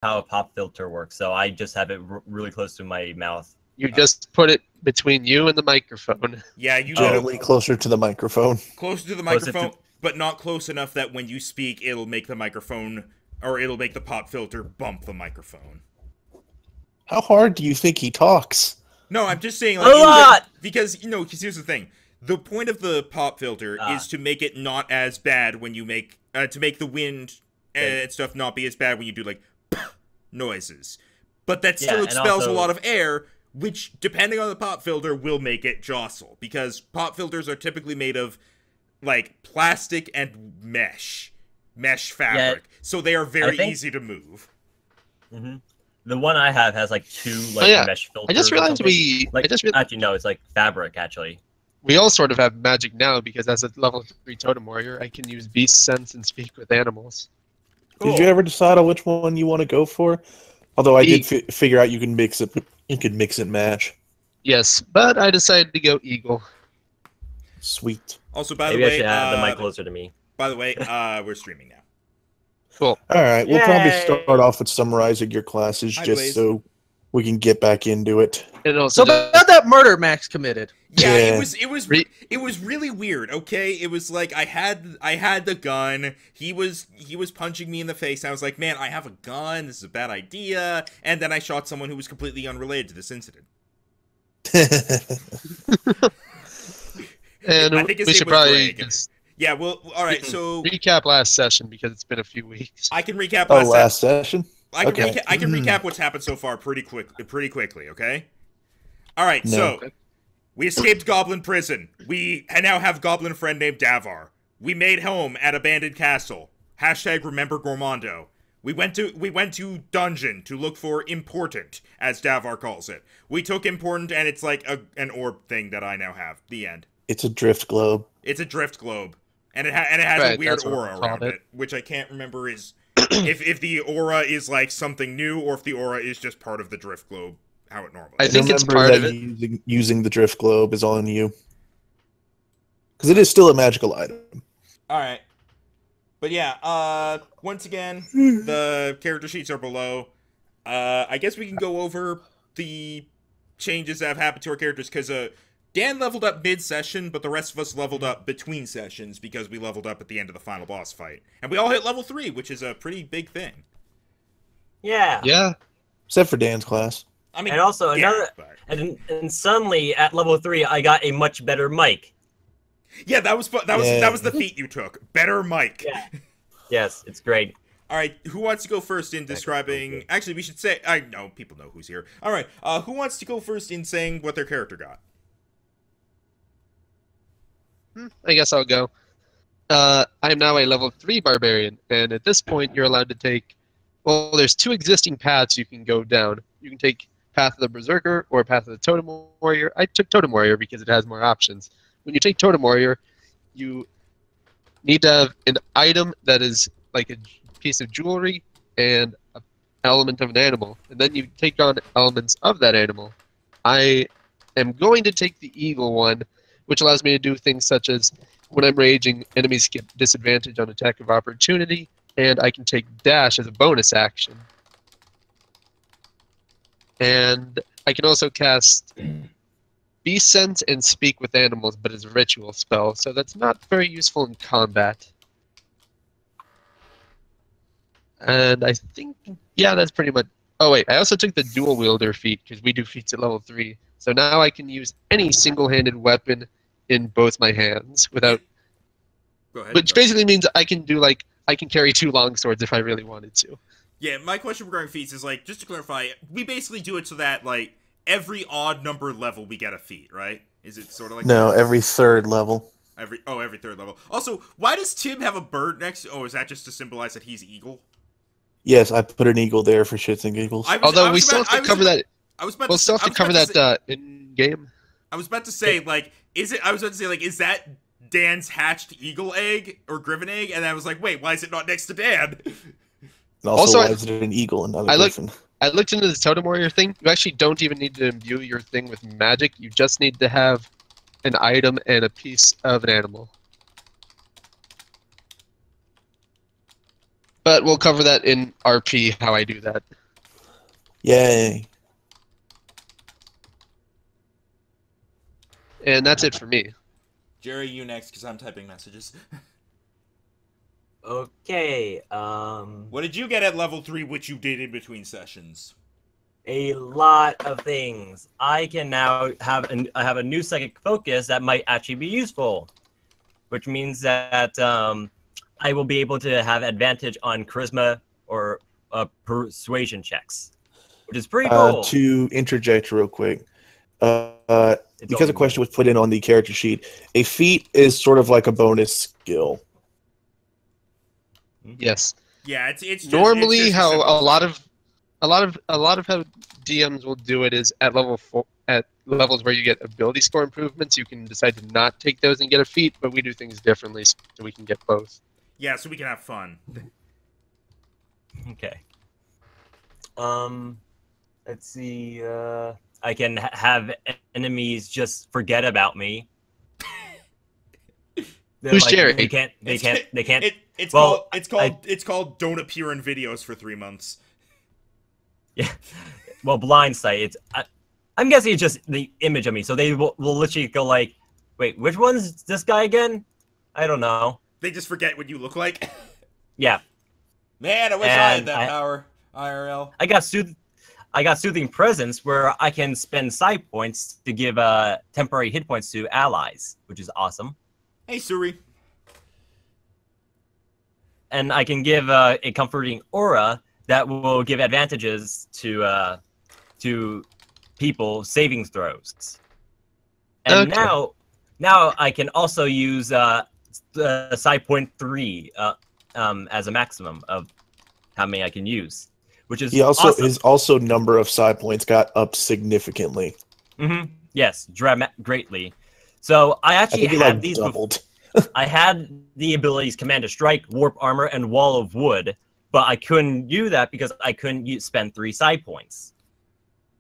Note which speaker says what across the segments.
Speaker 1: how a pop filter works, so I just have it really close to my mouth.
Speaker 2: You just put it between you and the microphone.
Speaker 3: Yeah, you
Speaker 4: Generally closer to the microphone.
Speaker 3: closer to the microphone, but not close enough that when you speak, it'll make the microphone, or it'll make the pop filter bump the microphone.
Speaker 4: How hard do you think he talks?
Speaker 3: No, I'm just saying,
Speaker 1: A lot!
Speaker 3: because here's the thing: the point of the pop filter is to make it not as bad when you make, to make the wind and stuff not be as bad when you do like noises, but that still expels a lot of air, which, depending on the pop filter, will make it jostle, because pop filters are typically made of like plastic and mesh fabric, so they are very easy to move.
Speaker 1: Mm-hmm. The one I have has like 2 mesh filters.
Speaker 2: I just realized
Speaker 1: actually no, it's like fabric actually.
Speaker 2: We all sort of have magic now because as a level 3 totem warrior, I can use beast sense and speak with animals.
Speaker 4: Cool. Did you ever decide on which one you want to go for? Although I did figure out you can mix it. You can mix and match.
Speaker 2: Yes, but I decided to go eagle.
Speaker 4: Sweet.
Speaker 3: Also, by
Speaker 1: Maybe
Speaker 3: the way,
Speaker 1: I should have the mic closer to me.
Speaker 3: By the way, we're streaming now.
Speaker 2: Cool.
Speaker 4: All right, we'll probably start off with summarizing your classes so we can get back into it.
Speaker 5: So about that murder Max committed.
Speaker 3: Yeah, it was really weird. Okay, it was like I had the gun. He was punching me in the face. I was like, man, I have a gun. This is a bad idea. And then I shot someone who was completely unrelated to this incident.
Speaker 2: And
Speaker 3: I think his
Speaker 2: we
Speaker 3: name
Speaker 2: should
Speaker 3: was
Speaker 2: probably
Speaker 3: Greg. Yeah, well, all right. So
Speaker 2: recap last session because it's been a few weeks.
Speaker 3: I can recap
Speaker 4: last session.
Speaker 3: I can recap what's happened so far pretty quickly. Okay. All right. So we escaped Goblin prison. We now have Goblin friend named Davar. We made home at abandoned castle. # remember Gormondo. We went to dungeon to look for important, as Davar calls it. We took important, and it's like an orb thing that I now have. The end.
Speaker 4: It's a drift globe.
Speaker 3: It's a drift globe, and it has a weird aura around it, which I can't remember is if the aura is like something new or if the aura is just part of the drift globe, how it normally.
Speaker 2: I think it's part of it.
Speaker 4: Using the drift globe is on you, because it is still a magical item.
Speaker 3: All right, but yeah. Once again, the character sheets are below. I guess we can go over the changes that have happened to our characters because Dan leveled up mid-session, but the rest of us leveled up between sessions because we leveled up at the end of the final boss fight. And we all hit level 3, which is a pretty big thing.
Speaker 1: Yeah.
Speaker 2: Yeah.
Speaker 4: Except for Dan's class.
Speaker 1: I mean, and also and suddenly at level 3, I got a much better mic.
Speaker 3: Yeah, that was the feat you took. Better mic.
Speaker 1: Yeah. Yes, it's great.
Speaker 3: All right, who wants to go first in describing? Actually, we should say. I know people know who's here. All right, who wants to go first in saying what their character got?
Speaker 2: I guess I'll go. I'm now a level 3 barbarian, and at this point you're allowed to take, well, there's 2 existing paths you can go down. You can take Path of the Berserker or Path of the Totem Warrior. I took Totem Warrior because it has more options. When you take Totem Warrior, you need to have an item that is like a piece of jewelry and an element of an animal, and then you take on elements of that animal. I am going to take the Eagle one, which allows me to do things such as, when I'm raging, enemies get disadvantage on attack of opportunity, and I can take Dash as a bonus action. And I can also cast Beast Sense and Speak with Animals, but as a ritual spell, so that's not very useful in combat. And I think, yeah, that's pretty much... Oh wait, I also took the Dual Wielder feat, because we do feats at level 3. So now I can use any single-handed weapon in both my hands without...
Speaker 3: Go ahead.
Speaker 2: Which basically means I can do, like, I can carry 2 longswords if I really wanted to.
Speaker 3: Yeah, my question regarding feats is, like, just to clarify, we basically do it so that, like, every odd number level we get a feat, right? Is it sort of like...
Speaker 4: No, every 3rd level.
Speaker 3: Every 3rd level. Also, why does Tim have a bird next to... Oh, is that just to symbolize that he's eagle?
Speaker 4: Yes, I put an eagle there for shits and giggles.
Speaker 2: Although we still have to cover that... We'll still have to cover that in-game.
Speaker 3: I was about to say, like, is that Dan's hatched eagle egg or griffin egg? And I was like, wait, why is it not next to Dan?
Speaker 4: Also, why is it an eagle and not a griffin?
Speaker 2: I looked into this Totem Warrior thing. You actually don't even need to imbue your thing with magic. You just need to have an item and a piece of an animal. But we'll cover that in RP, how I do that.
Speaker 4: Yay.
Speaker 2: And that's it for me.
Speaker 3: Jerry, you next, because I'm typing messages.
Speaker 1: Okay.
Speaker 3: What did you get at level 3, which you did in between sessions?
Speaker 1: A lot of things. I can now have a new psychic focus that might actually be useful, which means that I will be able to have advantage on charisma or persuasion checks, which is pretty cool.
Speaker 4: To interject real quick, because a question was put in on the character sheet, a feat is sort of like a bonus skill.
Speaker 2: Yes.
Speaker 3: Yeah, it's
Speaker 2: normally
Speaker 3: just
Speaker 2: how
Speaker 3: simple.
Speaker 2: a lot of how DMs will do it is at levels where you get ability score improvements, you can decide to not take those and get a feat, but we do things differently so we can get both.
Speaker 3: Yeah, so we can have fun.
Speaker 1: Okay. Let's see. I can have enemies just forget about me.
Speaker 2: Who's Jerry?
Speaker 1: They can't.
Speaker 3: It's
Speaker 1: Well,
Speaker 3: called don't appear in videos for 3 months.
Speaker 1: Yeah. Well, blind sight. I'm guessing it's just the image of me. So they will literally go like, "Wait, which one's this guy again? I don't know."
Speaker 3: They just forget what you look like.
Speaker 1: Yeah.
Speaker 3: Man, I wish I had that power. IRL.
Speaker 1: I got soothing presence where I can spend side points to give temporary hit points to allies, which is awesome.
Speaker 3: Hey, Suri.
Speaker 1: And I can give a comforting aura that will give advantages to people saving throws. And
Speaker 2: Okay.
Speaker 1: now I can also use side point 3 as a maximum of how many I can use, which is awesome.
Speaker 4: His also number of side points got up significantly.
Speaker 1: Mm-hmm. Yes, greatly. So I actually had these.
Speaker 4: Doubled.
Speaker 1: I had the abilities Command to Strike, Warp Armor, and Wall of Wood, but I couldn't do that because I couldn't spend 3 side points.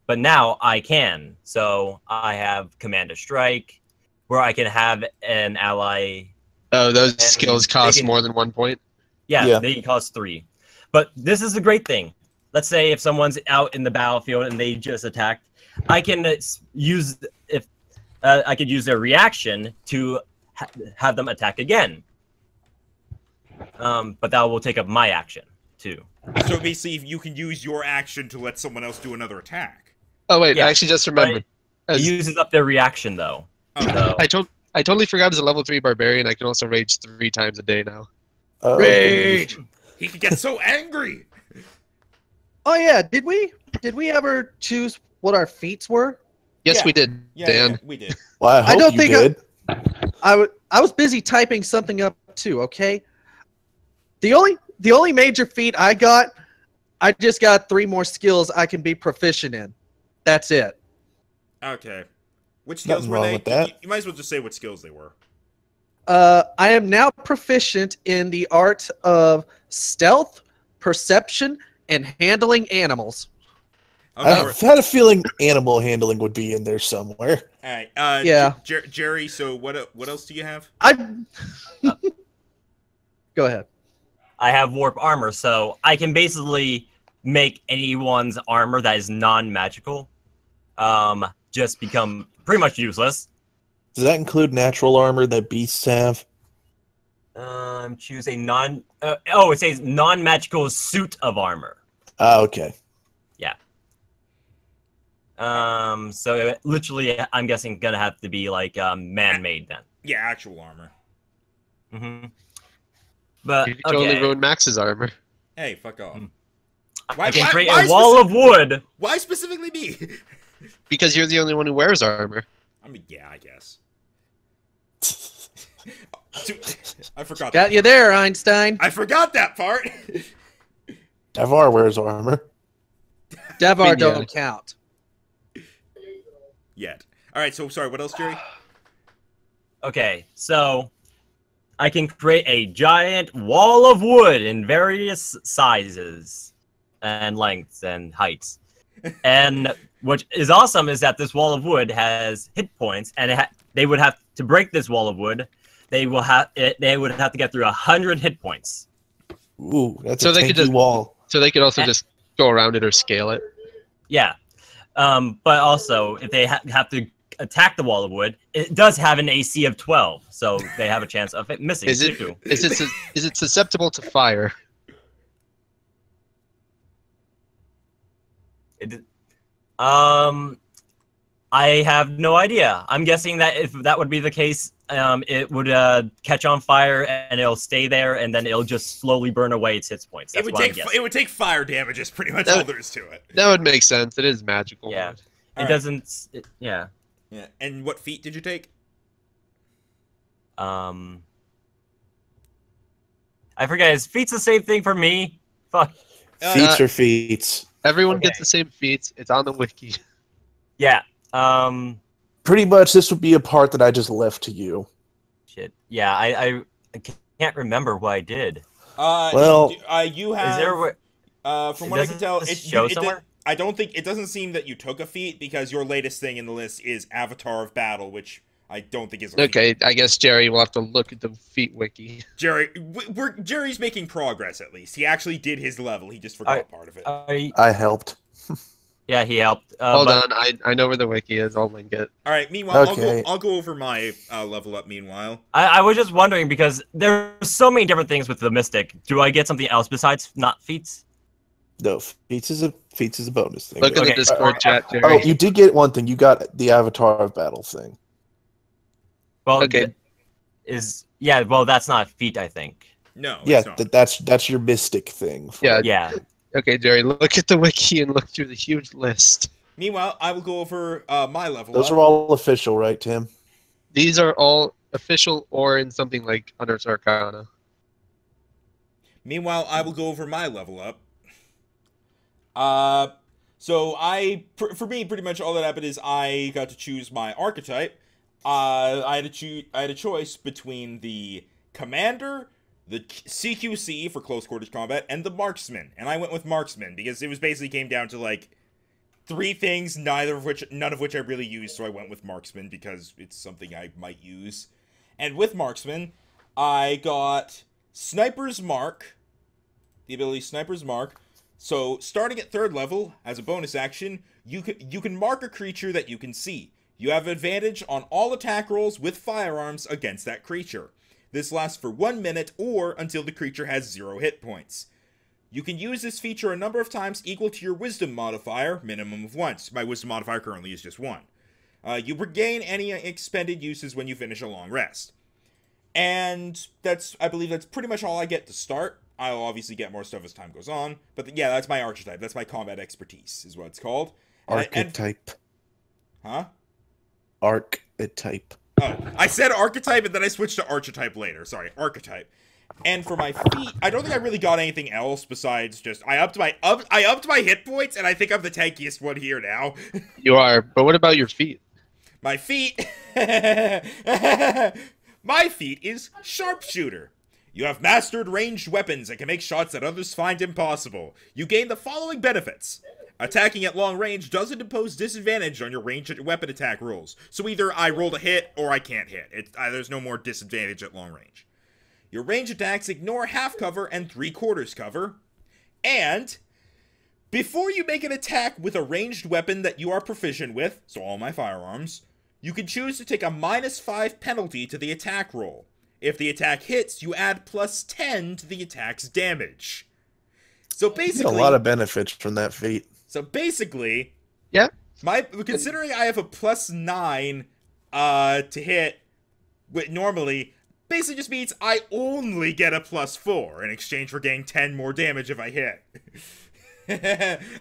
Speaker 1: But now I can. So I have Command to Strike, where I can have an ally.
Speaker 2: Oh, those skills cost more than 1 point?
Speaker 1: Yeah, they cost 3. But this is a great thing. Let's say if someone's out in the battlefield and they just attacked, I can use I could use their reaction to have them attack again. But that will take up my action too.
Speaker 3: So basically, you can use your action to let someone else do another attack.
Speaker 2: Oh wait, I actually just remembered.
Speaker 1: It uses up their reaction though.
Speaker 3: Oh.
Speaker 1: So.
Speaker 2: I totally forgot as a level 3 barbarian, I can also rage 3 times a day now.
Speaker 5: Rage!
Speaker 3: He could get so angry.
Speaker 5: Oh yeah, did we ever choose what our feats were?
Speaker 2: Yes,
Speaker 3: Yeah.
Speaker 2: we did, Dan.
Speaker 3: Yeah, we did.
Speaker 4: Well, I
Speaker 5: don't
Speaker 4: hope
Speaker 5: think
Speaker 4: you did.
Speaker 5: I was busy typing something up too. Okay. The only major feat I just got 3 more skills I can be proficient in. That's it.
Speaker 3: Okay. Which skills
Speaker 4: Nothing
Speaker 3: were
Speaker 4: wrong
Speaker 3: they?
Speaker 4: with that.
Speaker 3: You might as well just say what skills they were.
Speaker 5: I am now proficient in the art of stealth, perception, and handling animals.
Speaker 3: Okay,
Speaker 4: I had a feeling animal handling would be in there somewhere.
Speaker 3: all right.
Speaker 5: Yeah.
Speaker 3: Jerry. So what else do you have?
Speaker 5: Go ahead.
Speaker 1: I have Warp Armor, so I can basically make anyone's armor that is non-magical just become pretty much useless.
Speaker 4: Does that include natural armor that beasts have?
Speaker 1: Choose a it says non-magical suit of armor.
Speaker 4: Okay.
Speaker 1: Yeah. So literally, I'm guessing gonna have to be like man-made then.
Speaker 3: Yeah, actual armor.
Speaker 1: Mm-hmm. But
Speaker 2: You totally ruined Max's armor.
Speaker 3: Hey, fuck off.
Speaker 1: I can create a wall of wood.
Speaker 3: Why specifically me?
Speaker 2: Because you're the only one who wears armor.
Speaker 3: I mean, yeah, I guess. I forgot.
Speaker 5: Got you there, Einstein.
Speaker 3: I forgot that part.
Speaker 4: Devar wears armor.
Speaker 5: Devar don't count.
Speaker 3: Yet. All right. So sorry. What else, Jerry?
Speaker 1: Okay, so I can create a giant wall of wood in various sizes and lengths and heights. And what is awesome is that this wall of wood has hit points, and they would have to break this wall of wood. They would have to get through 100 hit points.
Speaker 4: Ooh, that's
Speaker 2: So
Speaker 4: a
Speaker 2: they could
Speaker 4: tanky
Speaker 2: just-
Speaker 4: wall.
Speaker 2: So they could also just go around it or scale it.
Speaker 1: Yeah. But also, if they have to attack the wall of wood, it does have an AC of 12, so they have a chance of it missing
Speaker 2: Is it
Speaker 1: too.
Speaker 2: is it susceptible to fire?
Speaker 1: I have no idea. I'm guessing that if that would be the case, it would catch on fire and it'll stay there, and then it'll just slowly burn away its hit points. That's what I'm guessing.
Speaker 3: It would take fire damage. Is pretty much all there is to it.
Speaker 2: That would make sense. It is magical.
Speaker 1: Yeah.
Speaker 3: All right.
Speaker 1: Doesn't. Yeah.
Speaker 3: Yeah. And what feat did you take?
Speaker 1: I forget. Is feats the same thing for me? Fuck.
Speaker 4: Feats are feats.
Speaker 2: Everyone gets the same feats. It's on the wiki.
Speaker 1: Yeah.
Speaker 4: Pretty much, this would be a part that I just left to you.
Speaker 1: Shit. Yeah. I can't remember what I did.
Speaker 4: Well,
Speaker 3: you have.
Speaker 1: Is there?
Speaker 3: From what I can tell,
Speaker 1: somewhere.
Speaker 3: I don't think it doesn't seem that you took a feat because your latest thing in the list is Avatar of Battle, which I don't think is a feat.
Speaker 2: Okay, I guess Jerry will have to look at the feat wiki.
Speaker 3: Jerry's making progress at least. He actually did his level. He just forgot part of it.
Speaker 4: I helped.
Speaker 1: Yeah, he helped.
Speaker 2: Hold on, I know where the wiki is. I'll link it.
Speaker 3: All right. Meanwhile,
Speaker 4: Okay.
Speaker 3: I'll go over my level up. Meanwhile,
Speaker 1: I was just wondering because there's so many different things with the Mystic. Do I get something else besides not feats?
Speaker 4: No, feats is a bonus thing.
Speaker 2: Look at
Speaker 1: Okay.
Speaker 2: the Discord chat, Jerry.
Speaker 4: Oh, you did get one thing. You got the Avatar of Battle thing.
Speaker 1: Well,
Speaker 2: Okay.
Speaker 1: Well, that's not a feat, I think.
Speaker 3: no.
Speaker 4: Yeah,
Speaker 3: it's not.
Speaker 4: that's your mystic thing.
Speaker 2: Yeah.
Speaker 1: Yeah.
Speaker 2: Okay, Jerry, look at the wiki and look through the huge list.
Speaker 3: Meanwhile, I will go over my level
Speaker 4: Those
Speaker 3: up.
Speaker 4: are all official, right, Tim?
Speaker 2: These are all official or in something like Unearth's Arcana.
Speaker 3: Meanwhile, I will go over my level up. So for me, pretty much all that happened is I got to choose my archetype. I had a choice between the Commander, the CQC for close quarters combat, and the Marksman. And I went with Marksman because it was basically came down to like 3 things, none of which I really used, so I went with Marksman because it's something I might use. And with Marksman, I got Sniper's Mark, the ability Sniper's Mark. So, starting at 3rd level, as a bonus action, you can mark a creature that you can see. You have advantage on all attack rolls with firearms against that creature. This lasts for 1 minute or until the creature has 0 hit points. You can use this feature a number of times equal to your Wisdom modifier, minimum of once. My Wisdom modifier currently is just 1. You regain any expended uses when you finish a long rest. And I believe that's pretty much all I get to start. I'll obviously get more stuff as time goes on. But yeah, that's my archetype. That's my combat expertise, is what it's called.
Speaker 4: Archetype.
Speaker 3: Huh?
Speaker 4: Archetype.
Speaker 3: Oh, I said archetype and then I switched to archetype later. Sorry, archetype. And for my feat, I don't think I really got anything else besides just I upped my hit points, and I think I'm the tankiest one here now.
Speaker 2: You are, but what about your feat?
Speaker 3: My feat, my feat is sharpshooter. You have mastered ranged weapons and can make shots that others find impossible. You gain the following benefits. Attacking at long range doesn't impose disadvantage on your ranged weapon attack rolls. So either I rolled a hit or I can't hit. There's no more disadvantage at long range. Your range attacks ignore half cover and 3/4 cover. And before you make an attack with a ranged weapon that you are proficient with, so all my firearms, you can choose to take a -5 penalty to the attack roll. If the attack hits, you add +10 to the attack's damage. So basically,
Speaker 4: You get a lot of benefits from that feat.
Speaker 3: So basically,
Speaker 2: Yeah.
Speaker 3: considering I have a +9 to hit, normally, basically just means I only get a +4 in exchange for getting 10 more damage if I hit.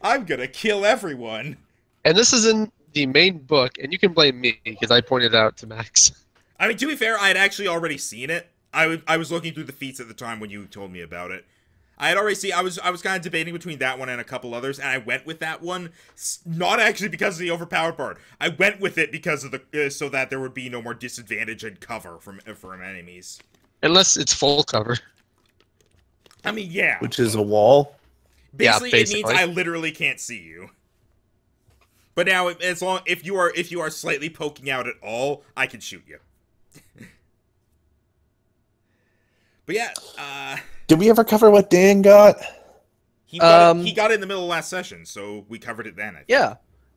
Speaker 3: I'm gonna kill everyone.
Speaker 2: And this is in the main book, and you can blame me because I pointed it out to Max.
Speaker 3: I mean, to be fair, I had actually already seen it. I was looking through the feats at the time when you told me about it. I had already seen. I was kind of debating between that one and a couple others, and I went with that one, not actually because of the overpowered part. I went with it because of the so that there would be no more disadvantage and cover from enemies.
Speaker 2: Unless it's full cover.
Speaker 3: I mean, yeah.
Speaker 4: Which is a wall.
Speaker 3: Basically,
Speaker 2: Yeah,
Speaker 3: it means I literally can't see you. But now, if you are slightly poking out at all, I can shoot you. But yeah,
Speaker 4: Did we ever cover what Dan got?
Speaker 3: he got it in the middle of last session, so we covered it then. I think.
Speaker 5: Yeah.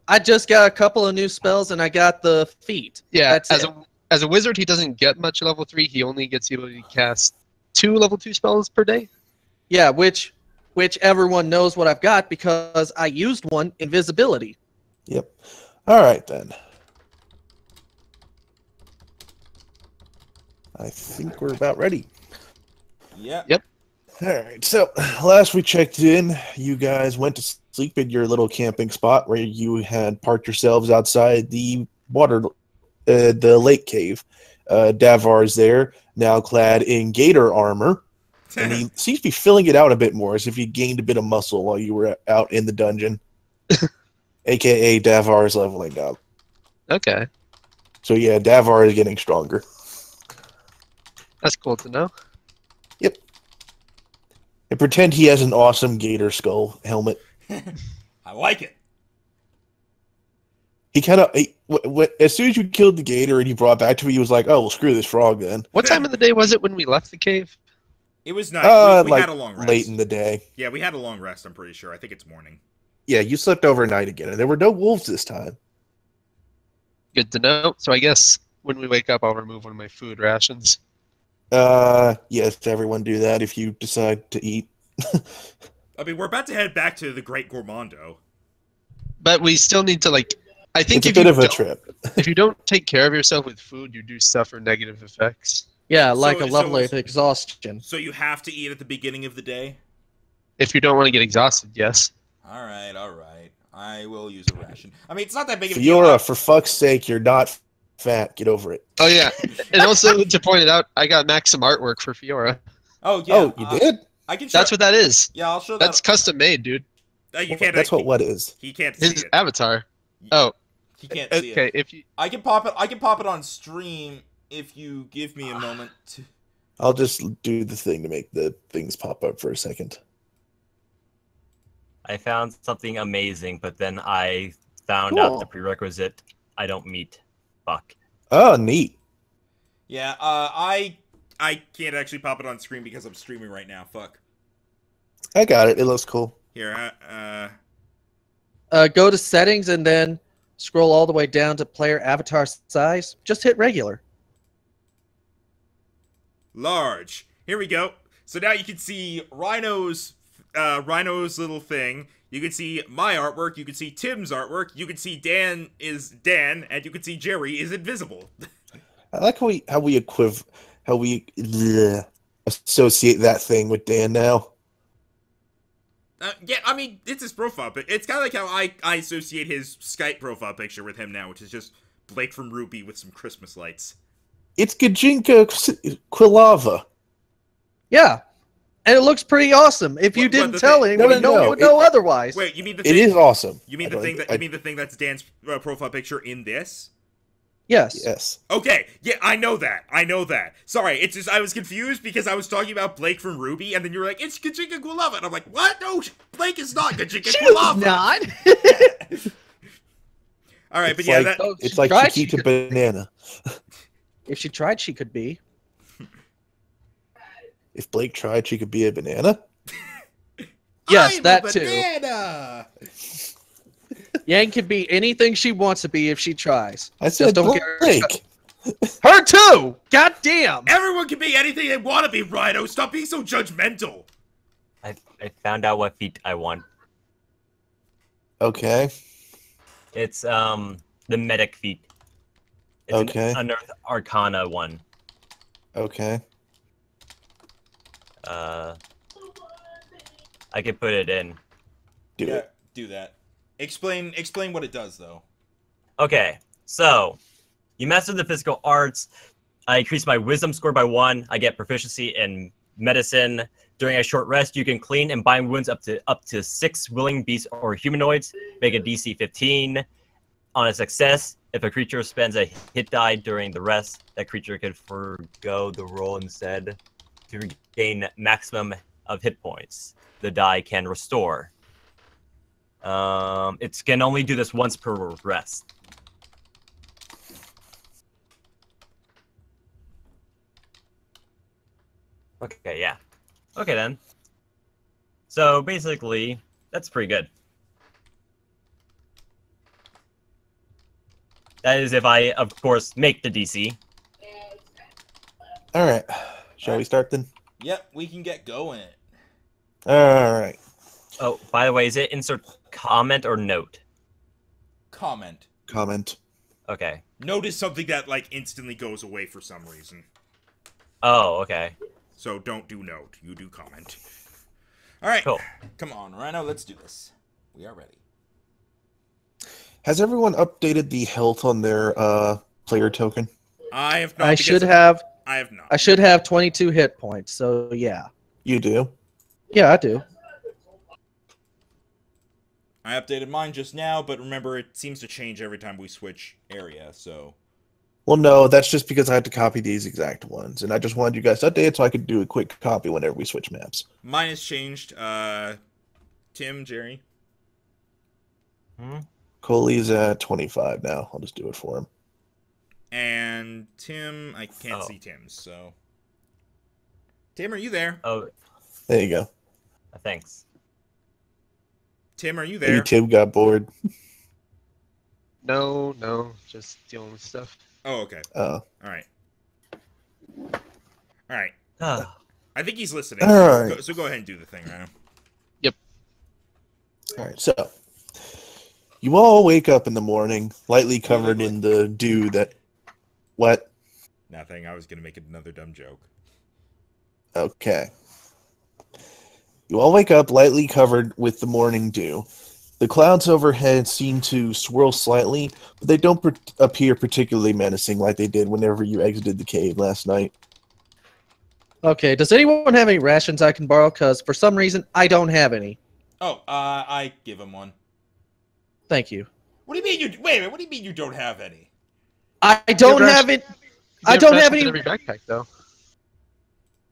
Speaker 5: I just got a couple of new spells, and I got the feat.
Speaker 2: Yeah,
Speaker 5: That's it.
Speaker 2: as a wizard, he doesn't get much level 3. He only gets the ability to cast 2 level 2 spells per day.
Speaker 5: Yeah, which everyone knows what I've got because I used one, invisibility.
Speaker 4: Yep. All right, then. I think we're about ready.
Speaker 3: Yeah.
Speaker 2: Yep.
Speaker 4: All right, so last we checked in, you guys went to sleep in your little camping spot where you had parked yourselves outside the the lake cave. Davar's there, now clad in gator armor, and he seems to be filling it out a bit more, as if he gained a bit of muscle while you were out in the dungeon. AKA Davar is leveling up.
Speaker 2: Okay.
Speaker 4: So yeah, Davar is getting stronger.
Speaker 2: That's cool to know.
Speaker 4: Yep. And pretend he has an awesome gator skull helmet.
Speaker 3: I like it.
Speaker 4: He kind of, as soon as you killed the gator and he brought it back to me, he was like, "Oh, well, screw this frog then."
Speaker 2: What time of the day was it when we left the cave?
Speaker 3: It was nice. We
Speaker 4: like
Speaker 3: had a long rest.
Speaker 4: late in the day.
Speaker 3: Yeah, we had a long rest, I'm pretty sure. I think it's morning.
Speaker 4: Yeah, you slept overnight again, and there were no wolves this time.
Speaker 2: Good to know. So I guess when we wake up, I'll remove one of my food rations.
Speaker 4: Yes, everyone do that if you decide to eat.
Speaker 3: I mean, we're about to head back to the Great Gourmando.
Speaker 2: But we still need to, like, I think
Speaker 4: It's a bit of a trip.
Speaker 2: if you don't take care of yourself with food, you do suffer negative effects.
Speaker 5: Yeah, like
Speaker 3: So-
Speaker 5: a level
Speaker 3: so-
Speaker 5: of exhaustion.
Speaker 3: So you have to eat at the beginning of the day?
Speaker 2: If you don't want to get exhausted, yes.
Speaker 3: All right. I will use a ration. I mean, it's not that big of a deal.
Speaker 4: Fiora, for fuck's sake, you're not fat. Get over it.
Speaker 2: Oh, yeah. And also, to point it out, I got Maxim artwork for Fiora.
Speaker 3: Oh, yeah.
Speaker 4: Oh, you did?
Speaker 3: I can show
Speaker 2: That's what that is.
Speaker 3: Yeah, I'll show that.
Speaker 2: That's custom made, dude.
Speaker 3: You can't.
Speaker 4: That's what is.
Speaker 3: He can't see
Speaker 2: His
Speaker 3: it.
Speaker 2: avatar. Oh,
Speaker 3: He can't see
Speaker 2: okay.
Speaker 3: it.
Speaker 2: If you
Speaker 3: I can pop it on stream if you give me a moment to.
Speaker 4: I'll just do the thing to make the things pop up for a second.
Speaker 1: I found something amazing, but then I found
Speaker 5: Cool.
Speaker 1: out the prerequisite I don't meet. Fuck.
Speaker 4: Oh, neat.
Speaker 3: Yeah. I can't actually pop it on screen because I'm streaming right now. Fuck.
Speaker 4: I got it. It looks cool.
Speaker 3: Here.
Speaker 5: Go to settings and then scroll all the way down to player avatar size. Just hit regular.
Speaker 3: Large. Here we go. So now you can see Rhino's little thing. You can see my artwork. You can see Tim's artwork. You can see Dan is Dan, and you can see Jerry is invisible.
Speaker 4: I like how we associate that thing with Dan now.
Speaker 3: Yeah, I mean, it's his profile pic. It's kind of like how I associate his Skype profile picture with him now, which is just Blake from Ruby with some Christmas lights.
Speaker 4: It's Gajinka Quilava.
Speaker 5: Yeah. And it looks pretty awesome. If you
Speaker 3: What-
Speaker 5: didn't
Speaker 3: the
Speaker 5: tell
Speaker 3: thing-
Speaker 5: anyone,
Speaker 4: No,
Speaker 5: no one would know otherwise.
Speaker 3: Wait, you mean the
Speaker 4: It
Speaker 3: thing?
Speaker 4: is awesome.
Speaker 3: You mean
Speaker 4: I
Speaker 3: the
Speaker 4: don't-
Speaker 3: thing that
Speaker 4: I-
Speaker 3: you mean the thing that's Dan's profile picture in this?
Speaker 5: Yes.
Speaker 4: Yes.
Speaker 3: Okay, yeah, I know that. Sorry, it's just I was confused because I was talking about Blake from Ruby, and then you were like, "It's Gajinka Quilava," and I'm like, "What? No, Blake is not Gajinka Quilava."
Speaker 5: Not.
Speaker 3: All right, but
Speaker 4: It's
Speaker 3: yeah,
Speaker 4: like,
Speaker 3: that
Speaker 4: it's like
Speaker 5: tried,
Speaker 4: Chiquita
Speaker 5: she
Speaker 4: Banana.
Speaker 5: If she tried, she could be.
Speaker 4: If Blake tried, she could be a banana.
Speaker 5: Yes,
Speaker 3: I'm
Speaker 5: that
Speaker 3: a
Speaker 5: too.
Speaker 3: banana.
Speaker 5: Yang can be anything she wants to be if she tries.
Speaker 4: I said
Speaker 5: don't care.
Speaker 4: Blake.
Speaker 5: Her too! God damn!
Speaker 3: Everyone can be anything they want to be, Rhino. Stop being so judgmental.
Speaker 1: I found out what feat I want.
Speaker 4: Okay.
Speaker 1: It's the medic feat. It's
Speaker 4: Okay.
Speaker 1: an Unearthed Arcana one.
Speaker 4: Okay.
Speaker 1: I can put it in.
Speaker 4: Do it.
Speaker 3: Do that. Explain what it does, though.
Speaker 1: Okay, so you master the physical arts. I increase my wisdom score by 1. I get proficiency in medicine. During a short rest, you can clean and bind wounds up to 6 willing beasts or humanoids. Make a DC 15. On a success, if a creature spends a hit die during the rest, that creature can forgo the roll instead to regain maximum of hit points. The die can restore. It can only do this once per rest. Okay, yeah. Okay then. So basically, that's pretty good. That is if I, of course, make the DC.
Speaker 4: All right. Shall we start then?
Speaker 3: Yep, we can get going.
Speaker 4: All right.
Speaker 1: Oh, by the way, is it insert comment or note?
Speaker 3: Comment.
Speaker 4: Comment.
Speaker 1: Okay.
Speaker 3: Note is something that, like, instantly goes away for some reason.
Speaker 1: Oh, okay.
Speaker 3: So don't do note. You do comment. Alright.
Speaker 1: Cool.
Speaker 3: Come on, Rhino, let's do this. We are ready.
Speaker 4: Has everyone updated the health on their player token?
Speaker 3: I have not.
Speaker 5: I should have.
Speaker 3: I have not.
Speaker 5: I should have 22 hit points. So yeah.
Speaker 4: You do?
Speaker 5: Yeah, I do.
Speaker 3: I updated mine just now, but remember, it seems to change every time we switch area, so...
Speaker 4: Well, no, that's just because I had to copy these exact ones, and I just wanted you guys to update it so I could do a quick copy whenever we switch maps.
Speaker 3: Mine has changed. Tim, Jerry?
Speaker 4: Coaly's at 25 now. I'll just do it for him.
Speaker 3: And Tim, I can't see Tim's, so... Tim, are you there?
Speaker 1: Oh,
Speaker 4: There you go.
Speaker 1: thanks.
Speaker 3: Tim, are you
Speaker 4: Maybe
Speaker 3: there?
Speaker 4: Tim got bored.
Speaker 2: No, just dealing with stuff.
Speaker 3: Oh, okay.
Speaker 4: Oh.
Speaker 3: Alright. Alright.
Speaker 1: Ah,
Speaker 3: I think he's listening.
Speaker 4: All right.
Speaker 3: So go ahead and do the thing, Rhino.
Speaker 4: All right, so you all wake up in the morning, lightly covered in the dew that... What?
Speaker 3: Nothing. I was going to make another dumb joke.
Speaker 4: Okay. You all wake up lightly covered with the morning dew. The clouds overhead seem to swirl slightly, but they don't appear particularly menacing like they did whenever you exited the cave last night.
Speaker 5: Okay. Does anyone have any rations I can borrow? Because for some reason I don't have any.
Speaker 3: Oh, I give him one.
Speaker 5: Thank you.
Speaker 3: What do you mean you... Wait a minute, what do you mean you don't have any?
Speaker 5: I don't have it. I don't have any.
Speaker 2: In every backpack, though.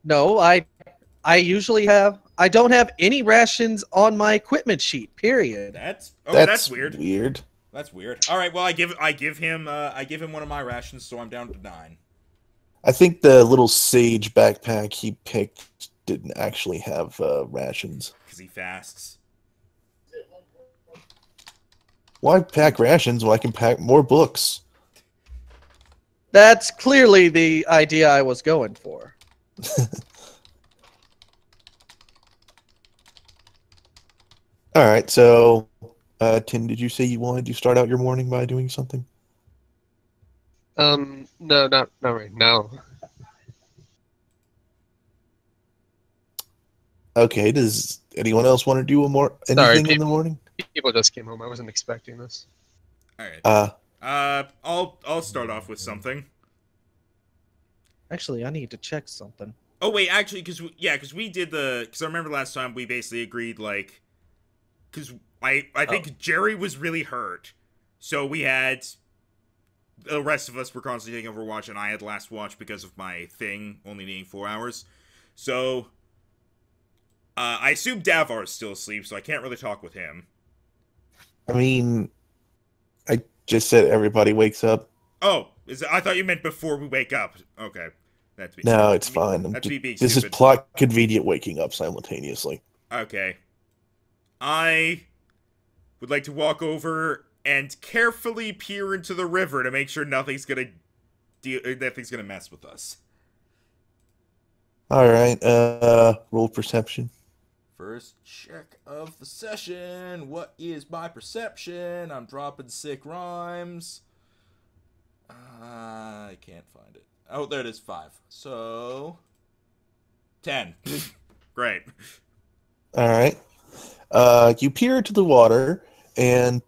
Speaker 5: No, I usually have. I don't have any rations on my equipment sheet. Period.
Speaker 3: That's weird.
Speaker 4: Weird.
Speaker 3: That's weird. All right, well, I give him one of my rations, so I'm down to 9.
Speaker 4: I think the little sage backpack he picked didn't actually have rations.
Speaker 3: Because he fasts.
Speaker 4: Why pack rations when I can pack more books?
Speaker 5: That's clearly the idea I was going for.
Speaker 4: All right, so Tim, did you say you wanted to start out your morning by doing something?
Speaker 2: No, not right now.
Speaker 4: Okay, does anyone else want to do anything in the morning?
Speaker 2: People just came home. I wasn't expecting this.
Speaker 3: All right.
Speaker 4: Uh,
Speaker 3: I'll start off with something.
Speaker 5: Actually, I need to check something.
Speaker 3: Oh wait, actually, because I remember last time we basically agreed, like, because I think Jerry was really hurt, so we had the rest of us were constantly taking Overwatch, and I had last watch because of my thing only needing 4 hours. So I assume Davar is still asleep, so I can't really talk with him.
Speaker 4: I mean, I just said everybody wakes up.
Speaker 3: Oh, I thought you meant before we wake up. Okay.
Speaker 4: No, it's fine. This is plot convenient waking up simultaneously.
Speaker 3: Okay. I would like to walk over and carefully peer into the river to make sure nothing's gonna mess with us.
Speaker 4: All right. Roll perception.
Speaker 3: First check of the session. What is my perception? I'm dropping sick rhymes. I can't find it. Oh, there it is. 5. So 10. Great.
Speaker 4: All right. You peer into the water, and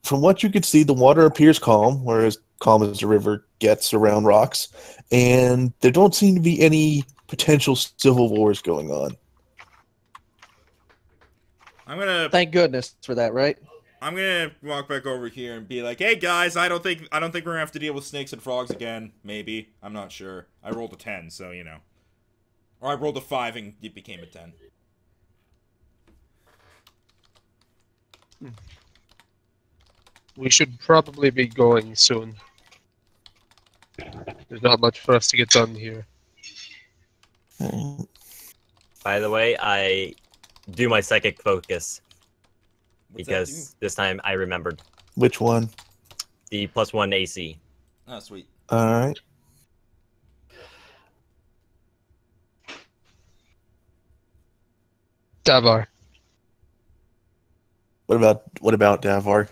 Speaker 4: from what you can see, the water appears calm, whereas calm as the river gets around rocks, and there don't seem to be any potential civil wars going on.
Speaker 5: Thank goodness for that, right?
Speaker 3: I'm gonna walk back over here and be like, "Hey guys, I don't think we're gonna have to deal with snakes and frogs again. Maybe, I'm not sure. I rolled a 10, so you know, or I rolled a 5 and it became a 10."
Speaker 2: We should probably be going soon. There's not much for us to get done here.
Speaker 4: Alright.
Speaker 1: By the way, I do my psychic focus
Speaker 3: What's that
Speaker 1: because this time I remembered
Speaker 4: Which one?
Speaker 1: the +1 AC.
Speaker 3: do? Oh, sweet.
Speaker 4: Alright.
Speaker 2: Davar,
Speaker 4: What about Davar?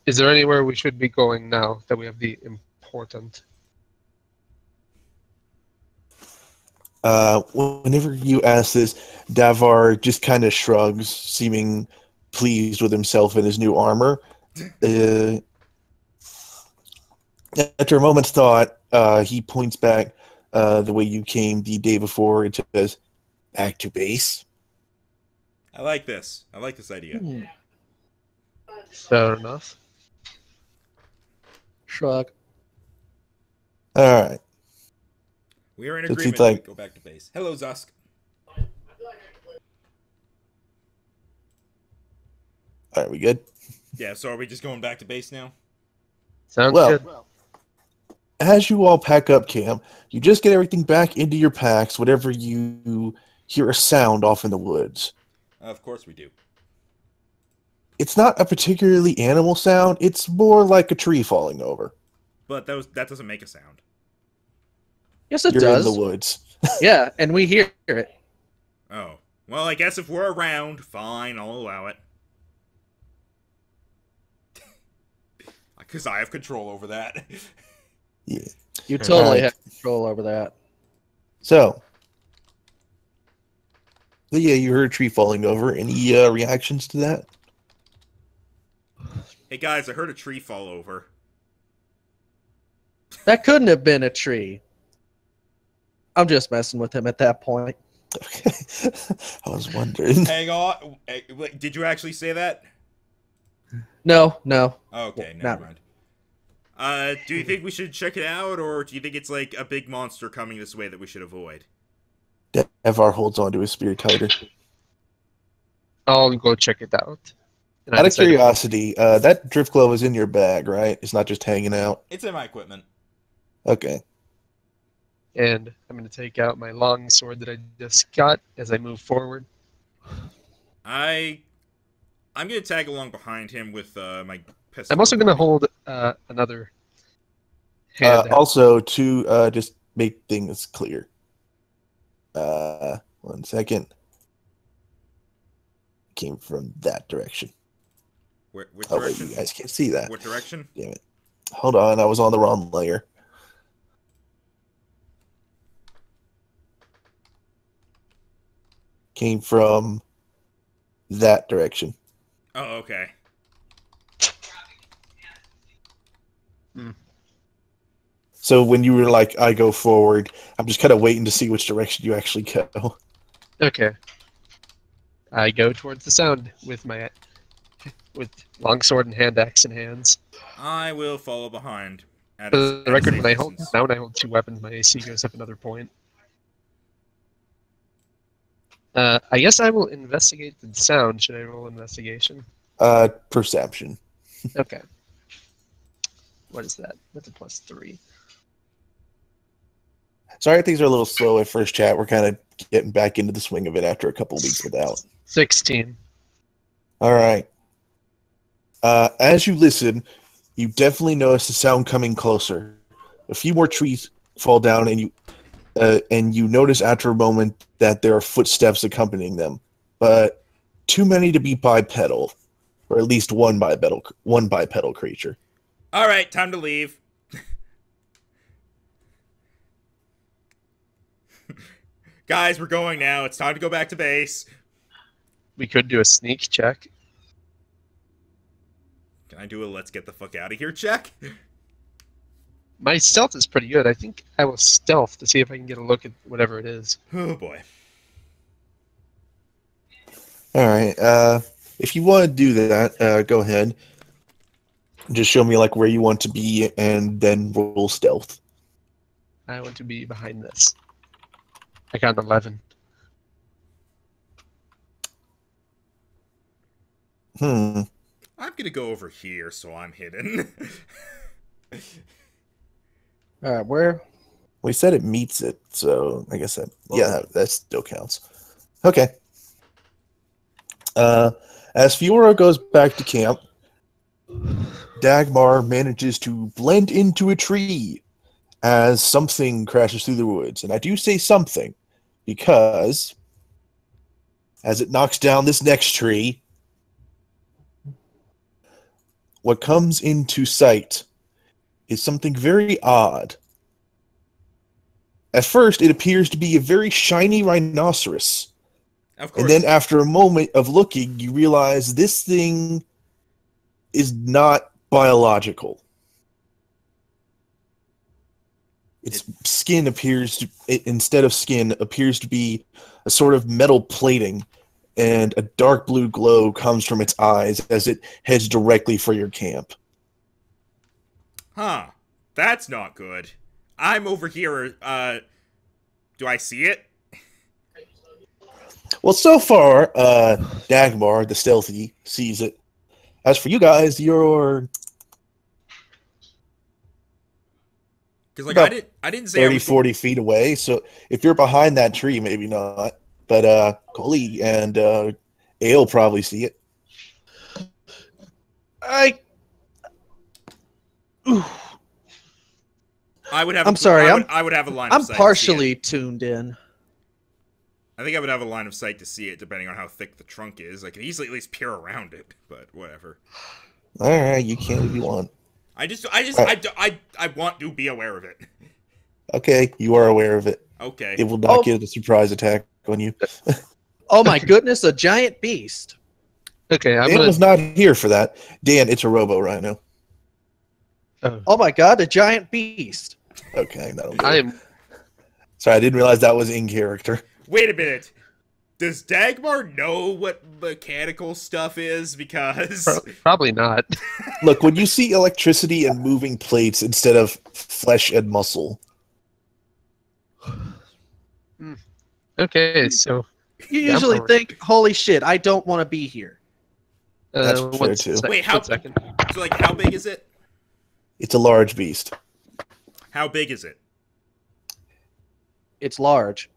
Speaker 2: is there anywhere we should be going now that we have the important?
Speaker 4: Whenever you ask this, Davar just kind of shrugs, seeming pleased with himself and his new armor. After a moment's thought, he points back the way you came the day before and says, "Back to base."
Speaker 3: I like this. I like this idea.
Speaker 2: Fair enough.
Speaker 5: Shrug.
Speaker 4: All right.
Speaker 3: We are in
Speaker 4: So it
Speaker 3: agreement.
Speaker 4: seems like-
Speaker 3: We go back to base. Hello, Zusk.
Speaker 4: All right, we good?
Speaker 3: Yeah, so are we just going back to base now?
Speaker 2: Sounds
Speaker 4: Well,
Speaker 2: good.
Speaker 4: as you all pack up camp, you just get everything back into your packs whenever you hear a sound off in the woods.
Speaker 3: Of course we do.
Speaker 4: It's not a particularly animal sound, it's more like a tree falling over.
Speaker 3: But that doesn't make a sound.
Speaker 5: Yes, it
Speaker 4: You're
Speaker 5: does.
Speaker 4: in the woods.
Speaker 5: Yeah, and we hear it.
Speaker 3: Oh. Well, I guess if we're around, fine, I'll allow it. Because I have control over that.
Speaker 4: Yeah.
Speaker 5: You totally
Speaker 4: Alright.
Speaker 5: have control over that.
Speaker 4: So yeah, you heard a tree falling over. Any reactions to that?
Speaker 3: Hey guys, I heard a tree fall over.
Speaker 5: That couldn't have been a tree. I'm just messing with him at that point.
Speaker 4: I was wondering.
Speaker 3: Hang on. Hey, wait, did you actually say that?
Speaker 5: No.
Speaker 3: Okay,
Speaker 5: Not-
Speaker 3: never mind. Do you think we should check it out, or do you think it's like a big monster coming this way that we should avoid?
Speaker 4: Devar holds onto his spear tighter.
Speaker 2: I'll go check it out. And I
Speaker 4: Out of
Speaker 2: decide-
Speaker 4: curiosity, that drift glove is in your bag, right? It's not just hanging out.
Speaker 3: It's in my equipment.
Speaker 4: Okay.
Speaker 2: And I'm going to take out my long sword that I just got as I move forward.
Speaker 3: I'm gonna tag along behind him with my pistol.
Speaker 2: I'm also going to hold another hand.
Speaker 4: Also, to just make things clear. 1 second. Came from that direction.
Speaker 3: Which
Speaker 4: Oh wait,
Speaker 3: direction?
Speaker 4: you guys can't see that.
Speaker 3: What direction?
Speaker 4: Damn it. Hold on, I was on the wrong layer. Came from that direction.
Speaker 3: Oh, okay.
Speaker 4: So when you were like, I go forward, I'm just kind of waiting to see which direction you actually go.
Speaker 2: Okay. I go towards the sound with longsword and hand axe in hands.
Speaker 3: I will follow behind. At
Speaker 2: For
Speaker 3: a
Speaker 2: the record,
Speaker 3: safe
Speaker 2: when I hold
Speaker 3: distance.
Speaker 2: now when I hold two weapons, my AC goes up another point. I guess I will investigate the sound. Should I roll investigation?
Speaker 4: Perception.
Speaker 2: Okay. What is that? That's a +3.
Speaker 4: Sorry, things are a little slow at first chat. We're kind of getting back into the swing of it after a couple weeks without.
Speaker 2: 16.
Speaker 4: All right. As you listen, you definitely notice the sound coming closer. A few more trees fall down, and you notice after a moment that there are footsteps accompanying them, but too many to be bipedal, or at least one bipedal creature.
Speaker 3: All right, time to leave. Guys, we're going now. It's time to go back to base.
Speaker 2: We could do a sneak check.
Speaker 3: Can I do a let's get the fuck out of here check?
Speaker 2: My stealth is pretty good. I think I will stealth to see if I can get a look at whatever it is.
Speaker 3: Oh boy.
Speaker 4: All right. If you want to do that, go ahead. Just show me like where you want to be, and then roll stealth.
Speaker 2: I want to be behind this. I got an 11.
Speaker 4: Hmm.
Speaker 3: I'm gonna go over here so I'm hidden.
Speaker 5: All right, where?
Speaker 4: We said it meets it, so I guess that still counts. Okay. As Fiora goes back to camp, Dagmar manages to blend into a tree as something crashes through the woods. And I do say something because as it knocks down this next tree, what comes into sight is something very odd. At first, it appears to be a very shiny rhinoceros.
Speaker 3: Of course.
Speaker 4: And then after a moment of looking, you realize this thing is not biological. Its skin instead of skin, appears to be a sort of metal plating, and a dark blue glow comes from its eyes as it heads directly for your camp.
Speaker 3: Huh. That's not good. I'm over here, do I see it?
Speaker 4: Well, so far, Dagmar, the stealthy, sees it. As for you guys, you're...
Speaker 3: Because, like, I didn't say
Speaker 4: 30, 40 feet away, so if you're behind that tree, maybe not. But, Coaly and, Aial probably see it.
Speaker 3: I would have.
Speaker 5: I'm sorry.
Speaker 3: I would have a line of sight.
Speaker 5: I'm partially tuned in.
Speaker 3: I think I would have a line of sight to see it, depending on how thick the trunk is. I can easily at least peer around it, but whatever.
Speaker 4: All right, you can if you want.
Speaker 3: I want to be aware of it.
Speaker 4: Okay, you are aware of it.
Speaker 3: Okay.
Speaker 4: It will not get a surprise attack on you.
Speaker 5: Oh my goodness, a giant beast.
Speaker 2: Okay,
Speaker 4: Dan was not here for that. Dan, it's a robo rhino.
Speaker 5: Oh my god, a giant beast.
Speaker 4: Okay, that'll do. Sorry, I didn't realize that was in character.
Speaker 3: Wait a minute. Does Dagmar know what mechanical stuff is? Because...
Speaker 2: Probably not.
Speaker 4: Look, when you see electricity and moving plates instead of flesh and muscle.
Speaker 2: Okay, so...
Speaker 5: You usually think, holy shit, I don't want to be here.
Speaker 4: That's fair too.
Speaker 3: Wait, so like, how big is it?
Speaker 4: It's a large beast.
Speaker 3: How big is it?
Speaker 5: It's large.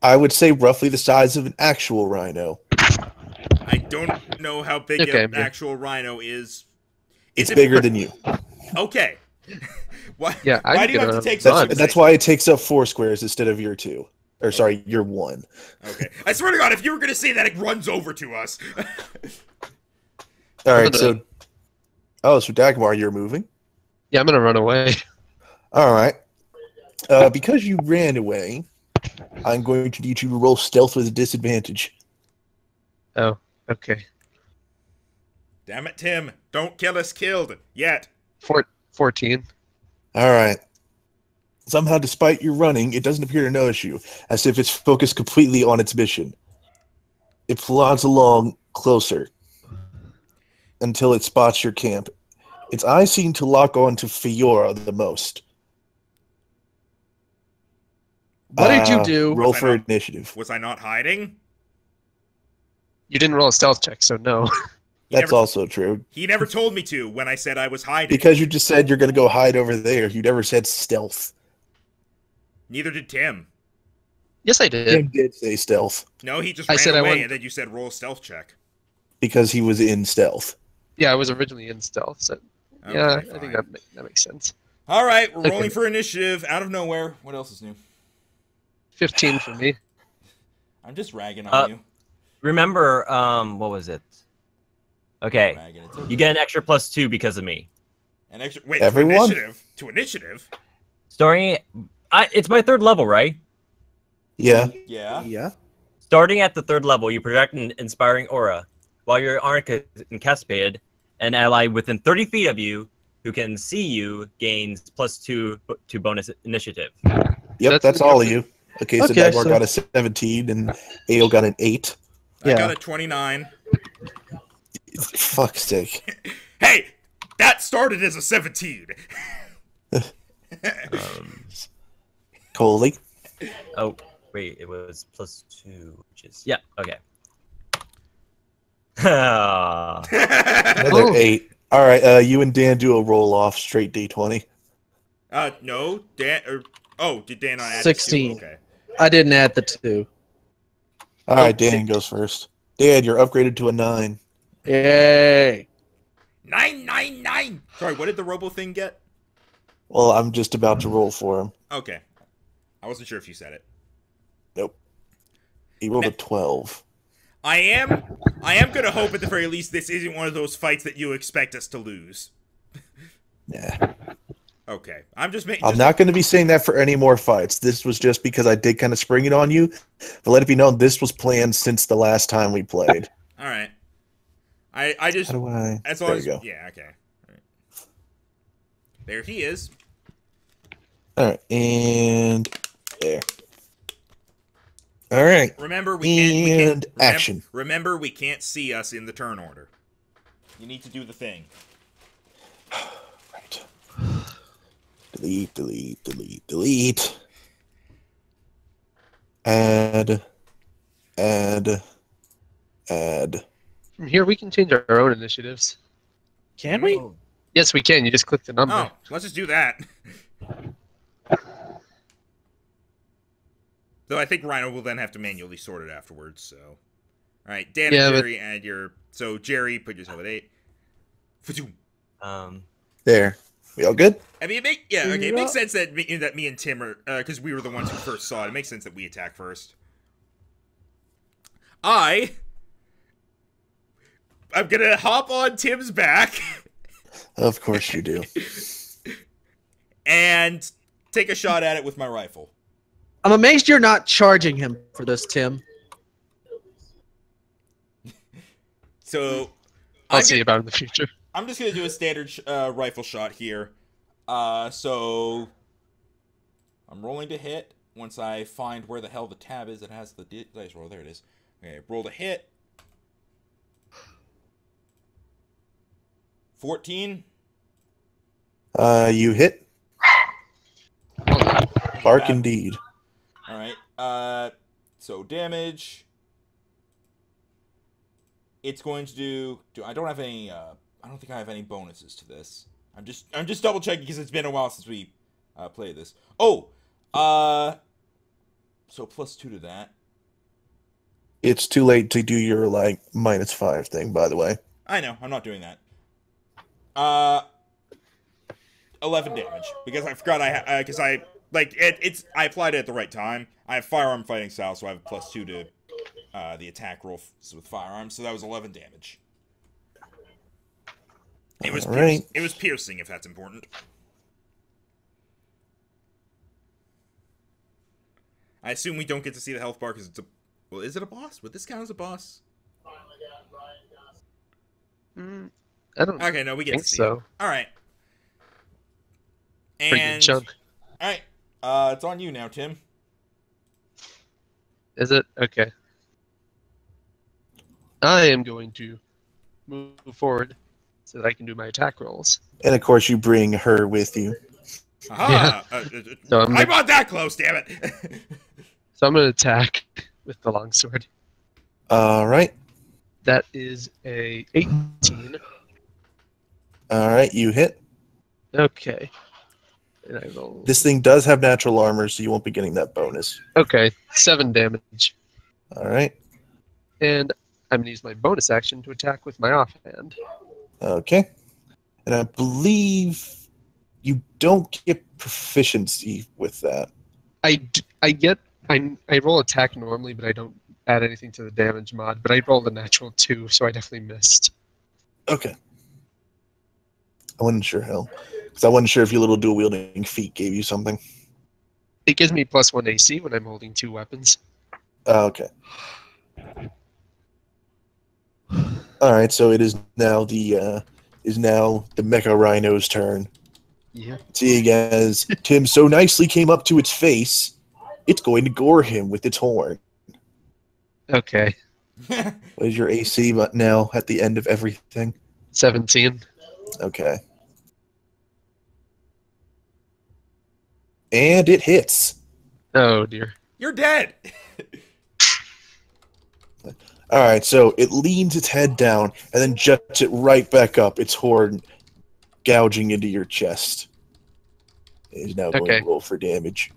Speaker 4: I would say roughly the size of an actual rhino.
Speaker 3: I don't know how big an actual rhino is.
Speaker 4: It's bigger than you.
Speaker 3: Okay. Why do you have to take
Speaker 4: that's why it takes up 4 squares instead of your 2. Or sorry, your 1.
Speaker 3: Okay. I swear to God, if you were going to say that, it runs over to us.
Speaker 4: Alright, so... Oh, so Dagmar, you're moving?
Speaker 2: Yeah, I'm going to run away.
Speaker 4: Alright. Because you ran away, I'm going to need you to roll stealth with a disadvantage.
Speaker 2: Oh, okay.
Speaker 3: Damn it, Tim. Don't kill us killed. Yet.
Speaker 2: 14.
Speaker 4: Alright. Somehow, despite your running, it doesn't appear to notice you, as if it's focused completely on its mission. It plods along closer until it spots your camp. Its eyes seem to lock on to Fiora the most.
Speaker 5: What did you do?
Speaker 4: Roll for initiative.
Speaker 3: Was I not hiding?
Speaker 2: You didn't roll a stealth check, so no.
Speaker 4: That's also true.
Speaker 3: He never told me to when I said I was hiding.
Speaker 4: Because you just said you're going to go hide over there. You never said stealth.
Speaker 3: Neither did Tim.
Speaker 2: Yes, I did.
Speaker 4: Tim did say stealth.
Speaker 3: No, he just ran away, and then you said roll a stealth check.
Speaker 4: Because he was in stealth.
Speaker 2: Yeah, I was originally in stealth, so...
Speaker 3: Okay,
Speaker 2: yeah,
Speaker 3: fine.
Speaker 2: I think that makes sense.
Speaker 3: All right, we're rolling for initiative out of nowhere. What else is new?
Speaker 2: 15 for me.
Speaker 3: I'm just ragging on you.
Speaker 1: Remember, what was it? Okay, you get an extra +2 because of me.
Speaker 3: An extra... Wait,
Speaker 4: everyone?
Speaker 3: To initiative?
Speaker 1: Starting... it's my 3rd level, right?
Speaker 4: Yeah.
Speaker 5: Yeah.
Speaker 1: Starting at the 3rd level, you project an inspiring aura. While your aura is incapacitated, an ally within 30 feet of you who can see you gains +2 to bonus initiative.
Speaker 4: Yep, that's all of you. Okay, so Dagmar got a 17 and Aial got an 8.
Speaker 3: I got a 29.
Speaker 4: Fuck's sake.
Speaker 3: Hey! That started as a 17!
Speaker 4: Coaly?
Speaker 1: Oh, wait, it was +2, which is... Yeah, okay.
Speaker 4: Another 8. Alright, you and Dan do a roll-off straight D20.
Speaker 3: No, Dan. Did Dan not add
Speaker 5: 16.
Speaker 3: The 2? Okay.
Speaker 5: I didn't add the 2.
Speaker 4: All right, Dan goes first. Dan, you're upgraded to a 9.
Speaker 5: Yay!
Speaker 3: 999. Sorry, what did the robo thing get?
Speaker 4: Well, I'm just about to roll for him.
Speaker 3: Okay. I wasn't sure if you said it.
Speaker 4: Nope. He rolled a 12.
Speaker 3: I am gonna hope at the very least this isn't one of those fights that you expect us to lose.
Speaker 4: Yeah.
Speaker 3: Okay. I'm
Speaker 4: not going to be saying that for any more fights. This was just because I did kind of spring it on you. But let it be known, this was planned since the last time we played.
Speaker 3: All right. I just.
Speaker 4: How do I?
Speaker 3: As
Speaker 4: there
Speaker 3: long
Speaker 4: you go.
Speaker 3: Yeah. Okay. All right. There he is.
Speaker 4: All right, and there. All right.
Speaker 3: Remember, we can't
Speaker 4: action.
Speaker 3: Remember, we can't see us in the turn order. You need to do the thing.
Speaker 4: Right. Delete, delete, delete, delete. Add.
Speaker 2: From here, we can change our own initiatives.
Speaker 5: Can we?
Speaker 2: Yes, we can. You just click the number.
Speaker 3: Oh, let's just do that. Though I think Rhino will then have to manually sort it afterwards, so. Alright, Dan and Jerry, add your... So, Jerry, put yourself at 8.
Speaker 4: There. We all good?
Speaker 3: I mean, it makes sense that me and Tim are... Because we were the ones who first saw it. It makes sense that we attack first. I'm gonna hop on Tim's back.
Speaker 4: Of course you do.
Speaker 3: And take a shot at it with my rifle.
Speaker 5: I'm amazed you're not charging him for this, Tim.
Speaker 3: So...
Speaker 2: I'll see about it in the future.
Speaker 3: I'm just gonna do a standard rifle shot here. So... I'm rolling to hit. Once I find where the hell the tab is that has the dice roll. There it is. Okay, roll to hit. 14.
Speaker 4: You hit. Bark indeed.
Speaker 3: Alright, so damage. It's going to do... I don't have any, I don't think I have any bonuses to this. I'm just double checking because it's been a while since we, played this. Oh! So +2 to that.
Speaker 4: It's too late to do your, like, -5 thing, by the way.
Speaker 3: I know, I'm not doing that. 11 damage. Because I forgot because I applied it at the right time. I have firearm fighting style, so I have +2 to the attack roll with firearms, so that was 11 damage. It was it was piercing, if that's important. I assume we don't get to see the health bar because it's a... Well, is it a boss? Would this count as a boss?
Speaker 2: I don't
Speaker 3: Okay, no, we get
Speaker 2: think
Speaker 3: to see
Speaker 2: so.
Speaker 3: it. Alright.
Speaker 2: Pretty good chunk.
Speaker 3: Alright, it's on you now, Tim.
Speaker 2: Is it? Okay. I am going to move forward so that I can do my attack rolls.
Speaker 4: And of course, you bring her with you.
Speaker 3: Aha!
Speaker 2: So
Speaker 3: I'm not that close, damn it!
Speaker 2: So I'm going to attack with the longsword.
Speaker 4: All right.
Speaker 2: That is a 18.
Speaker 4: All right, you hit.
Speaker 2: Okay. And I roll.
Speaker 4: This thing does have natural armor, so you won't be getting that bonus.
Speaker 2: Okay, 7 damage.
Speaker 4: All right.
Speaker 2: And I'm going to use my bonus action to attack with my offhand.
Speaker 4: Okay. And I believe you don't get proficiency with that.
Speaker 2: I roll attack normally, but I don't add anything to the damage mod. But I rolled a natural 2, so I definitely missed.
Speaker 4: Okay. I wasn't sure how. Because I wasn't sure if your little dual-wielding feat gave you something.
Speaker 2: It gives me +1 AC when I'm holding 2 weapons.
Speaker 4: Okay. All right, so it is now the Mecha Rhino's turn.
Speaker 2: Yeah.
Speaker 4: Seeing as Tim so nicely came up to its face, it's going to gore him with its horn.
Speaker 2: Okay.
Speaker 4: What is your AC now at the end of everything?
Speaker 2: 17.
Speaker 4: Okay. And it hits.
Speaker 2: Oh, dear.
Speaker 3: You're dead!
Speaker 4: All right, so it leans its head down and then jets it right back up, its horn gouging into your chest. He's now going to roll for damage.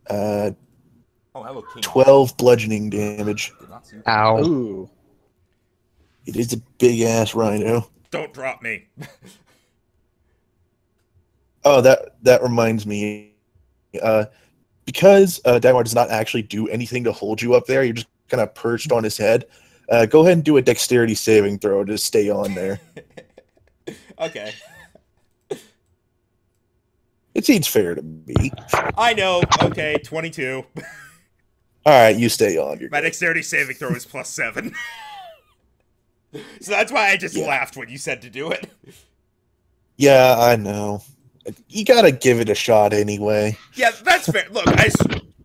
Speaker 3: Hello, King.
Speaker 4: 12 bludgeoning damage.
Speaker 2: Ow.
Speaker 5: Ooh.
Speaker 4: It is a big-ass rhino.
Speaker 3: Don't drop me.
Speaker 4: Oh, that reminds me. Because Dagmar does not actually do anything to hold you up there, you're just kind of perched on his head. Go ahead and do a dexterity saving throw to stay on there.
Speaker 3: Okay.
Speaker 4: It seems fair to me.
Speaker 3: I know. Okay, 22.
Speaker 4: All right, you stay on.
Speaker 3: My dexterity saving throw is +7. So that's why I just laughed when you said to do it.
Speaker 4: Yeah, I know. You gotta give it a shot anyway.
Speaker 3: Yeah, that's fair. Look,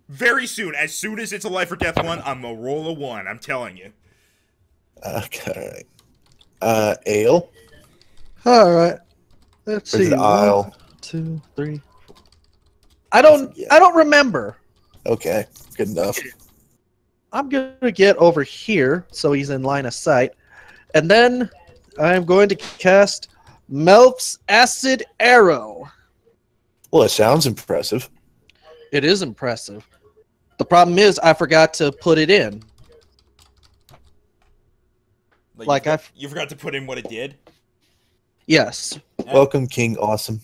Speaker 3: very soon, as soon as it's a life or death one, I'm gonna roll a 1. I'm telling you.
Speaker 4: Okay. Aial.
Speaker 5: All right. Let's see.
Speaker 4: Aial.
Speaker 5: 1, 2, 3. I don't remember.
Speaker 4: Okay, good enough.
Speaker 5: I'm gonna get over here so he's in line of sight, and then I'm going to cast Melf's Acid Arrow.
Speaker 4: Well, it sounds impressive.
Speaker 5: It is impressive. The problem is I forgot to put it in.
Speaker 3: You forgot to put in what it did?
Speaker 5: Yes.
Speaker 4: Welcome, King Awesome.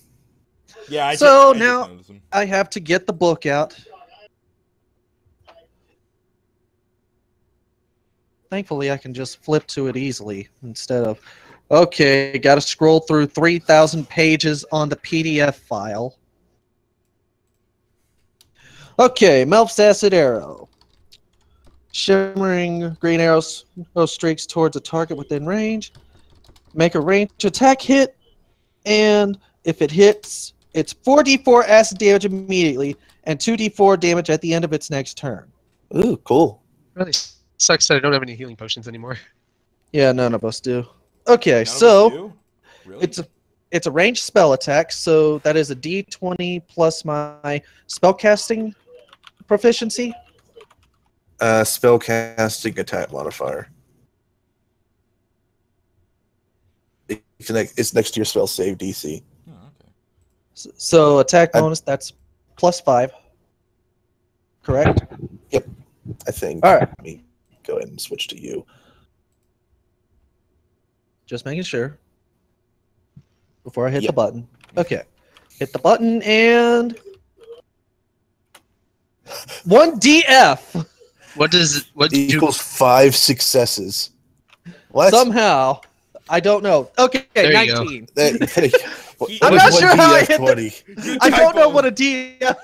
Speaker 3: Yeah,
Speaker 5: now I have to get the book out. Thankfully, I can just flip to it easily instead of... Okay, got to scroll through 3,000 pages on the PDF file. Okay, Melf's Acid Arrow. Shimmering green arrows streaks towards a target within range. Make a ranged attack hit, and if it hits, it's 4d4 acid damage immediately, and 2d4 damage at the end of its next turn.
Speaker 4: Ooh, cool.
Speaker 2: Really sucks that I don't have any healing potions anymore.
Speaker 5: Yeah, none of us do. Okay, really? It's a ranged spell attack, so that is a d20 plus my spellcasting proficiency.
Speaker 4: Spellcasting attack modifier. It's next to your spell save DC.
Speaker 3: Oh, okay.
Speaker 5: So attack bonus, that's +5. Correct?
Speaker 4: Yep. I think.
Speaker 5: All right.
Speaker 4: Let me go ahead and switch to you.
Speaker 5: Just making sure. Before I hit the button. Okay. Hit the button and 1DF.
Speaker 2: What
Speaker 4: equals 5 successes? What?
Speaker 5: Somehow. I don't know. Okay,
Speaker 2: there
Speaker 5: 19.
Speaker 3: I'm
Speaker 5: not sure how I hit
Speaker 4: 20.
Speaker 5: I don't know what a DF...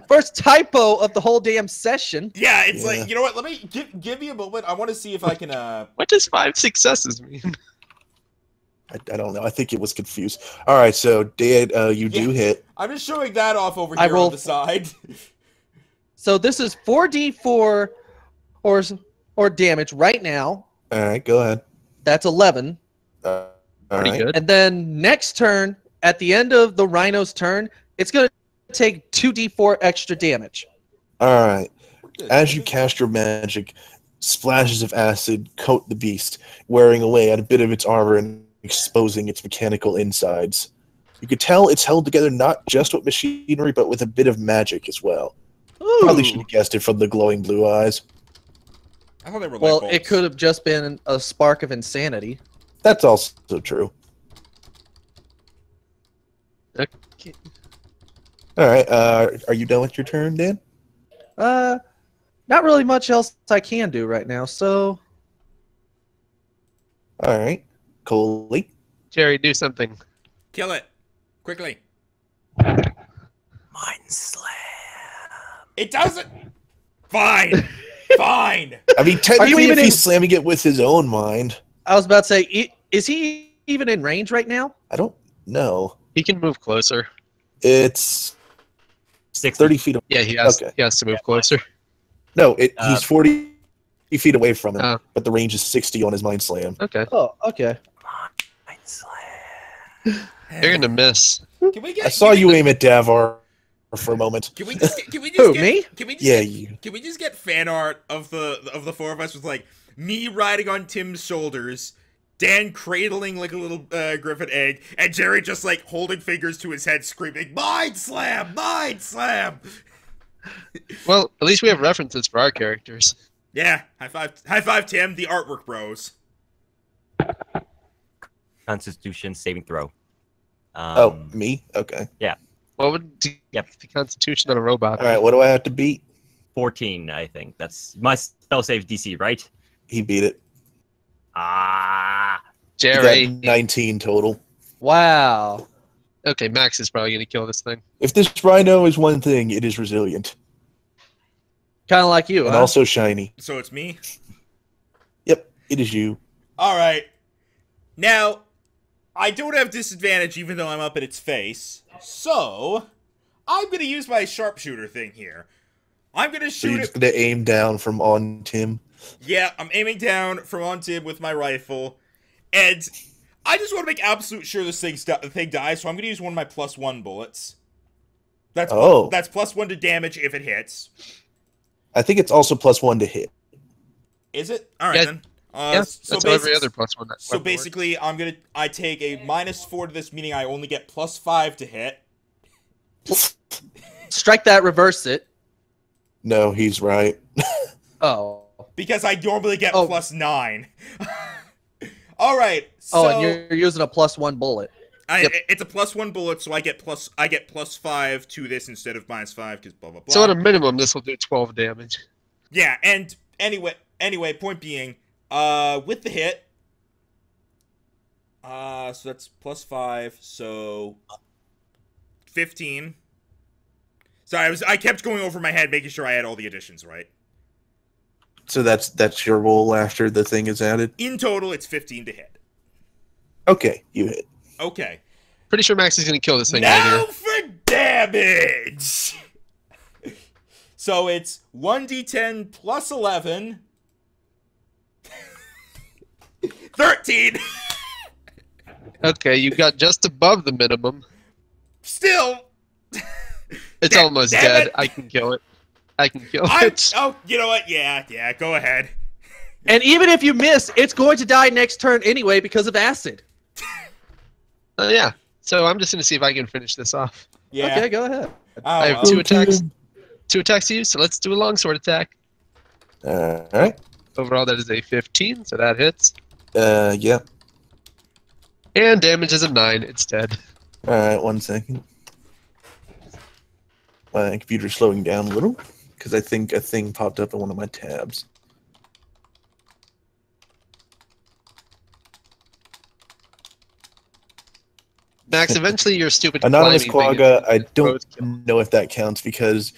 Speaker 5: First typo of the whole damn session.
Speaker 3: Yeah, it's like, you know what? Let me give me a moment. I want to see if I can.
Speaker 2: What does 5 successes mean?
Speaker 4: I don't know. I think it was confused. All right, so Dad, you do hit.
Speaker 3: I'm just showing that off over here on the side.
Speaker 5: So this is 4d4 or damage right now.
Speaker 4: All right, go ahead.
Speaker 5: That's 11.
Speaker 4: All
Speaker 2: Pretty
Speaker 4: right.
Speaker 2: good.
Speaker 5: And then next turn, at the end of the rhino's turn, it's going to take 2d4 extra damage.
Speaker 4: All right. As you cast your magic, splashes of acid coat the beast, wearing away at a bit of its armor and exposing its mechanical insides. You could tell it's held together not just with machinery, but with a bit of magic as well.
Speaker 5: Ooh.
Speaker 4: Probably should have guessed it from the glowing blue eyes.
Speaker 3: I thought they were
Speaker 5: well, it could have just been a spark of insanity.
Speaker 4: That's also true.
Speaker 2: Okay.
Speaker 4: All right. Are you done with your turn, Dan?
Speaker 5: Not really much else I can do right now, so...
Speaker 4: All right. Coaly.
Speaker 2: Jerry, do something.
Speaker 3: Kill it. Quickly.
Speaker 1: Mind Slam.
Speaker 3: It doesn't. Fine. Fine.
Speaker 4: I mean, technically,
Speaker 5: even
Speaker 4: if he's slamming it with his own mind.
Speaker 5: I was about to say, is he even in range right now?
Speaker 4: I don't know.
Speaker 2: He can move closer.
Speaker 4: It's 30 feet away.
Speaker 2: Yeah, he has.
Speaker 4: Okay.
Speaker 2: He has to move closer.
Speaker 4: No, he's 40 feet away from him,
Speaker 2: Oh.
Speaker 4: but the range is 60 on his mind slam.
Speaker 2: Okay.
Speaker 5: Oh, okay.
Speaker 1: Mind Slam.
Speaker 2: You're gonna miss.
Speaker 3: Can we get?
Speaker 4: I saw you aim at Davar for a moment.
Speaker 3: Can we just? Can we just
Speaker 5: Who,
Speaker 3: get,
Speaker 5: me?
Speaker 3: Can we just
Speaker 4: Yeah,
Speaker 3: get,
Speaker 4: you.
Speaker 3: Can we just get fan art of the four of us with like me riding on Tim's shoulders, Dan cradling like a little griffin egg, and Jerry just like holding fingers to his head, screaming, "Mind slam! Mind slam!"
Speaker 2: Well, at least we have references for our characters.
Speaker 3: Yeah, high five, Tim. The artwork bros.
Speaker 1: Constitution saving throw.
Speaker 4: Oh, me? Okay.
Speaker 2: What would the Constitution on a robot?
Speaker 4: All right, what do I have to beat?
Speaker 1: 14, I think. That's my spell save DC, right?
Speaker 4: He beat it.
Speaker 1: Ah.
Speaker 4: He
Speaker 2: Jerry.
Speaker 4: got 19 total.
Speaker 5: Wow.
Speaker 2: Okay, Max is probably going to kill this thing.
Speaker 4: If this rhino is one thing, it is resilient.
Speaker 5: Kind of like you,
Speaker 4: And
Speaker 5: huh?
Speaker 4: also shiny.
Speaker 3: So it's me?
Speaker 4: Yep, it is you.
Speaker 3: Alright. Now, I don't have disadvantage even though I'm up in its face. So, I'm going to use my sharpshooter thing here. I'm going to
Speaker 4: So you're
Speaker 3: shoot
Speaker 4: just
Speaker 3: it.
Speaker 4: going to aim down from on Tim.
Speaker 3: Yeah, I'm aiming down from on Tim with my rifle. And I just want to make absolute sure this thing dies, so I'm going to use one of my +1 bullets. That's +1 to damage if it hits.
Speaker 4: I think it's also +1 to hit.
Speaker 3: Is it? Alright
Speaker 2: Yeah.
Speaker 3: then.
Speaker 2: Yes,
Speaker 3: so
Speaker 2: that's how every other +1.
Speaker 3: So basically, I take a -4 to this, meaning I only get +5 to hit.
Speaker 5: Strike that, reverse it.
Speaker 4: No, he's right.
Speaker 5: Oh.
Speaker 3: Because I normally get
Speaker 5: Oh.
Speaker 3: +9. Alright, so...
Speaker 5: Oh, and you're using a +1 bullet.
Speaker 2: Yep.
Speaker 3: It's a +1 bullet, so I get +5 to this instead of -5, because blah, blah, blah.
Speaker 2: So at a minimum, this will do 12 damage.
Speaker 3: Yeah, and anyway, point being, with the hit, so that's +5, so 15. Sorry, I kept going over my head, making sure I had all the additions right.
Speaker 4: So that's your roll after the thing is added?
Speaker 3: In total, it's 15 to hit.
Speaker 4: Okay, you hit.
Speaker 3: Okay.
Speaker 2: Pretty sure Max is going to kill this thing right
Speaker 3: Now
Speaker 2: here.
Speaker 3: for damage! So it's 1d10 plus 11. 13!
Speaker 2: Okay, you got just above the minimum.
Speaker 3: Still!
Speaker 2: It's
Speaker 3: Damn-
Speaker 2: almost
Speaker 3: damn
Speaker 2: dead.
Speaker 3: it.
Speaker 2: I can kill it. I can kill
Speaker 3: I'm,
Speaker 2: it.
Speaker 3: oh, you know what? Yeah, go ahead.
Speaker 5: And even if you miss, it's going to die next turn anyway because of acid.
Speaker 2: Yeah. So I'm just going to see if I can finish this off.
Speaker 3: Yeah.
Speaker 5: Okay, go ahead.
Speaker 3: Oh,
Speaker 2: I have
Speaker 3: well.
Speaker 2: two attacks. 2 attacks to use, so let's do a longsword attack.
Speaker 4: Alright.
Speaker 2: Overall, that is a 15, so that hits.
Speaker 4: Yeah.
Speaker 2: And damage is a 9. It's dead.
Speaker 4: Alright, 1 second. My computer's slowing down a little, because I think a thing popped up in one of my tabs.
Speaker 2: Max, eventually your stupid
Speaker 4: Anonymous
Speaker 2: climbing thing
Speaker 4: Quagga,
Speaker 2: is-
Speaker 4: I don't know if that counts, because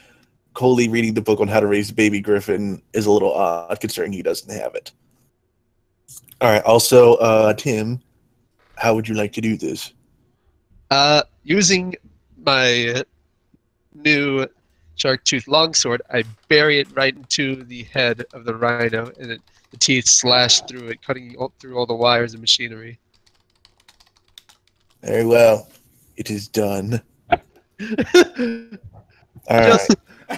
Speaker 4: Coaly reading the book on how to raise a baby griffin is a little odd, considering he doesn't have it. Alright, also, Tim, how would you like to do this?
Speaker 2: Using my new shark tooth longsword, I bury it right into the head of the rhino, and the teeth slash through it, cutting through all the wires and machinery.
Speaker 4: Very well. It is done. Alright.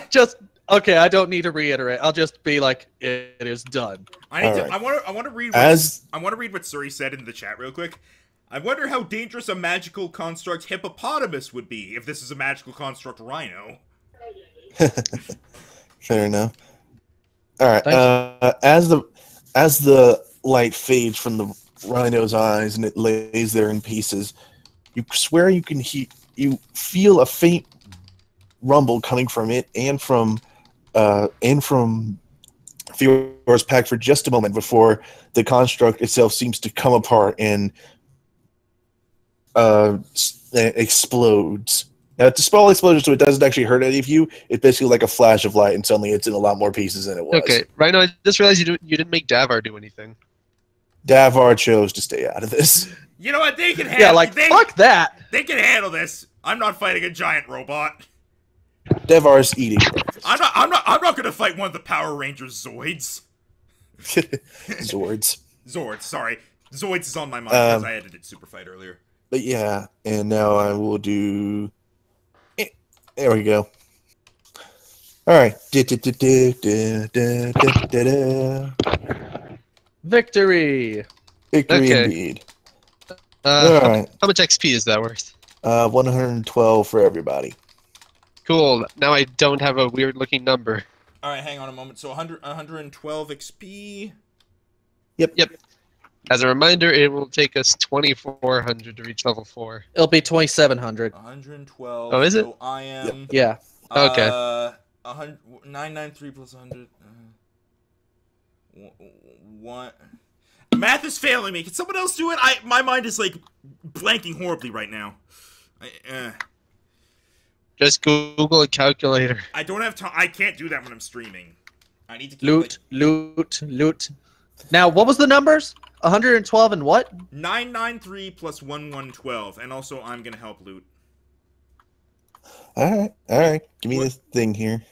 Speaker 5: Just okay. I don't need to reiterate. I'll just be like, it is done.
Speaker 3: I need to.
Speaker 4: Alright.
Speaker 3: I want to read. I want to read what Suri said in the chat real quick. I wonder how dangerous a magical construct hippopotamus would be if this is a magical construct rhino.
Speaker 4: Fair enough. Alright.
Speaker 5: Thank
Speaker 4: As the light fades from the rhino's eyes and it lays there in pieces, you swear you can you feel a faint rumble coming from it and from Fiora's pack for just a moment before the construct itself seems to come apart and explodes. Now, it's a small explosion, so it doesn't actually hurt any of you. It's basically like a flash of light, and suddenly it's in a lot more pieces than it was.
Speaker 2: Okay, Rhino, I just realized you didn't make Davar do anything.
Speaker 4: Davar chose to stay out of this.
Speaker 3: You know what? They can handle.
Speaker 5: Yeah, like fuck that.
Speaker 3: They can handle this. I'm not fighting a giant robot.
Speaker 4: Davar's eating breakfast.
Speaker 3: I'm not gonna fight one of the Power Rangers Zoids.
Speaker 4: Zords.
Speaker 3: Zords, sorry. Zoids is on my mind because I edited Super Fight earlier.
Speaker 4: But yeah, and now I will do... There we go. Alright.
Speaker 5: Victory.
Speaker 4: Victory
Speaker 2: Okay.
Speaker 4: indeed. All right.
Speaker 2: How much XP is that worth?
Speaker 4: 112 for everybody.
Speaker 2: Cool. Now I don't have a weird looking number.
Speaker 3: All right, hang on a moment. So 112 XP.
Speaker 4: Yep.
Speaker 2: Yep. As a reminder, it will take us 2,400 to reach level 4.
Speaker 5: It'll be 2,700.
Speaker 3: 112.
Speaker 2: Oh, is it?
Speaker 3: So I am.
Speaker 5: Yeah.
Speaker 2: Okay.
Speaker 3: 993 plus 100. What? Math is failing me. Can someone else do it? My mind is like blanking horribly right now.
Speaker 2: Just Google a calculator.
Speaker 3: I don't have time. I can't do that when I'm streaming. I need to keep
Speaker 5: Loot. Now, what was the numbers? 112 and what?
Speaker 3: 993 plus 1112, and also I'm gonna help loot.
Speaker 4: All right. Give me this thing here.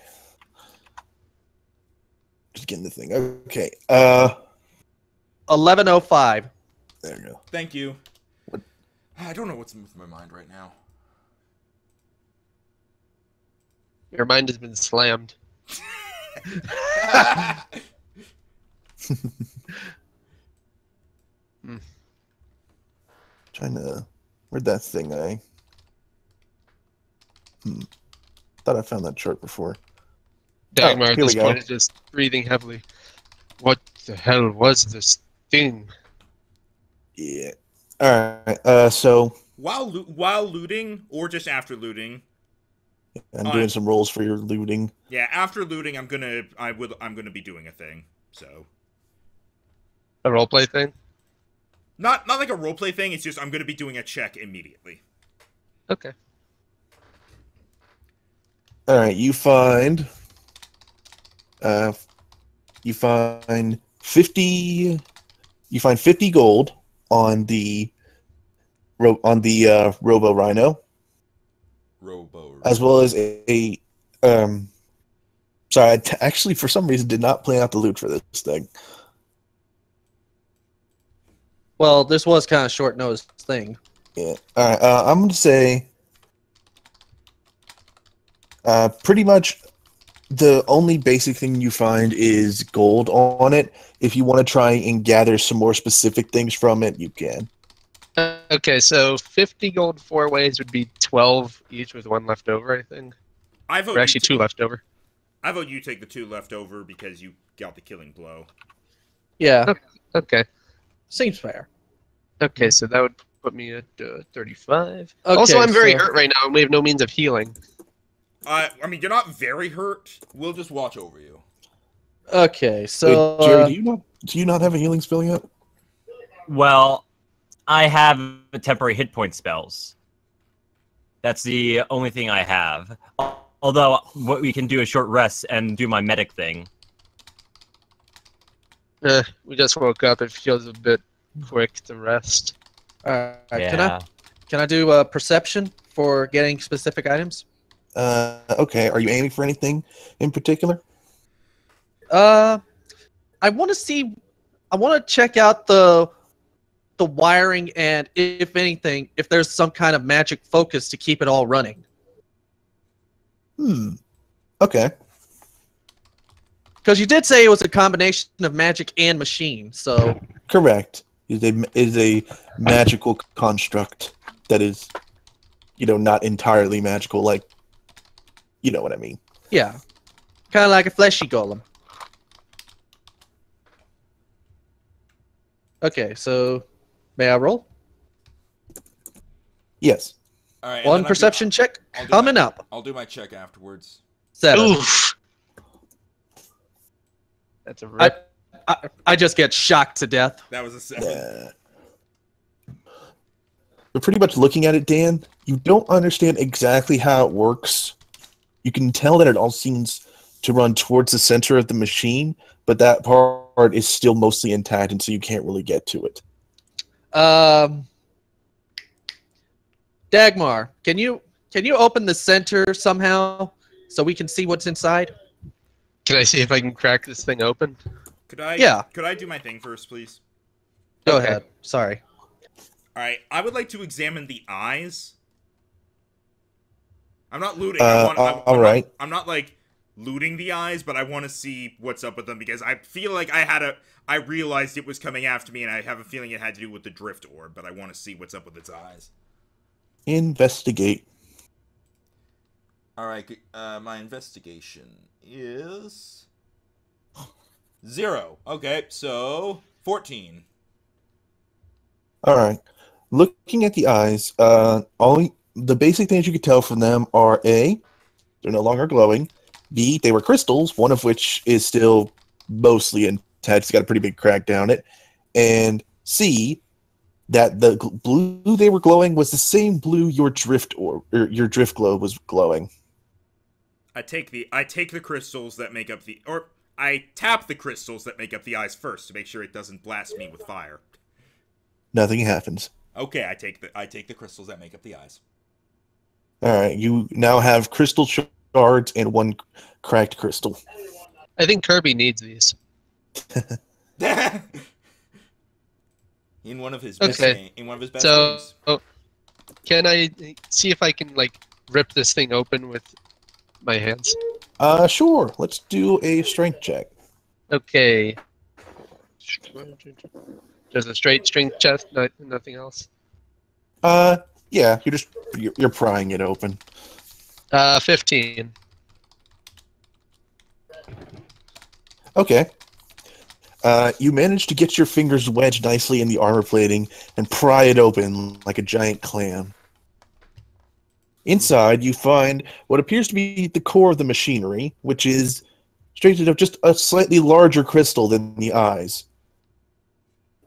Speaker 4: Just getting the thing. Okay.
Speaker 5: 1105.
Speaker 4: There we go.
Speaker 3: Thank you.
Speaker 4: What?
Speaker 3: I don't know what's with my mind right now.
Speaker 2: Your mind has been slammed.
Speaker 4: Trying to. Where'd that thing Thought I found that chart before.
Speaker 2: Dagmar at
Speaker 4: here we
Speaker 2: this
Speaker 4: go.
Speaker 2: point is just breathing heavily. What the hell was this thing?
Speaker 4: Yeah. All right. So
Speaker 3: While looting, or just after looting.
Speaker 4: I'm doing some rolls for your looting.
Speaker 3: Yeah, after looting, I'm gonna be doing a thing. So.
Speaker 2: A roleplay thing?
Speaker 3: Not like a roleplay thing. It's just I'm gonna be doing a check immediately.
Speaker 2: Okay.
Speaker 4: All right. You find 50. You find 50 gold on the Robo Rhino, as well as a sorry, I actually for some reason did not plan out the loot for this thing.
Speaker 5: Well, this was kind of short notice thing.
Speaker 4: Yeah. All right. I'm gonna say pretty much the only basic thing you find is gold on it. If you want to try and gather some more specific things from it, you can.
Speaker 2: Okay, so 50 gold 4 ways would be 12 each with 1 left over, I think.
Speaker 3: I vote
Speaker 2: Or actually 2 left over.
Speaker 3: I vote you take the 2 left over because you got the killing blow.
Speaker 5: Yeah,
Speaker 2: Okay.
Speaker 5: seems fair.
Speaker 2: Okay, so that would put me at 35.
Speaker 5: Okay,
Speaker 2: Also, I'm very
Speaker 5: so-
Speaker 2: hurt right now, and we have no means of healing.
Speaker 3: I mean, you're not very hurt. We'll just watch over you.
Speaker 5: Okay, so
Speaker 4: Wait, Jerry, do you not have a healing spell yet?
Speaker 1: Well, I have temporary hit point spells. That's the only thing I have. Although, what we can do is short rest and do my medic thing.
Speaker 2: We just woke up. It feels a bit quick to rest.
Speaker 1: Yeah.
Speaker 5: Can I do a perception for getting specific items?
Speaker 4: Okay. Are you aiming for anything in particular?
Speaker 5: I want to check out the wiring and if anything, if there's some kind of magic focus to keep it all running.
Speaker 4: Okay.
Speaker 5: Because you did say it was a combination of magic and machine, so
Speaker 4: Correct. Is a magical construct that is, not entirely magical. Like, you know what I mean.
Speaker 5: yeah, kind of like a fleshy golem. Okay, so may I roll?
Speaker 4: Yes.
Speaker 3: All right.
Speaker 5: One perception check coming up.
Speaker 3: I'll do my check afterwards.
Speaker 5: 7.
Speaker 2: Oof! That's a rip.
Speaker 5: I just get shocked to death.
Speaker 3: That was a 7.
Speaker 4: Yeah. But pretty much looking at it, Dan, you don't understand exactly how it works. You can tell that it all seems to run towards the center of the machine, but that part is still mostly intact, and so you can't really get to it.
Speaker 5: Dagmar, can you open the center somehow so we can see what's inside?
Speaker 2: Can I see if I can crack this thing open?
Speaker 3: Could I?
Speaker 5: Yeah.
Speaker 3: Could I do my thing first, please?
Speaker 5: Go
Speaker 2: Okay.
Speaker 5: ahead. Sorry.
Speaker 3: All right. I would like to examine the eyes. I'm not looting. I'm
Speaker 4: all right.
Speaker 3: I'm not like looting the eyes, but I want to see what's up with them because I feel like I realized it was coming after me, and I have a feeling it had to do with the drift orb, but I want to see what's up with its eyes.
Speaker 4: Investigate.
Speaker 3: Alright, my investigation is 0. Okay, so 14.
Speaker 4: Alright. Looking at the eyes, the basic things you could tell from them are A, they're no longer glowing. B, they were crystals, one of which is still mostly intact. It's got a pretty big crack down it. And C, that the blue they were glowing was the same blue your drift globe was glowing.
Speaker 3: I take the crystals that make up I tap the crystals that make up the eyes first to make sure it doesn't blast me with fire.
Speaker 4: Nothing happens.
Speaker 3: Okay, I take the crystals that make up the eyes.
Speaker 4: Alright, you now have crystal shards and 1 cracked crystal.
Speaker 2: I think Kirby needs these.
Speaker 3: In one of his best games.
Speaker 2: Can I see if I can like rip this thing open with my hands?
Speaker 4: Sure. Let's do a strength check.
Speaker 2: Okay. Just a straight strength chest, nothing else.
Speaker 4: Yeah, you're prying it open.
Speaker 2: 15.
Speaker 4: Okay. You manage to get your fingers wedged nicely in the armor plating and pry it open like a giant clam. Inside, you find what appears to be the core of the machinery, which is, strangely enough, just a slightly larger crystal than the eyes.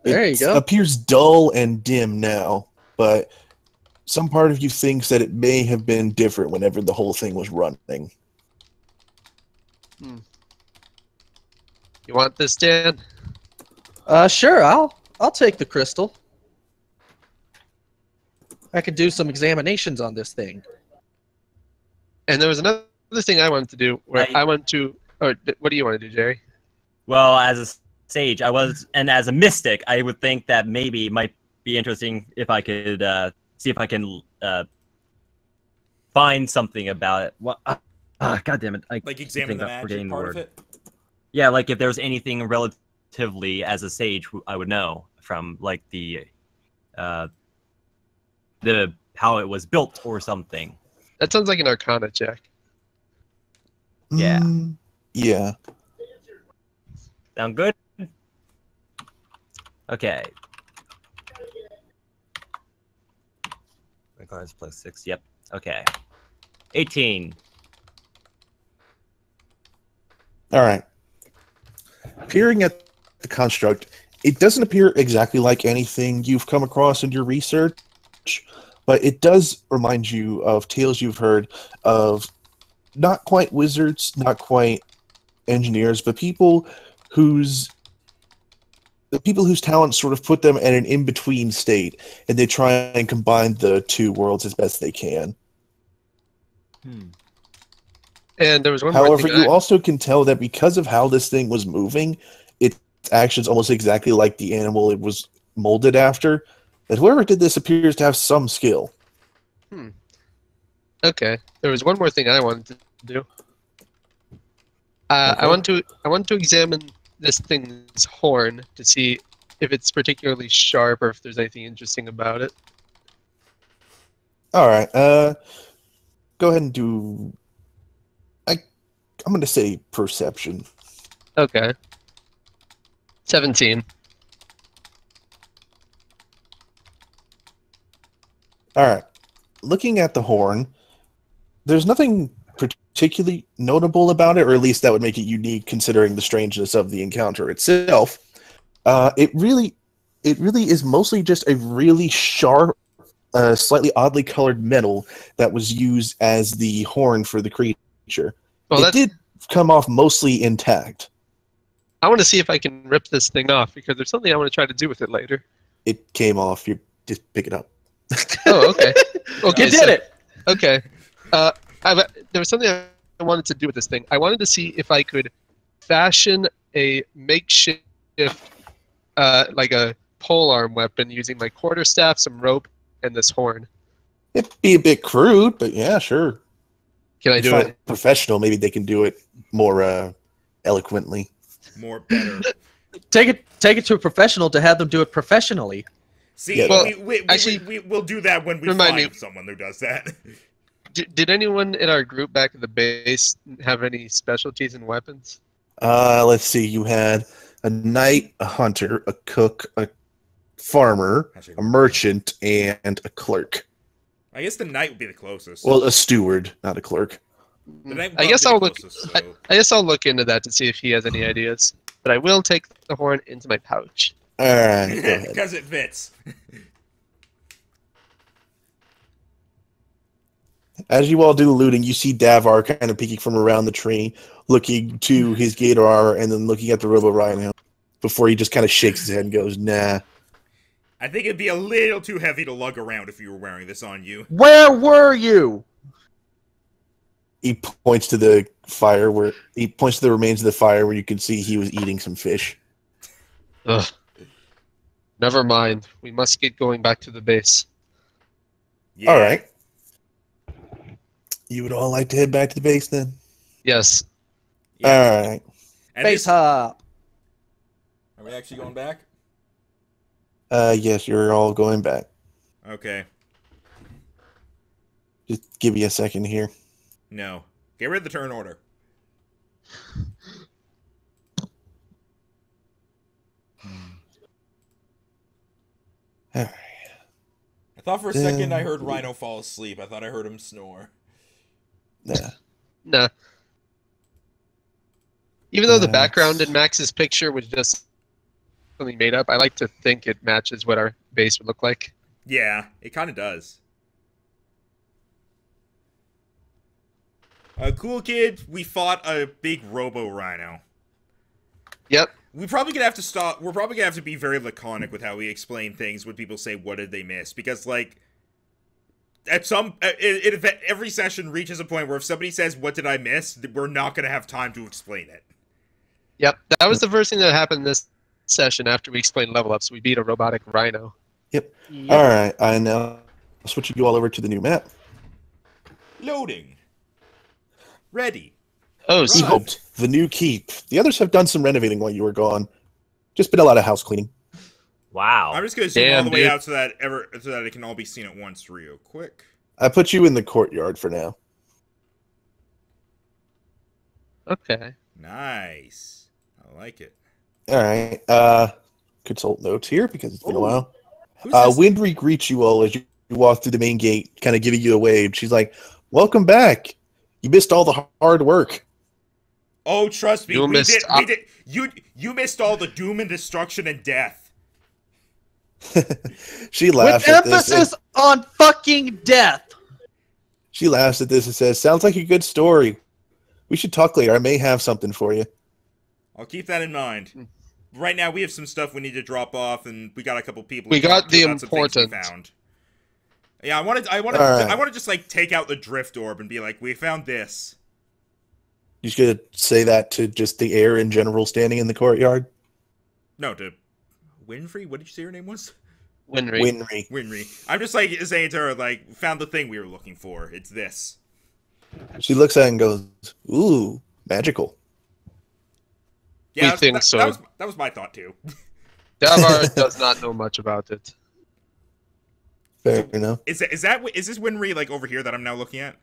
Speaker 5: There you go.
Speaker 4: It appears dull and dim now, but some part of you thinks that it may have been different whenever the whole thing was running.
Speaker 2: You want this, Dan?
Speaker 5: Sure. I'll take the crystal. I could do some examinations on this thing.
Speaker 2: And there was another thing I wanted to do, where I want to. Or what do you want to do, Jerry?
Speaker 1: Well, as a sage, and as a mystic, I would think that maybe it might be interesting if I could see if I can find something about it. What? God damn it!
Speaker 3: Like examine the magic part of it.
Speaker 1: Yeah, like if there's anything relatively as a sage I would know from like the how it was built or something.
Speaker 2: That sounds like an Arcana check.
Speaker 1: Yeah.
Speaker 4: Yeah.
Speaker 1: Sound good? Okay. My cards +6. Yep. Okay. 18.
Speaker 4: All right. Peering at the construct, it doesn't appear exactly like anything you've come across in your research, but it does remind you of tales you've heard of not quite wizards, not quite engineers, but people whose talents sort of put them in an in-between state, and they try and combine the two worlds as best they can.
Speaker 2: And there was one
Speaker 4: However,
Speaker 2: more thing
Speaker 4: you also can tell that because of how this thing was moving, its actions almost exactly like the animal it was molded after, that whoever did this appears to have some skill.
Speaker 2: Okay. There was one more thing I wanted to do.
Speaker 4: Okay.
Speaker 2: I want to examine this thing's horn to see if it's particularly sharp or if there's anything interesting about it.
Speaker 4: All right. Go ahead and do. I'm going to say perception.
Speaker 2: Okay. 17.
Speaker 4: All right. Looking at the horn, there's nothing particularly notable about it, or at least that would make it unique considering the strangeness of the encounter itself. It really is mostly just a really sharp, slightly oddly colored metal that was used as the horn for the creature.
Speaker 2: Well,
Speaker 4: it did come off mostly intact.
Speaker 2: I want to see if I can rip this thing off, because there's something I want to try to do with it later.
Speaker 4: It came off. You just pick it up.
Speaker 2: Oh, okay. Okay,
Speaker 5: You did it!
Speaker 2: Okay. There was something I wanted to do with this thing. I wanted to see if I could fashion a makeshift, like a polearm weapon using my quarterstaff, some rope, and this horn.
Speaker 4: It'd be a bit crude, but yeah, sure.
Speaker 2: Can I do it?
Speaker 4: Professional, maybe they can do it more eloquently.
Speaker 3: More better.
Speaker 5: Take it to a professional to have them do it professionally.
Speaker 3: See,
Speaker 4: Yeah,
Speaker 2: well,
Speaker 3: we'll do that when we
Speaker 2: remind
Speaker 3: find
Speaker 2: me.
Speaker 3: someone who does that.
Speaker 2: Did anyone in our group back at the base have any specialties in weapons?
Speaker 4: Let's see. You had a knight, a hunter, a cook, a farmer, a merchant, and a clerk.
Speaker 3: I guess the knight would be the closest.
Speaker 4: Well, a steward, not a clerk.
Speaker 3: The knight would
Speaker 2: I guess
Speaker 3: probably
Speaker 2: I'll
Speaker 3: be the
Speaker 2: look.
Speaker 3: closest, so-
Speaker 2: I guess I'll look into that to see if he has any ideas. But I will take the horn into my pouch.
Speaker 4: All right, go ahead.
Speaker 3: Because it fits.
Speaker 4: As you all do the looting, you see Davar kind of peeking from around the tree, looking to his gator armor, and then looking at the Robo Rhino before he just kind of shakes his head and goes, "Nah."
Speaker 3: I think it'd be a little too heavy to lug around if you were wearing this on you.
Speaker 5: Where were you?
Speaker 4: He points to the fire where he points to the remains of the fire where you can see he was eating some fish.
Speaker 2: Ugh. Never mind. We must get going back to the base.
Speaker 3: Yeah.
Speaker 4: All right. You would all like to head back to the base then?
Speaker 2: Yes.
Speaker 3: Yeah.
Speaker 4: All right.
Speaker 3: And
Speaker 5: Base
Speaker 3: this-
Speaker 5: hop.
Speaker 3: Are we actually going back?
Speaker 4: Yes, you're all going back.
Speaker 3: Okay.
Speaker 4: Just give me a second here.
Speaker 3: No. Get rid of the turn order.
Speaker 4: All right.
Speaker 3: I thought for a second I heard Rhino fall asleep. I thought I heard him snore.
Speaker 4: Nah.
Speaker 2: Nah. Even though the
Speaker 4: That's-
Speaker 2: background in Max's picture was just something made up, I like to think it matches what our base would look like.
Speaker 3: Yeah, it kind of does. Cool kid, we fought a big Robo Rhino.
Speaker 2: Yep.
Speaker 3: We're probably gonna have to be very laconic with how we explain things when people say, "What did they miss?" Because, like, at every session reaches a point where if somebody says, "What did I miss?" we're not gonna have time to explain it.
Speaker 2: Yep. That was the first thing that happened this session after we explained level ups. We beat a robotic rhino.
Speaker 4: Yep. All right. I now switching you all over to the new map.
Speaker 3: Loading. Ready.
Speaker 2: Oh,
Speaker 3: Right.
Speaker 2: so
Speaker 4: Keep, the new keep. The others have done some renovating while you were gone. Just been a lot of house cleaning.
Speaker 1: Wow.
Speaker 3: I'm just gonna zoom all
Speaker 2: Damn,
Speaker 3: the way
Speaker 2: dude.
Speaker 3: out so that it can all be seen at once real quick.
Speaker 4: I put you in the courtyard for now.
Speaker 2: okay.
Speaker 3: Nice. I like it.
Speaker 4: All right. Consult notes here because it's been a
Speaker 3: Ooh.
Speaker 4: while.
Speaker 3: Who's this?
Speaker 4: Windry greets you all as you walk through the main gate, kind of giving you a wave. She's like, "Welcome back. You missed all the hard work."
Speaker 3: Oh, trust me,
Speaker 2: You
Speaker 3: we
Speaker 2: missed
Speaker 3: did. You missed all the doom and destruction and death.
Speaker 4: She laughs
Speaker 5: With
Speaker 4: at this.
Speaker 5: emphasis on fucking death.
Speaker 4: She laughs at this and says, "Sounds like a good story. We should talk later. I may have something for you."
Speaker 3: I'll keep that in mind. Right now, we have some stuff we need to drop off, and we got a couple people.
Speaker 2: We
Speaker 3: to
Speaker 2: got
Speaker 3: talk to
Speaker 2: the
Speaker 3: about some things we
Speaker 2: important.
Speaker 3: found. Yeah, I want
Speaker 4: All right.
Speaker 3: to just like take out the drift orb and be like, we found this.
Speaker 4: You just gonna say that to just the air in general standing in the courtyard?
Speaker 3: No, to Winfrey. What did you say her name was?
Speaker 2: Winry.
Speaker 4: Winry.
Speaker 3: Winry. I'm just like saying to her, like, found the thing we were looking for. It's this.
Speaker 4: She looks at it and goes, "Ooh, magical."
Speaker 3: Yeah,
Speaker 2: We think so.
Speaker 3: That was my thought too.
Speaker 2: Davar does not know much about it.
Speaker 4: Fair enough.
Speaker 3: Is this Winry like over here that I'm now looking at?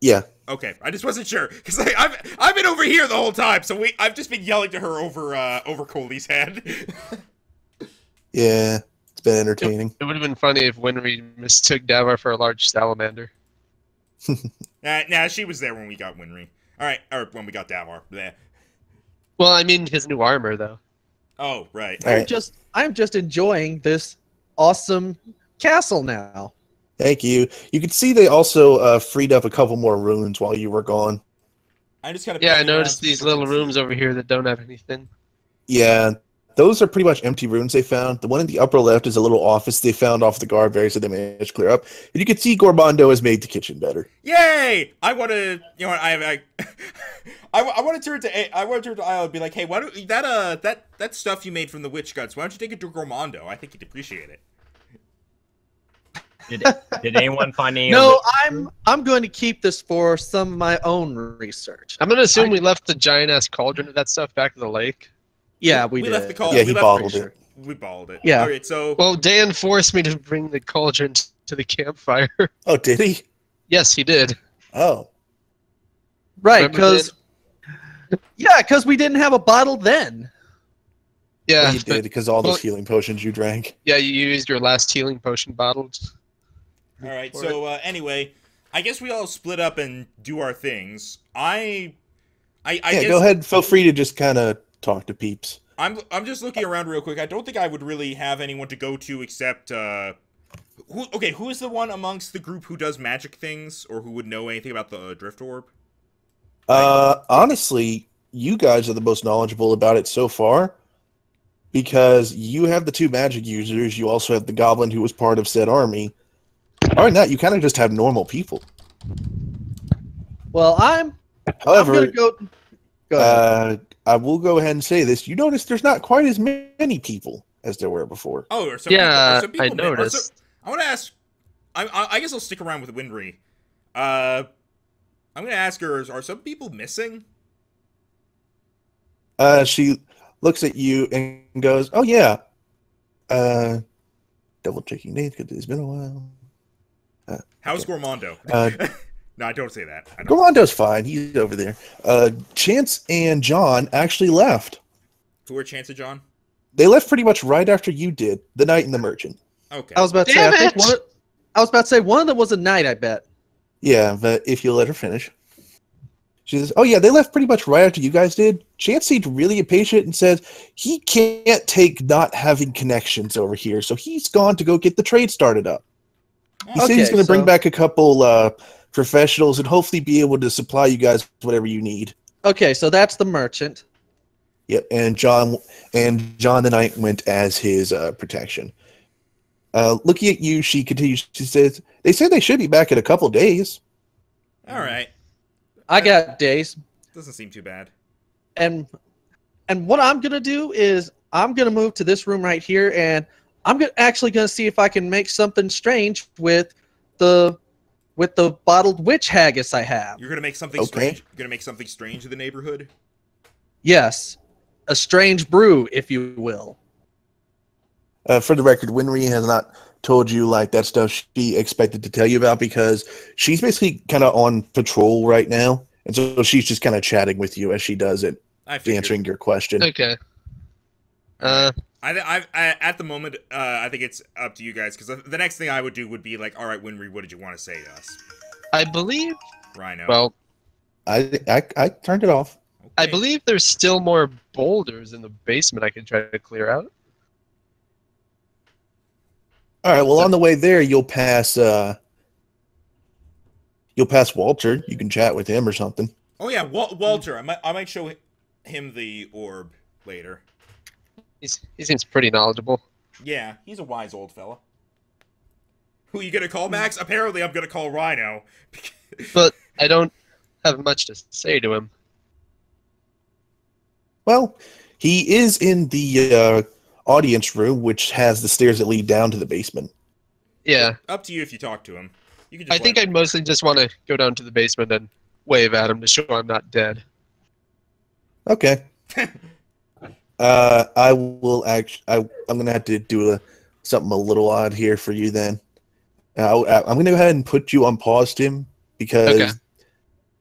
Speaker 4: Yeah.
Speaker 3: Okay, I just wasn't sure because like, I've been over here the whole time, so I've just been yelling to her over Coaly's head.
Speaker 4: Yeah. It's been entertaining.
Speaker 2: It would have been funny if Winry mistook Davar for a large salamander.
Speaker 3: Nah, she was there when we got Winry. All right, or when we got Davar. Bleh.
Speaker 2: Well, I mean his new armor though.
Speaker 3: Oh, right.
Speaker 4: All right.
Speaker 5: I'm just enjoying this awesome castle now.
Speaker 4: Thank you. You can see they also freed up a couple more runes while you were gone.
Speaker 3: I just kind of
Speaker 2: Yeah, I noticed these little rooms over here that don't have anything.
Speaker 4: Yeah. Those are pretty much empty runes they found. The one in the upper left is a little office they found off the guard barriers that they managed to clear up. And you can see Gorbondo has made the kitchen better.
Speaker 3: Yay! I want to, you know what? I want to turn to Aial and be like, hey, why don't that stuff you made from the witch guts? Why don't you take it to Gormondo? I think he'd appreciate it.
Speaker 1: Did anyone find any?
Speaker 5: No, I'm going to keep this for some of my own research.
Speaker 2: I'm gonna assume we left the giant ass cauldron of that stuff back in the lake.
Speaker 5: Yeah, we
Speaker 3: left the
Speaker 5: did.
Speaker 3: cauldron.
Speaker 4: Yeah, he bottled it.
Speaker 3: We bottled it.
Speaker 5: Yeah.
Speaker 3: Okay, so
Speaker 2: Well, Dan forced me to bring the cauldron to the campfire.
Speaker 4: Oh, did he?
Speaker 2: Yes, he did.
Speaker 4: Oh.
Speaker 5: Right,
Speaker 2: Remember,
Speaker 5: because we didn't have a bottle then.
Speaker 2: Yeah,
Speaker 4: Well, you did, because all those
Speaker 2: well-
Speaker 4: healing potions you drank.
Speaker 2: yeah, you used your last healing potion bottle.
Speaker 3: all right. So anyway, I guess we all split up and do our things. I
Speaker 4: Yeah,
Speaker 3: guess
Speaker 4: go ahead. Feel free to just kind of talk to peeps.
Speaker 3: I'm just looking around real quick. I don't think I would really have anyone to go to except who is the one amongst the group who does magic things or who would know anything about the drift orb?
Speaker 4: Honestly, you guys are the most knowledgeable about it so far, because you have the 2 magic users. You also have the goblin who was part of said army. Other than that, you kind of just have normal people.
Speaker 5: Well, I'm
Speaker 4: However,
Speaker 5: gonna go ahead.
Speaker 4: I will go ahead and say this. You notice there's not quite as many people as there were before.
Speaker 3: Oh, are some
Speaker 2: Yeah,
Speaker 3: people, are some people
Speaker 2: I noticed.
Speaker 3: I want to ask. I guess I'll stick around with Winry. I'm gonna ask her: are some people missing?
Speaker 4: She looks at you and goes, "Oh yeah." Double checking names because it's been a while.
Speaker 3: How's Gormondo? No, I don't say that.
Speaker 4: Gormondo's fine. He's over there. Chance and John actually left.
Speaker 3: Who are Chance and John?
Speaker 4: They left pretty much right after you did, the Knight and the Merchant.
Speaker 3: Okay.
Speaker 5: I was about to say. I was about to say one of them was a knight. I bet.
Speaker 4: Yeah, but if you'll let her finish. She says, "Oh yeah, they left pretty much right after you guys did." Chance seemed really impatient and says he can't take not having connections over here, so he's gone to go get the trade started up. He said he's going to bring back a couple professionals and hopefully be able to supply you guys with whatever you need.
Speaker 5: Okay, so that's the merchant.
Speaker 4: Yep, and John the Knight went as his protection. Looking at you, she continues. She says, "They said they should be back in a couple days."
Speaker 3: All right.
Speaker 5: I got days.
Speaker 3: Doesn't seem too bad.
Speaker 5: And what I'm gonna do is I'm gonna move to this room right here, and I'm actually gonna see if I can make something strange with the bottled witch haggis I have.
Speaker 3: You're gonna make something strange. You're gonna make something strange in the neighborhood.
Speaker 5: Yes, a strange brew, if you will.
Speaker 4: For the record, Winry has not told you like that stuff she expected to tell you about, because she's basically kind of on patrol right now, and so she's just kind of chatting with you as she does it, answering your question.
Speaker 2: Okay.
Speaker 3: I at the moment, I think it's up to you guys, because the next thing I would do would be like, all right, Winry, what did you want to say to us?
Speaker 2: I believe.
Speaker 3: Rhino.
Speaker 2: Well,
Speaker 4: I turned it off.
Speaker 3: okay.
Speaker 2: I believe there's still more boulders in the basement I can try to clear out.
Speaker 4: All right. Well, on the way there, you'll pass Walter. You can chat with him or something.
Speaker 3: Oh yeah, Walter. I might show him the orb later.
Speaker 2: He seems pretty knowledgeable.
Speaker 3: Yeah, he's a wise old fella. Who you gonna call, Max? Apparently, I'm gonna call Rhino.
Speaker 2: But I don't have much to say to him.
Speaker 4: Well, he is in the audience room, which has the stairs that lead down to the basement.
Speaker 2: Yeah.
Speaker 3: Up to you if you talk to him. You can just
Speaker 2: I think I'd mostly just want to go down to the basement and wave at him to show I'm not dead.
Speaker 4: Okay. I will I'm gonna have to do something a little odd here for you then. I'm gonna go ahead and put you on pause, Tim, because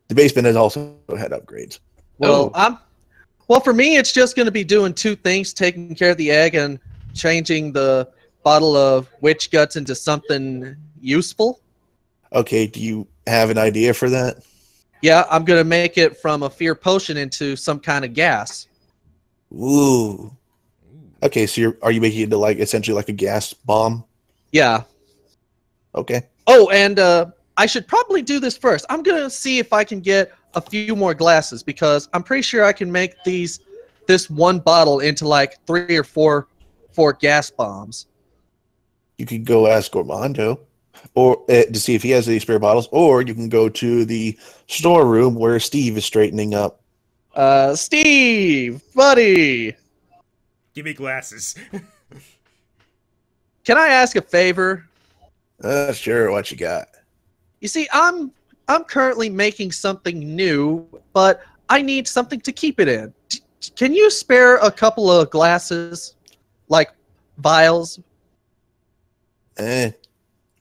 Speaker 4: the basement has also had upgrades.
Speaker 5: Well, Well, for me, it's just going to be doing 2 things: taking care of the egg and changing the bottle of witch guts into something useful.
Speaker 4: Okay. Do you have an idea for that?
Speaker 5: Yeah, I'm going to make it from a fear potion into some kind of gas.
Speaker 4: Ooh. Okay. So are you making it into like essentially like a gas bomb?
Speaker 5: Yeah.
Speaker 4: Okay.
Speaker 5: Oh, and I should probably do this first. I'm going to see if I can get a few more glasses, because I'm pretty sure I can make this one bottle into like 3 or 4 gas bombs.
Speaker 4: You could go ask Gormondo or to see if he has any spare bottles, or you can go to the storeroom where Steve is straightening up.
Speaker 5: Steve, buddy,
Speaker 3: give me glasses.
Speaker 5: can I ask a favor?
Speaker 4: Sure, what you got?
Speaker 5: You see, I'm currently making something new, but I need something to keep it in. Can you spare a couple of glasses, like vials?
Speaker 4: I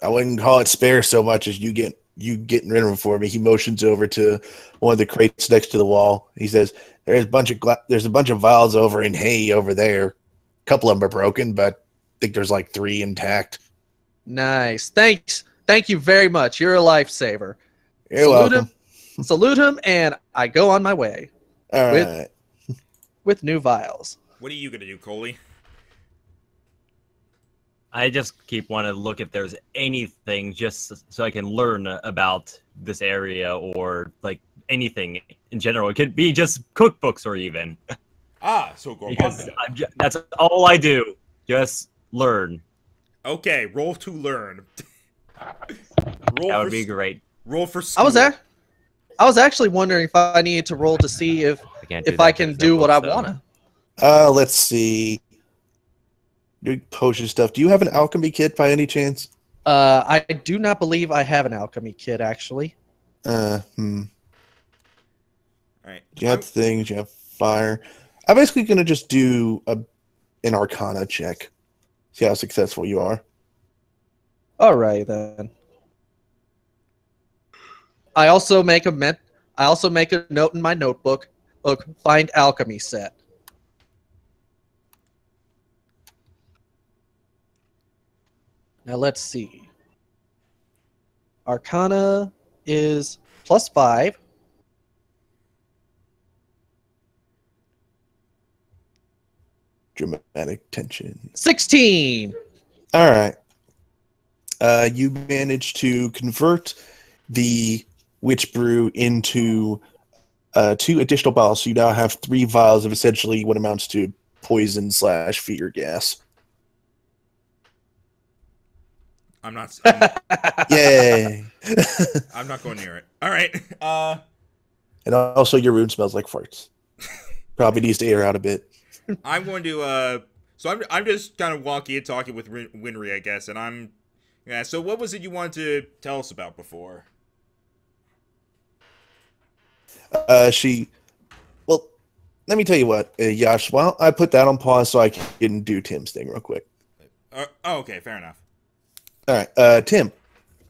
Speaker 4: wouldn't call it spare so much as you getting rid of them for me. He motions over to one of the crates next to the wall. He says, "There's a bunch of vials over in hay over there. A couple of them are broken, but I think there's like 3 intact."
Speaker 5: Nice. Thanks. Thank you very much. You're a lifesaver.
Speaker 4: You're welcome.
Speaker 5: Salute him, and I go on my way.
Speaker 4: All right.
Speaker 5: With new vials.
Speaker 3: What are you gonna do, Coaly?
Speaker 1: I just keep wanting to look if there's anything just so I can learn about this area or like anything in general. It could be just cookbooks or even.
Speaker 3: So go
Speaker 1: Because that's all I do. Just learn.
Speaker 3: Okay, roll to learn.
Speaker 1: That would be great.
Speaker 3: Roll for school.
Speaker 5: I was actually wondering if I needed to roll to see if I can do what I wanna.
Speaker 4: Let's see. Do potion stuff. Do you have an alchemy kit by any chance?
Speaker 5: I do not believe I have an alchemy kit, actually.
Speaker 3: All right.
Speaker 4: Do you have things? You have fire. I'm basically gonna just do an Arcana check. See how successful you are.
Speaker 5: All right then. I also make a note in my notebook. Look, find alchemy set. Now let's see. Arcana is +5.
Speaker 4: Dramatic tension.
Speaker 5: 16.
Speaker 4: All right. You managed to convert the witch brew into 2 additional vials. So you now have 3 vials of essentially what amounts to poison/fear gas.
Speaker 3: I'm not.
Speaker 4: Yay!
Speaker 3: I'm not going near it. All right.
Speaker 4: And also, your rune smells like farts. Probably needs to air out a bit.
Speaker 3: I'm going to. So I'm just kind of walking and talking with Winry, I guess, and yeah. So what was it you wanted to tell us about before?
Speaker 4: Well, let me tell you what, Yash. Well, I put that on pause so I can do Tim's thing real quick.
Speaker 3: Okay, fair enough.
Speaker 4: All right, Tim.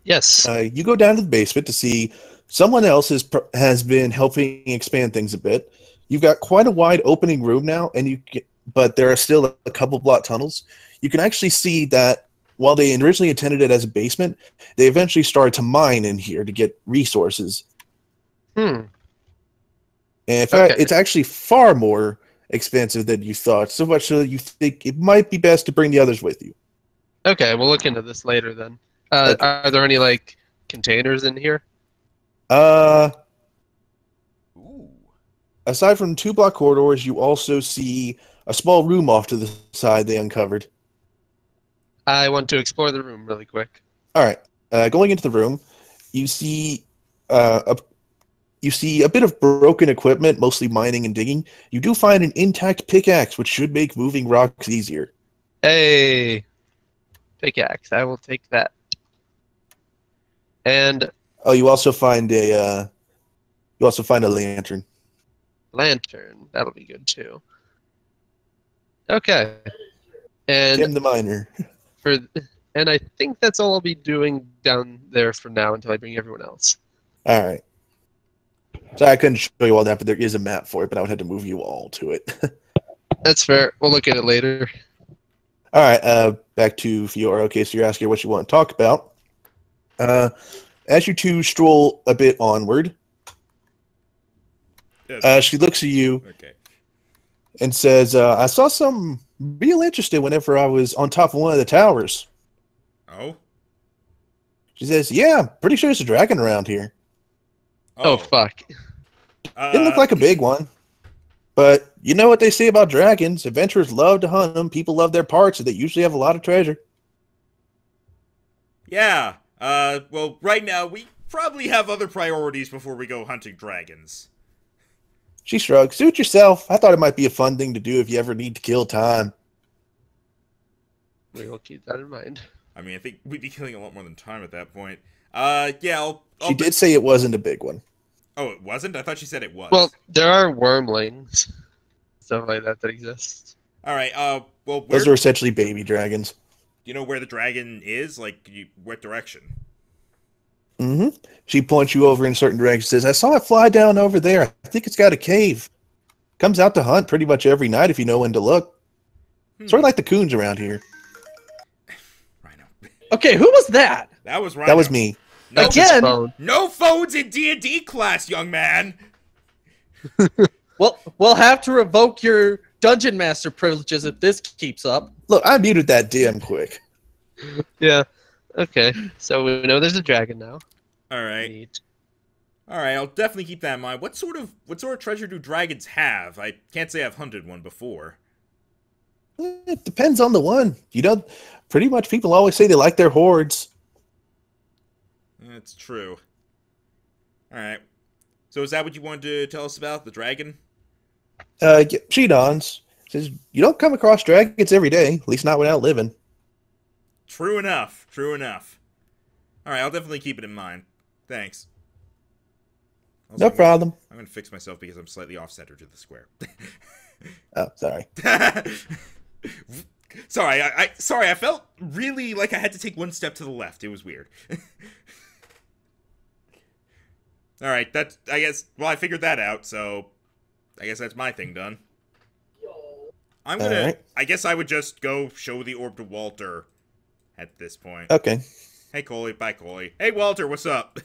Speaker 2: Yes.
Speaker 4: You go down to the basement to see someone else has been helping expand things a bit. You've got quite a wide opening room now, but there are still a couple block tunnels. You can actually see that while they originally intended it as a basement, they eventually started to mine in here to get resources. And in fact, it's actually far more expensive than you thought, so much so that you think it might be best to bring the others with you.
Speaker 2: Okay, we'll look into this later then.
Speaker 4: Okay.
Speaker 2: Are there any, like, containers in here?
Speaker 3: Ooh.
Speaker 4: Aside from 2 block corridors, you also see a small room off to the side they uncovered.
Speaker 2: I want to explore the room really quick.
Speaker 4: All right. Going into the room, you see a bit of broken equipment, mostly mining and digging. You do find an intact pickaxe, which should make moving rocks easier.
Speaker 2: Hey, pickaxe. I will take that. And
Speaker 4: you also find a lantern.
Speaker 2: Lantern. That'll be good too. Okay. And
Speaker 4: Tim the miner.
Speaker 2: And I think that's all I'll be doing down there for now until I bring everyone else.
Speaker 4: All right. So I couldn't show you all that, but there is a map for it, but I would have to move you all to it.
Speaker 2: That's fair. We'll look at it later.
Speaker 4: All right. Back to Fiora. Okay, so you're asking what you want to talk about. As you two stroll a bit onward, she looks at you and says, I saw something real interesting whenever I was on top of one of the towers.
Speaker 3: Oh?
Speaker 4: She says, yeah, I'm pretty sure there's a dragon around here.
Speaker 2: Oh fuck.
Speaker 4: Didn't look like a big one. But you know what they say about dragons. Adventurers love to hunt them. People love their parts, and they usually have a lot of treasure.
Speaker 3: Yeah. Well, right now, we probably have other priorities before we go hunting dragons.
Speaker 4: She shrugs. Suit yourself. I thought it might be a fun thing to do if you ever need to kill time.
Speaker 2: We will keep that in mind.
Speaker 3: I mean, I think we'd be killing a lot more than time at that point. Yeah,
Speaker 4: She did say it wasn't a big one.
Speaker 3: Oh, it wasn't? I thought she said it was.
Speaker 2: Well, there are wormlings, stuff like that exists.
Speaker 3: All right. Well,
Speaker 4: Those are essentially baby dragons.
Speaker 3: Do you know where the dragon is? Like, what direction?
Speaker 4: Mm-hmm. She points you over in certain directions. Says, "I saw it fly down over there. I think it's got a cave. Comes out to hunt pretty much every night if you know when to look. Sort of like the coons around here."
Speaker 3: Rhino.
Speaker 5: Okay, who was that?
Speaker 3: That was Rhino.
Speaker 4: That was me.
Speaker 3: No,
Speaker 5: Again.
Speaker 3: No phones in D&D class, young man.
Speaker 5: Well, we'll have to revoke your dungeon master privileges if this keeps up.
Speaker 4: Look, I muted that damn quick.
Speaker 2: Yeah. Okay. So we know there's a dragon now.
Speaker 3: All right.
Speaker 2: Neat.
Speaker 3: All right, I'll definitely keep that in mind. What sort of treasure do dragons have? I can't say I've hunted one before.
Speaker 4: It depends on the one. You know, pretty much people always say they like their hordes.
Speaker 3: That's true. All right. So is that what you wanted to tell us about, the dragon?
Speaker 4: She dons. Says, you don't come across dragons every day, at least not without living.
Speaker 3: True enough. True enough. All right, I'll definitely keep it in mind. Thanks. Also,
Speaker 4: No problem.
Speaker 3: I'm going to fix myself because I'm slightly off-center to the square.
Speaker 4: Oh, sorry.
Speaker 3: Sorry, I felt really like I had to take one step to the left. It was weird. All right, I guess, well, I figured that out, so I guess that's my thing done. I'm gonna,
Speaker 4: right.
Speaker 3: I guess I would just go show the orb to Walter at this point.
Speaker 4: Okay.
Speaker 3: Hey, Coaly, bye, Coaly. Hey, Walter, what's up?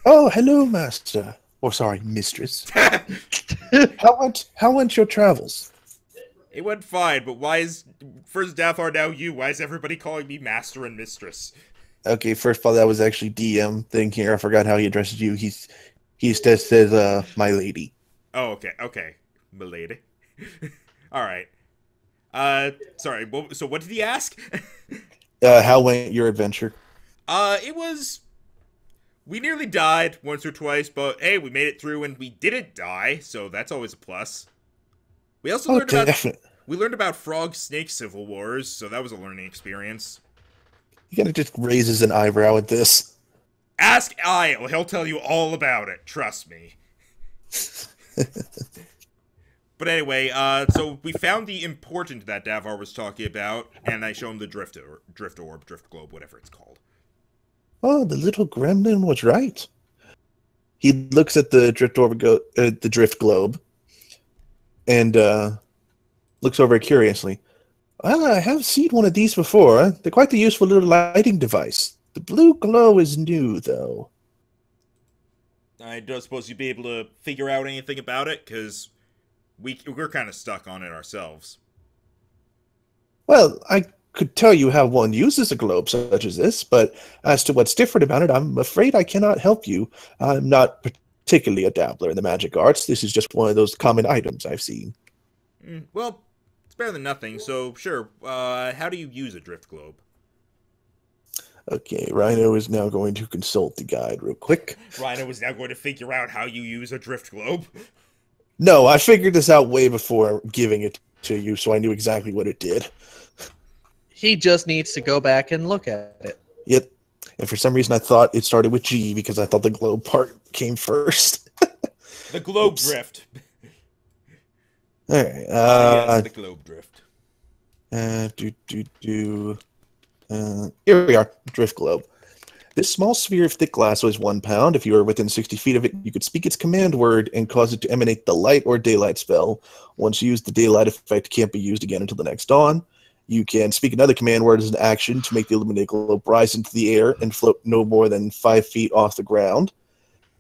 Speaker 4: Oh, hello, master. Or sorry, mistress. How went your travels?
Speaker 3: It went fine, but why is first Dathar, now you? Why is everybody calling me master and mistress?
Speaker 4: Okay, first of all, that was actually DM thing here. I forgot how he addresses you. He's just says, my lady.
Speaker 3: Oh, okay, milady. All right. Sorry. So what did he ask?
Speaker 4: How went your adventure?
Speaker 3: It was. We nearly died once or twice, but hey, we made it through and we didn't die, so that's always a plus. We also learned about frog-snake civil wars, so that was a learning experience.
Speaker 4: He kind of just raises an eyebrow at this.
Speaker 3: Ask Aial, he'll tell you all about it, trust me. But anyway, so we found the important that Davar was talking about, and I show him the drift orb, drift globe, whatever it's called.
Speaker 4: Oh, the little gremlin was right. He looks at the drift orb, the drift globe, and looks over curiously. Well, I have seen one of these before. They're quite the useful little lighting device. The blue glow is new, though.
Speaker 3: I don't suppose you'd be able to figure out anything about it, because we're kind of stuck on it ourselves.
Speaker 4: Well, I could tell you how one uses a globe such as this, but as to what's different about it, I'm afraid I cannot help you. I'm not particularly a dabbler in the magic arts. This is just one of those common items I've seen.
Speaker 3: Well, it's better than nothing, so sure. How do you use a drift globe?
Speaker 4: Okay, Rhino is now going to consult the guide real quick.
Speaker 3: Rhino is now going to figure out how you use a drift globe.
Speaker 4: No, I figured this out way before giving it to you, so I knew exactly what it did.
Speaker 5: He just needs to go back and look at it.
Speaker 4: Yep. And for some reason I thought it started with G because I thought the globe part came first.
Speaker 3: The globe drift.
Speaker 4: Alright.
Speaker 3: Yes, the globe drift.
Speaker 4: Here we are. Drift globe. This small sphere of thick glass weighs 1 pound. If you are within 60 feet of it, you could speak its command word and cause it to emanate the light or daylight spell. Once used, the daylight effect can't be used again until the next dawn. You can speak another command word as an action to make the illuminated globe rise into the air and float no more than 5 feet off the ground.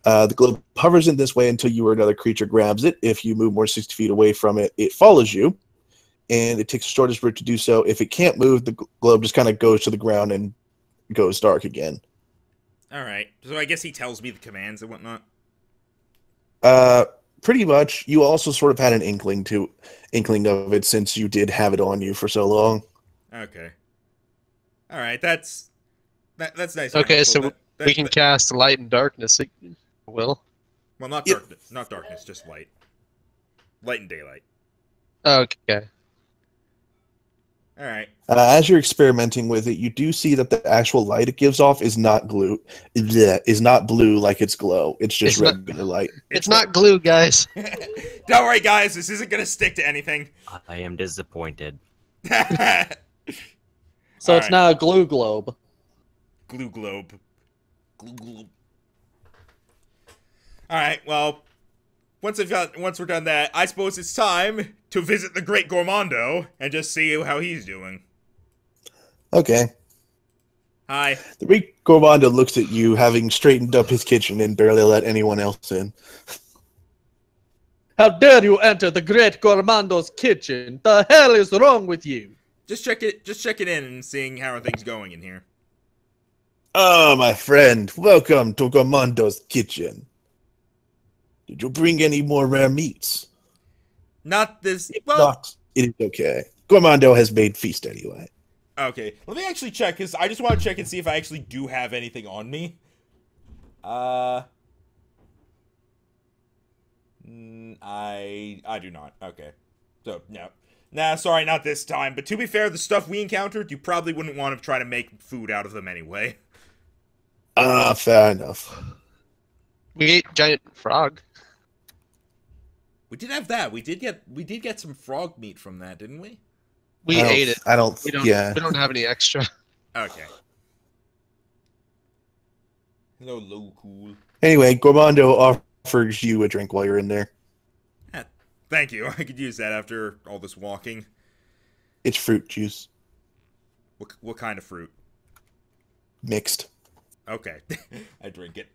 Speaker 4: The globe hovers in this way until you or another creature grabs it. If you move more than 60 feet away from it, it follows you. And it takes the shortest route to do so. If it can't move, the globe just kind of goes to the ground and goes dark again.
Speaker 3: Alright, so I guess he tells me the commands and whatnot.
Speaker 4: Pretty much. You also sort of had an inkling of it since you did have it on you for so long.
Speaker 3: Okay. Alright, that's nice.
Speaker 2: Okay, so we can cast light and darkness. Will?
Speaker 3: Well, not darkness. Not darkness, just light. Light and daylight.
Speaker 2: Okay.
Speaker 3: All right.
Speaker 4: As you're experimenting with it, you do see that the actual light it gives off is not is not blue like its glow. It's just regular light.
Speaker 2: It's not glue, guys.
Speaker 3: Don't worry, guys. This isn't gonna stick to anything.
Speaker 1: I am disappointed.
Speaker 5: So it's not a glue globe.
Speaker 3: Glue globe. Glue globe. All right. Well, once we're done that, I suppose it's time to visit the Great Gourmando and just see how he's doing.
Speaker 4: Okay.
Speaker 3: Hi.
Speaker 4: The Great Gourmando looks at you, having straightened up his kitchen and barely let anyone else in.
Speaker 5: How dare you enter the Great Gourmando's kitchen? The hell is wrong with you?
Speaker 3: Just checking in and seeing how are things going in here.
Speaker 4: Oh, my friend, welcome to Gourmando's kitchen. Did you bring any more rare meats?
Speaker 3: Not this.
Speaker 4: If
Speaker 3: Well,
Speaker 4: not, it is okay. Gourmando has made feast anyway.
Speaker 3: okay. Let me actually check, because I just want to check and see if I actually do have anything on me. I do not. Okay. So, no. Nah, sorry, not this time. But to be fair, the stuff we encountered, you probably wouldn't want to try to make food out of them anyway.
Speaker 4: Fair enough.
Speaker 2: We ate giant frog.
Speaker 3: We did have that. We did get some frog meat from that, didn't we?
Speaker 2: We ate it.
Speaker 4: I don't.
Speaker 2: We don't have any extra.
Speaker 3: Okay. Hello, low cool.
Speaker 4: Anyway, Gourmando offers you a drink while you're in there.
Speaker 3: Thank you. I could use that after all this walking.
Speaker 4: It's fruit juice.
Speaker 3: What kind of fruit?
Speaker 4: Mixed.
Speaker 3: Okay. I drink it.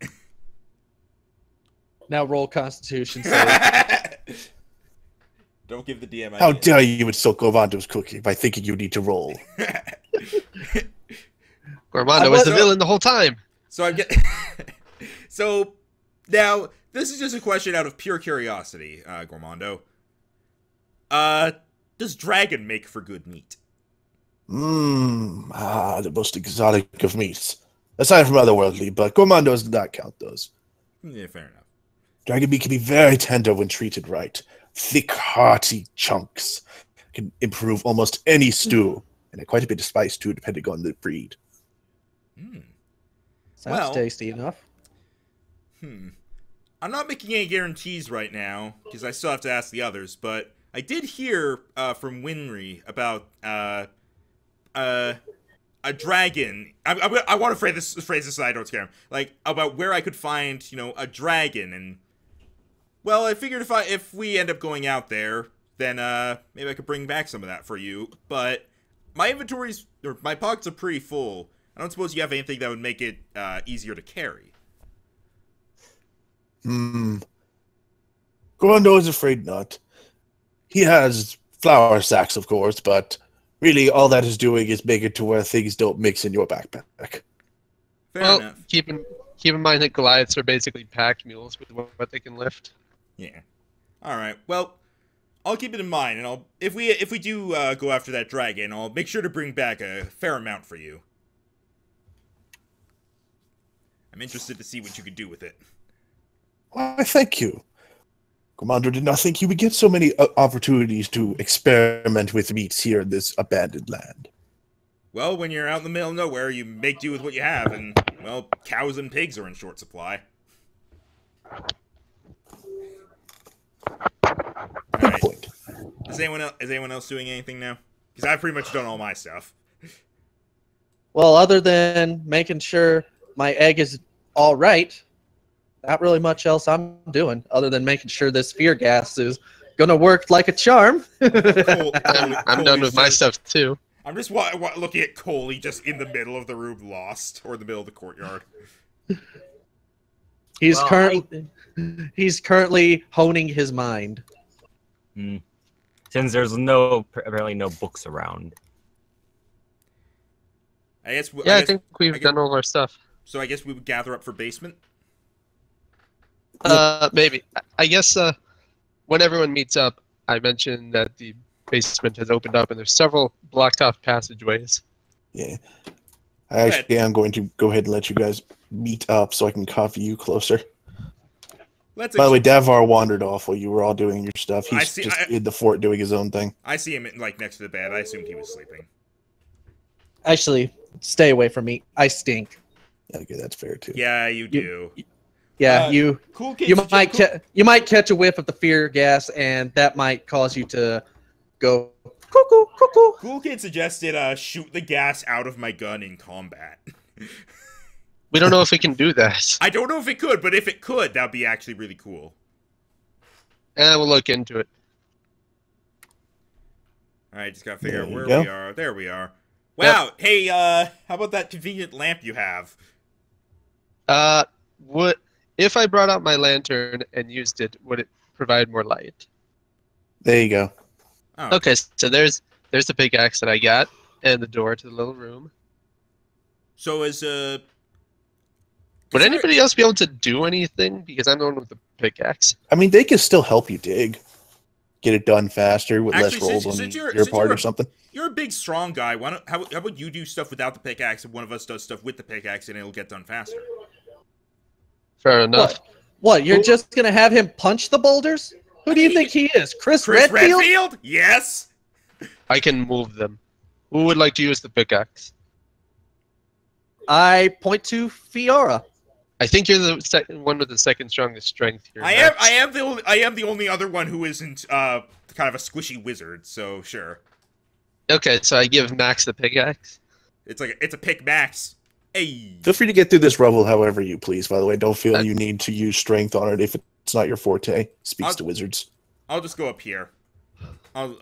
Speaker 5: Now roll Constitution save.
Speaker 3: Don't give the DM
Speaker 4: How
Speaker 3: idea.
Speaker 4: dare you insult Gourmando's cooking by thinking you need to roll?
Speaker 2: Gourmando was the villain the whole time.
Speaker 3: So I'm So now this is just a question out of pure curiosity, Gourmando. Does dragon make for good meat?
Speaker 4: The most exotic of meats. Aside from otherworldly, but Gourmando does not count those.
Speaker 3: Yeah, fair enough.
Speaker 4: Dragon meat can be very tender when treated right. Thick, hearty chunks can improve almost any stew, and quite a bit of spice too, depending on the breed.
Speaker 5: Sounds tasty enough.
Speaker 3: I'm not making any guarantees right now, because I still have to ask the others, but I did hear from Winry about a dragon. I want to phrase this so I don't scare him. Like, about where I could find, a dragon, and well, I figured if we end up going out there, then maybe I could bring back some of that for you. But my my pockets are pretty full. I don't suppose you have anything that would make it easier to carry.
Speaker 4: Gourmando is afraid not. He has flour sacks, of course, but really all that is doing is making it to where things don't mix in your backpack.
Speaker 3: Fair enough.
Speaker 2: Keep in mind that Goliaths are basically pack mules with what they can lift.
Speaker 3: Yeah. All right. Well, I'll keep it in mind, and if we do go after that dragon, I'll make sure to bring back a fair amount for you. I'm interested to see what you could do with it.
Speaker 4: Why, thank you. Commander did not think you would get so many opportunities to experiment with meats here in this abandoned land.
Speaker 3: Well, when you're out in the middle of nowhere, you make do with what you have, and, well, cows and pigs are in short supply.
Speaker 4: Good point.
Speaker 3: Is anyone else doing anything now? Because I've pretty much done all my stuff.
Speaker 5: Well, other than making sure my egg is all right, not really much else I'm doing other than making sure this fear gas is gonna work like a charm.
Speaker 2: I'm done with my stuff too.
Speaker 3: I'm just looking at Coaly just in the middle of the room, lost, or in the middle of the courtyard.
Speaker 5: He's currently honing his mind.
Speaker 1: Since there's apparently no books around.
Speaker 3: I
Speaker 2: think we've done all our stuff.
Speaker 3: So I guess we would gather up for basement?
Speaker 2: Maybe. I guess when everyone meets up, I mentioned that the basement has opened up and there's several blocked off passageways.
Speaker 4: Yeah. I am going to go ahead and let you guys meet up so I can cover you closer. By the way, Davar wandered off while you were all doing your stuff. He's just in the fort doing his own thing.
Speaker 3: I see him next to the bed. I assumed he was sleeping.
Speaker 5: Actually, stay away from me. I stink.
Speaker 4: Okay, that's fair too.
Speaker 3: Yeah, you do.
Speaker 5: Yeah,
Speaker 3: Cool kids.
Speaker 5: you might catch a whiff of the fear gas, and that might cause you to go cuckoo cuckoo.
Speaker 3: Cool kid suggested shoot the gas out of my gun in combat.
Speaker 2: We don't know if it can do that.
Speaker 3: I don't know if it could, but if it could, that'd be actually really cool.
Speaker 2: We'll look into it.
Speaker 3: Alright, just gotta figure out where
Speaker 4: go.
Speaker 3: we are. There we are. Wow, hey, how about that convenient lamp you have?
Speaker 2: What if I brought out my lantern and used it? Would it provide more light?
Speaker 4: There you go.
Speaker 3: Oh.
Speaker 2: Okay, so there's the pickaxe that I got, and the door to the little room.
Speaker 3: So as
Speaker 2: Would anybody else be able to do anything? Because I'm the one with the pickaxe.
Speaker 4: I mean, they can still help you dig. Get it done faster with less
Speaker 3: Actually,
Speaker 4: rolls
Speaker 3: since
Speaker 4: on
Speaker 3: you're-
Speaker 4: your
Speaker 3: since
Speaker 4: part
Speaker 3: you're
Speaker 4: or something.
Speaker 3: you're a big, strong guy, how about you do stuff without the pickaxe and one of us does stuff with the pickaxe and it'll get done faster?
Speaker 2: Fair enough.
Speaker 5: What? You're just gonna have him punch the boulders? Who do you think he is? Chris Redfield?
Speaker 3: Yes!
Speaker 2: I can move them. Who would like to use the pickaxe?
Speaker 5: I point to Fiora.
Speaker 2: I think you're the second one with the second strongest strength here.
Speaker 3: I
Speaker 2: Max.
Speaker 3: am the only other one who isn't kind of a squishy wizard, so sure.
Speaker 2: Okay, so I give Max the pickaxe.
Speaker 3: It's a pick max. Hey.
Speaker 4: Feel free to get through this level however you please, by the way. Don't feel you need to use strength on it if it's not your forte. Speaks to wizards.
Speaker 3: I'll just go up here. I'll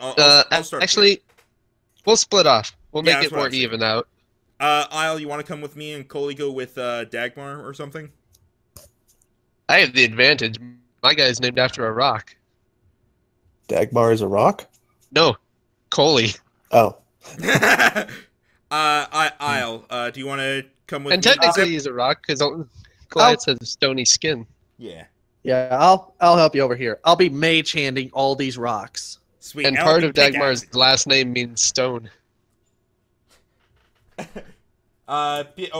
Speaker 3: start.
Speaker 2: Actually, we'll split off. We'll
Speaker 3: Yeah,
Speaker 2: make
Speaker 3: that's
Speaker 2: it
Speaker 3: what
Speaker 2: more
Speaker 3: I'm saying.
Speaker 2: even out.
Speaker 3: Aial, you want to come with me and Coaly go with Dagmar or something?
Speaker 2: I have the advantage. My guy's named after a rock.
Speaker 4: Dagmar is a rock?
Speaker 2: No, Coaly.
Speaker 4: Oh.
Speaker 3: Aial, do you want to come with
Speaker 2: And
Speaker 3: me?
Speaker 2: technically he's a rock because Goliath has a stony skin.
Speaker 3: Yeah.
Speaker 5: Yeah, I'll help you over here. I'll be mage handing all these rocks.
Speaker 3: Sweet.
Speaker 2: And
Speaker 3: I'll
Speaker 2: part
Speaker 3: be
Speaker 2: of Dagmar's
Speaker 3: pickaxing.
Speaker 2: last name means stone.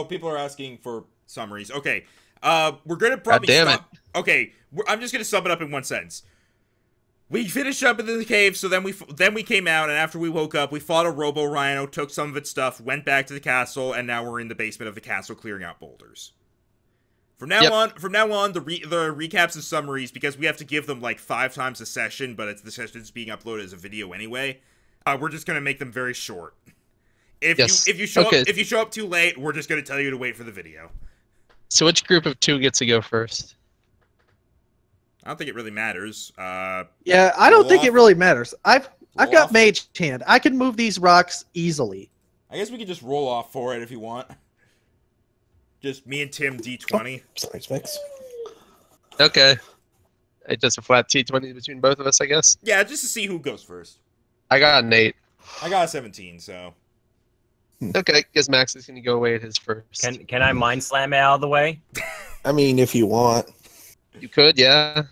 Speaker 3: People are asking for summaries. Okay. We're gonna probably
Speaker 2: damn
Speaker 3: stop. Okay, I'm just gonna sum it up in one sentence. We finished up in the cave, so then we came out, and after we woke up, we fought a robo rhino, took some of its stuff, went back to the castle, and now we're in the basement of the castle clearing out boulders. From now on, the recaps and summaries, because we have to give them like 5 times a session, but the session's being uploaded as a video anyway. We're just gonna make them very short. If you show up too late, we're just gonna tell you to wait for the video.
Speaker 2: So which group of 2 gets to go first?
Speaker 3: I don't think it really matters.
Speaker 5: Yeah, I don't think
Speaker 3: off.
Speaker 5: it really matters. I've
Speaker 3: Roll
Speaker 5: got
Speaker 3: off.
Speaker 5: mage hand. I can move these rocks easily.
Speaker 3: I guess we could just roll off for it if you want. Just me and Tim D20.
Speaker 4: Sorry, Specs.
Speaker 2: Okay. It's just a flat T20 between both of us, I guess.
Speaker 3: Yeah, just to see who goes first.
Speaker 2: I got an 8.
Speaker 3: I got a 17, so.
Speaker 2: Okay, guess Max is going to go away at his first.
Speaker 1: Can I mind slam it out of the way?
Speaker 4: I mean, if you want.
Speaker 2: You could, yeah.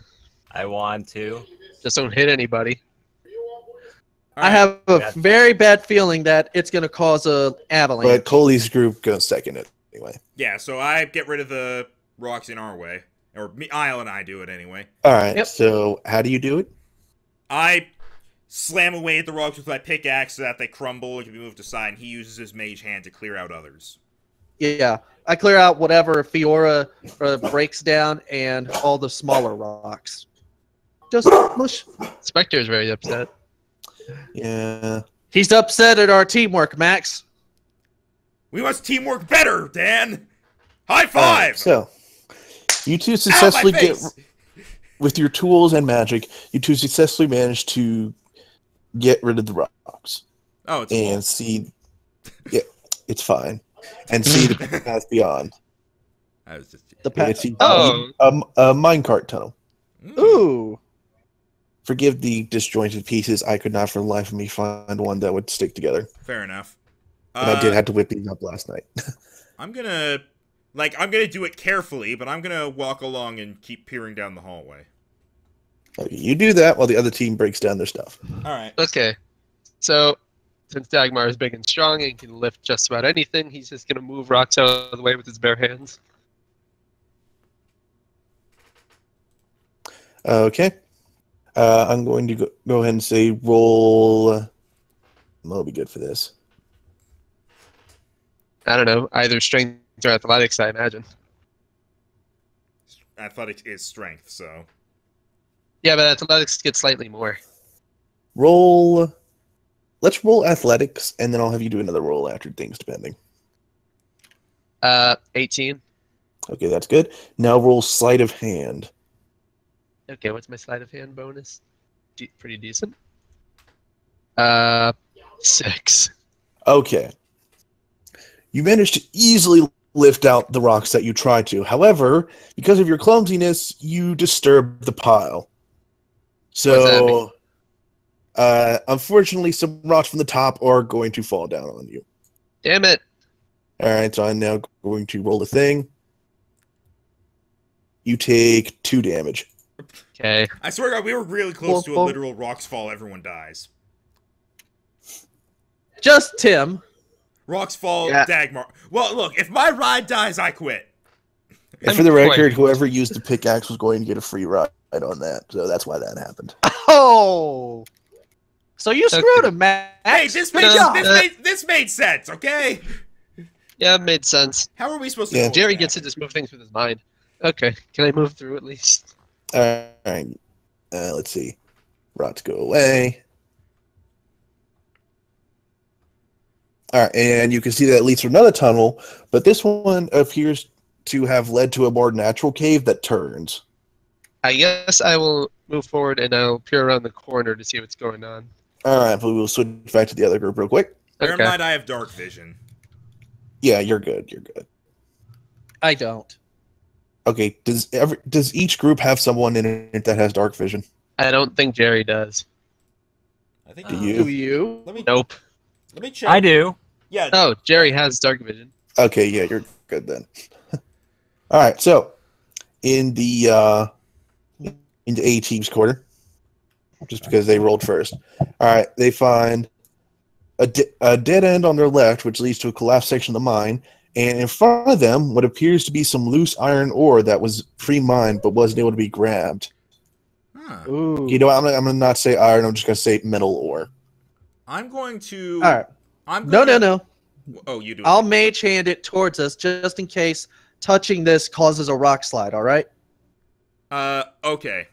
Speaker 1: I want to.
Speaker 2: Just don't hit anybody.
Speaker 5: I have a
Speaker 1: Yeah.
Speaker 5: very bad feeling that it's going to cause a avalanche.
Speaker 4: But Coaly's group goes second it anyway.
Speaker 3: Yeah, so I get rid of the rocks in our way. Or Aial and I do it anyway.
Speaker 4: Alright,
Speaker 5: Yep.
Speaker 4: so how do you do it?
Speaker 3: I slam away at the rocks with my pickaxe so that they crumble and can be moved aside, and he uses his mage hand to clear out others.
Speaker 5: Yeah, I clear out whatever Fiora breaks down and all the smaller rocks. Just mush.
Speaker 2: Spectre is very upset.
Speaker 4: Yeah.
Speaker 5: He's upset at our teamwork, Max.
Speaker 3: We must teamwork better, Dan! High five!
Speaker 4: Alright, so, you two successfully get, with your tools and magic, you two successfully managed to get rid of the rocks.
Speaker 3: Oh, it's
Speaker 4: And
Speaker 3: full.
Speaker 4: see, yeah, it's fine. And see the path beyond.
Speaker 3: I was just...
Speaker 5: The
Speaker 4: And
Speaker 5: path.
Speaker 4: it's
Speaker 2: Oh.
Speaker 4: a minecart tunnel.
Speaker 5: Ooh.
Speaker 4: Forgive the disjointed pieces. I could not for the life of me find one that would stick together.
Speaker 3: Fair enough.
Speaker 4: And I did have to whip these up last night.
Speaker 3: I'm gonna do it carefully, but I'm gonna walk along and keep peering down the hallway.
Speaker 4: Okay, you do that while the other team breaks down their stuff.
Speaker 3: Alright.
Speaker 2: Okay. So, since Dagmar is big and strong and can lift just about anything, he's just going to move rocks out of the way with his bare hands.
Speaker 4: Okay. I'm going to go ahead and say roll. I'll be good for this.
Speaker 2: I don't know, either strength or athletics, I imagine.
Speaker 3: Athletics is strength, so.
Speaker 2: Yeah, but athletics gets slightly more.
Speaker 4: Roll. Let's roll athletics, and then I'll have you do another roll after things, depending.
Speaker 2: 18.
Speaker 4: Okay, that's good. Now roll sleight of hand.
Speaker 2: Okay, what's my sleight of hand bonus? Pretty decent. 6.
Speaker 4: Okay. You managed to easily lift out the rocks that you tried to. However, because of your clumsiness, you disturb the pile. So, unfortunately, some rocks from the top are going to fall down on you.
Speaker 2: Damn it.
Speaker 4: Alright, so I'm now going to roll the thing. You take 2 damage.
Speaker 2: Okay.
Speaker 3: I swear to God, we were really close to a literal rocks fall, everyone dies.
Speaker 5: Just Tim.
Speaker 3: Rocks fall,
Speaker 2: Yeah.
Speaker 3: Dagmar. Well, look, if my ride dies, I quit.
Speaker 4: And for the record, whoever used the pickaxe was going to get a free ride on that. So that's why that happened.
Speaker 5: Oh! So you screwed him, Max.
Speaker 3: Hey, this made sense, okay?
Speaker 2: Yeah, it made sense.
Speaker 3: How are we supposed to?
Speaker 4: Yeah.
Speaker 2: Jerry gets to just move things with his mind. Okay, can I move through at least?
Speaker 4: Alright. Let's see. Rots go away. Alright, and you can see that it leads to another tunnel, but this one appears to have led to a more natural cave that turns.
Speaker 2: I guess I will move forward and I'll peer around the corner to see what's going on.
Speaker 4: Alright, but we'll switch back to the other group real quick.
Speaker 3: Bear in
Speaker 2: Okay.
Speaker 3: mind, I have dark vision.
Speaker 4: Yeah, you're good. You're good.
Speaker 5: I don't.
Speaker 4: Okay, does each group have someone in it that has dark vision?
Speaker 2: I don't think Jerry does.
Speaker 3: I think.
Speaker 4: Do
Speaker 5: Do
Speaker 4: you?
Speaker 5: you?
Speaker 3: Let me.
Speaker 2: Nope.
Speaker 3: Let me check.
Speaker 1: I do.
Speaker 3: Yeah.
Speaker 2: Oh, Jerry has dark vision.
Speaker 4: Okay, yeah, you're good then. Alright, so in the A team's corner, just because they rolled first. Alright, they find a dead end on their left, which leads to a collapsed section of the mine, and in front of them, what appears to be some loose iron ore that was pre-mined but wasn't able to be grabbed.
Speaker 3: Huh.
Speaker 5: Ooh.
Speaker 4: You know what, I'm gonna not say iron, I'm just gonna say metal ore.
Speaker 3: I'm going to.
Speaker 5: All right.
Speaker 3: I'm
Speaker 5: No,
Speaker 3: going
Speaker 5: no, no.
Speaker 3: Oh, you do.
Speaker 5: I'll mage hand it towards us just in case touching this causes a rock slide, all right?
Speaker 3: Okay.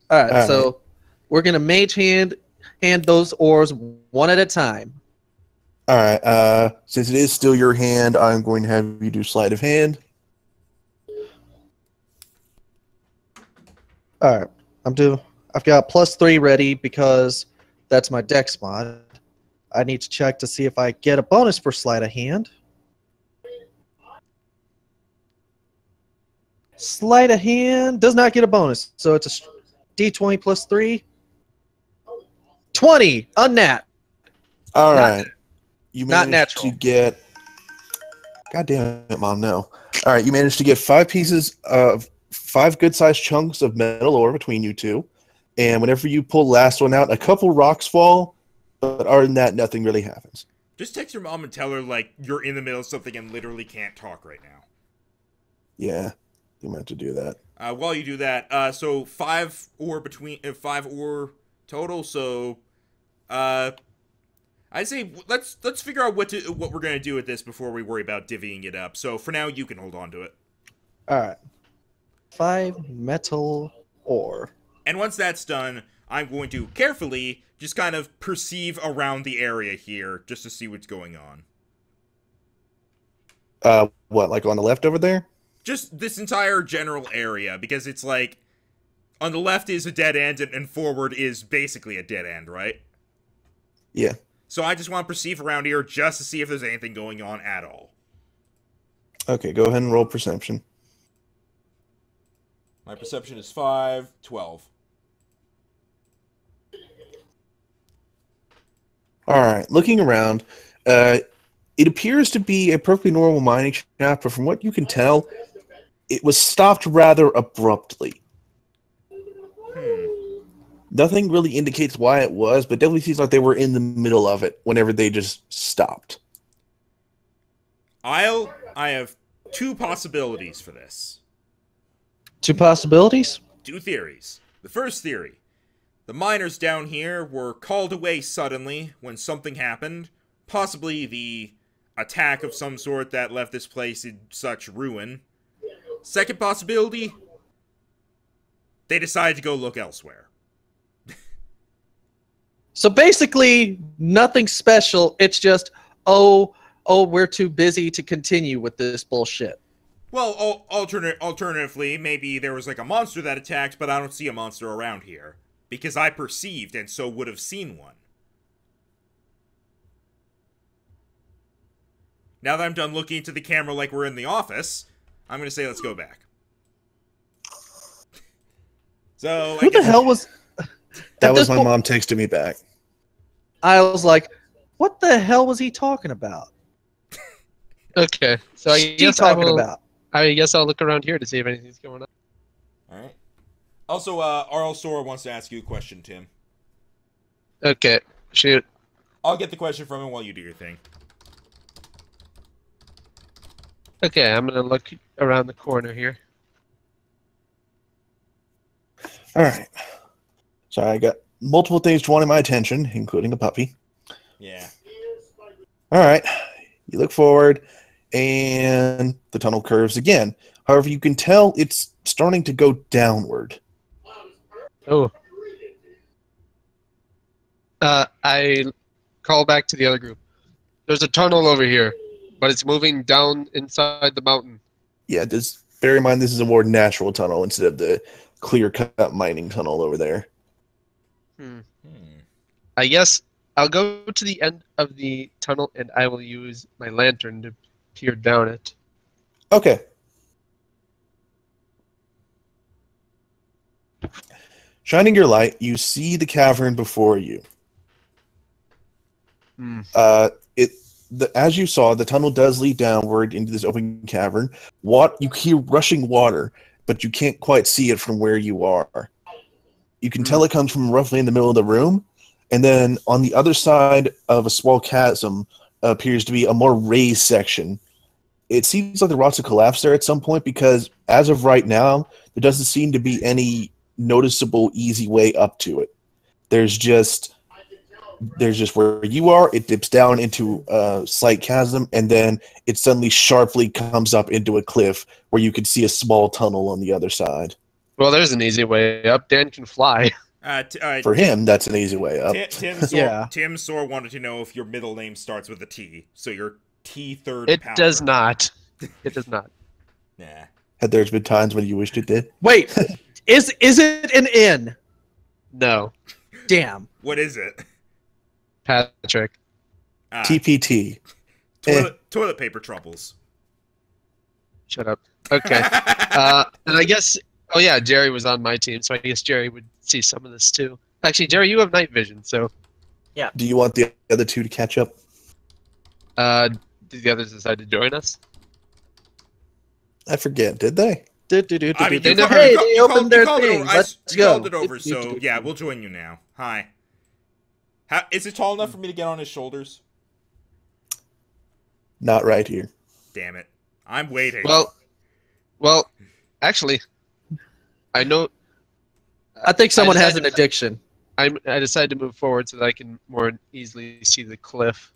Speaker 5: All right,
Speaker 4: All
Speaker 5: so we're going to mage hand those ores one at a time.
Speaker 4: Alright, since it is still your hand, I'm going to have you do sleight of hand.
Speaker 5: All right. I've got +3 ready because that's my dex mod. I need to check to see if I get a bonus for sleight of hand. Sleight of hand does not get a bonus, so it's a D20 +3. 20, unnat.
Speaker 4: Alright. You
Speaker 5: not
Speaker 4: managed
Speaker 5: natural.
Speaker 4: to get... God damn it, Mom, no. Alright, you managed to get 5 pieces of 5 good-sized chunks of metal ore between you two. And whenever you pull the last one out, a couple rocks fall, but other than that, nothing really happens.
Speaker 3: Just text your mom and tell her, like, you're in the middle of something and literally can't talk right now.
Speaker 4: Yeah, you meant to do that.
Speaker 3: While you do that, so 5 ore total, so, I'd say let's figure out what we're gonna do with this before we worry about divvying it up. So for now, you can hold on to it.
Speaker 5: All right. 5 metal ore.
Speaker 3: And once that's done, I'm going to carefully just kind of perceive around the area here just to see what's going on.
Speaker 4: What, like on the left over there?
Speaker 3: Just this entire general area, because it's like, on the left is a dead end, and forward is basically a dead end, right?
Speaker 4: Yeah.
Speaker 3: So I just want to perceive around here just to see if there's anything going on at all.
Speaker 4: Okay, go ahead and roll perception.
Speaker 3: My perception is 5, 12.
Speaker 4: Alright, looking around, it appears to be a perfectly normal mining shaft, but from what you can tell, it was stopped rather abruptly. Nothing really indicates why it was, but definitely seems like they were in the middle of it whenever they just stopped.
Speaker 3: I have 2 possibilities for this.
Speaker 5: 2 possibilities?
Speaker 3: 2 theories. The first theory. The miners down here were called away suddenly when something happened. Possibly the attack of some sort that left this place in such ruin. Second possibility, they decided to go look elsewhere.
Speaker 5: So basically, nothing special. It's just, oh, we're too busy to continue with this bullshit.
Speaker 3: Well, alternatively, maybe there was like a monster that attacked, but I don't see a monster around here. Because I perceived and so would have seen one. Now that I'm done looking into the camera like we're in the office, I'm going to say let's go back. So,
Speaker 5: Who the hell was...
Speaker 4: That was my mom texting me back.
Speaker 5: I was like, what the hell was he talking about?
Speaker 2: Okay, so I guess I guess I'll look around here to see if anything's going on.
Speaker 3: Alright. Also, R.L. Sora wants to ask you a question, Tim.
Speaker 2: Okay, shoot.
Speaker 3: I'll get the question from him while you do your thing.
Speaker 2: Okay, I'm gonna look around the corner here.
Speaker 4: Alright. So I got multiple things wanting my attention, including a puppy.
Speaker 3: Yeah.
Speaker 4: Alright. You look forward, and the tunnel curves again. However, you can tell it's starting to go downward.
Speaker 2: Oh. I call back to the other group. There's a tunnel over here, but it's moving down inside the mountain.
Speaker 4: Yeah, just bear in mind this is a more natural tunnel instead of the clear-cut mining tunnel over there.
Speaker 2: I guess I'll go to the end of the tunnel and I will use my lantern to peer down it.
Speaker 4: Okay. Shining your light, you see the cavern before you. As you saw, the tunnel does lead downward into this open cavern. You hear rushing water, but you can't quite see it from where you are. You can tell it comes from roughly in the middle of the room, and then on the other side of a small chasm appears to be a more raised section. It seems like the rocks have collapsed there at some point because, as of right now, there doesn't seem to be any noticeable easy way up to it. There's just where you are, it dips down into a slight chasm, and then it suddenly sharply comes up into a cliff where you can see a small tunnel on the other side.
Speaker 2: Well, there's an easy way up. Dan can fly.
Speaker 4: For him, that's an easy way up.
Speaker 3: Tim Soar wanted to know if your middle name starts with a T, so you're T3rd
Speaker 2: It
Speaker 3: power.
Speaker 2: does not. It does not.
Speaker 3: Nah.
Speaker 4: Had there been times when you wished it did?
Speaker 5: Wait, is it an N?
Speaker 2: No.
Speaker 5: Damn.
Speaker 3: What is it?
Speaker 2: Patrick.
Speaker 4: TPT.
Speaker 3: Toilet paper troubles.
Speaker 2: Shut up. Okay. And I guess... Oh, yeah, Jerry was on my team, so I guess Jerry would see some of this, too. Actually, Jerry, you have night vision, so...
Speaker 1: Yeah.
Speaker 4: Do you want the other two to catch up?
Speaker 2: Did the others decide to join us?
Speaker 4: I forget, did they?
Speaker 5: They opened their thing. Let's go.
Speaker 3: Called it over, so yeah, we'll join you now. Hi. Is it tall enough for me to get on his shoulders?
Speaker 4: Not right here.
Speaker 3: Damn it. I'm waiting.
Speaker 2: Well, actually, I know...
Speaker 5: I think someone has an addiction.
Speaker 2: I decided to move forward so that I can more easily see the cliff.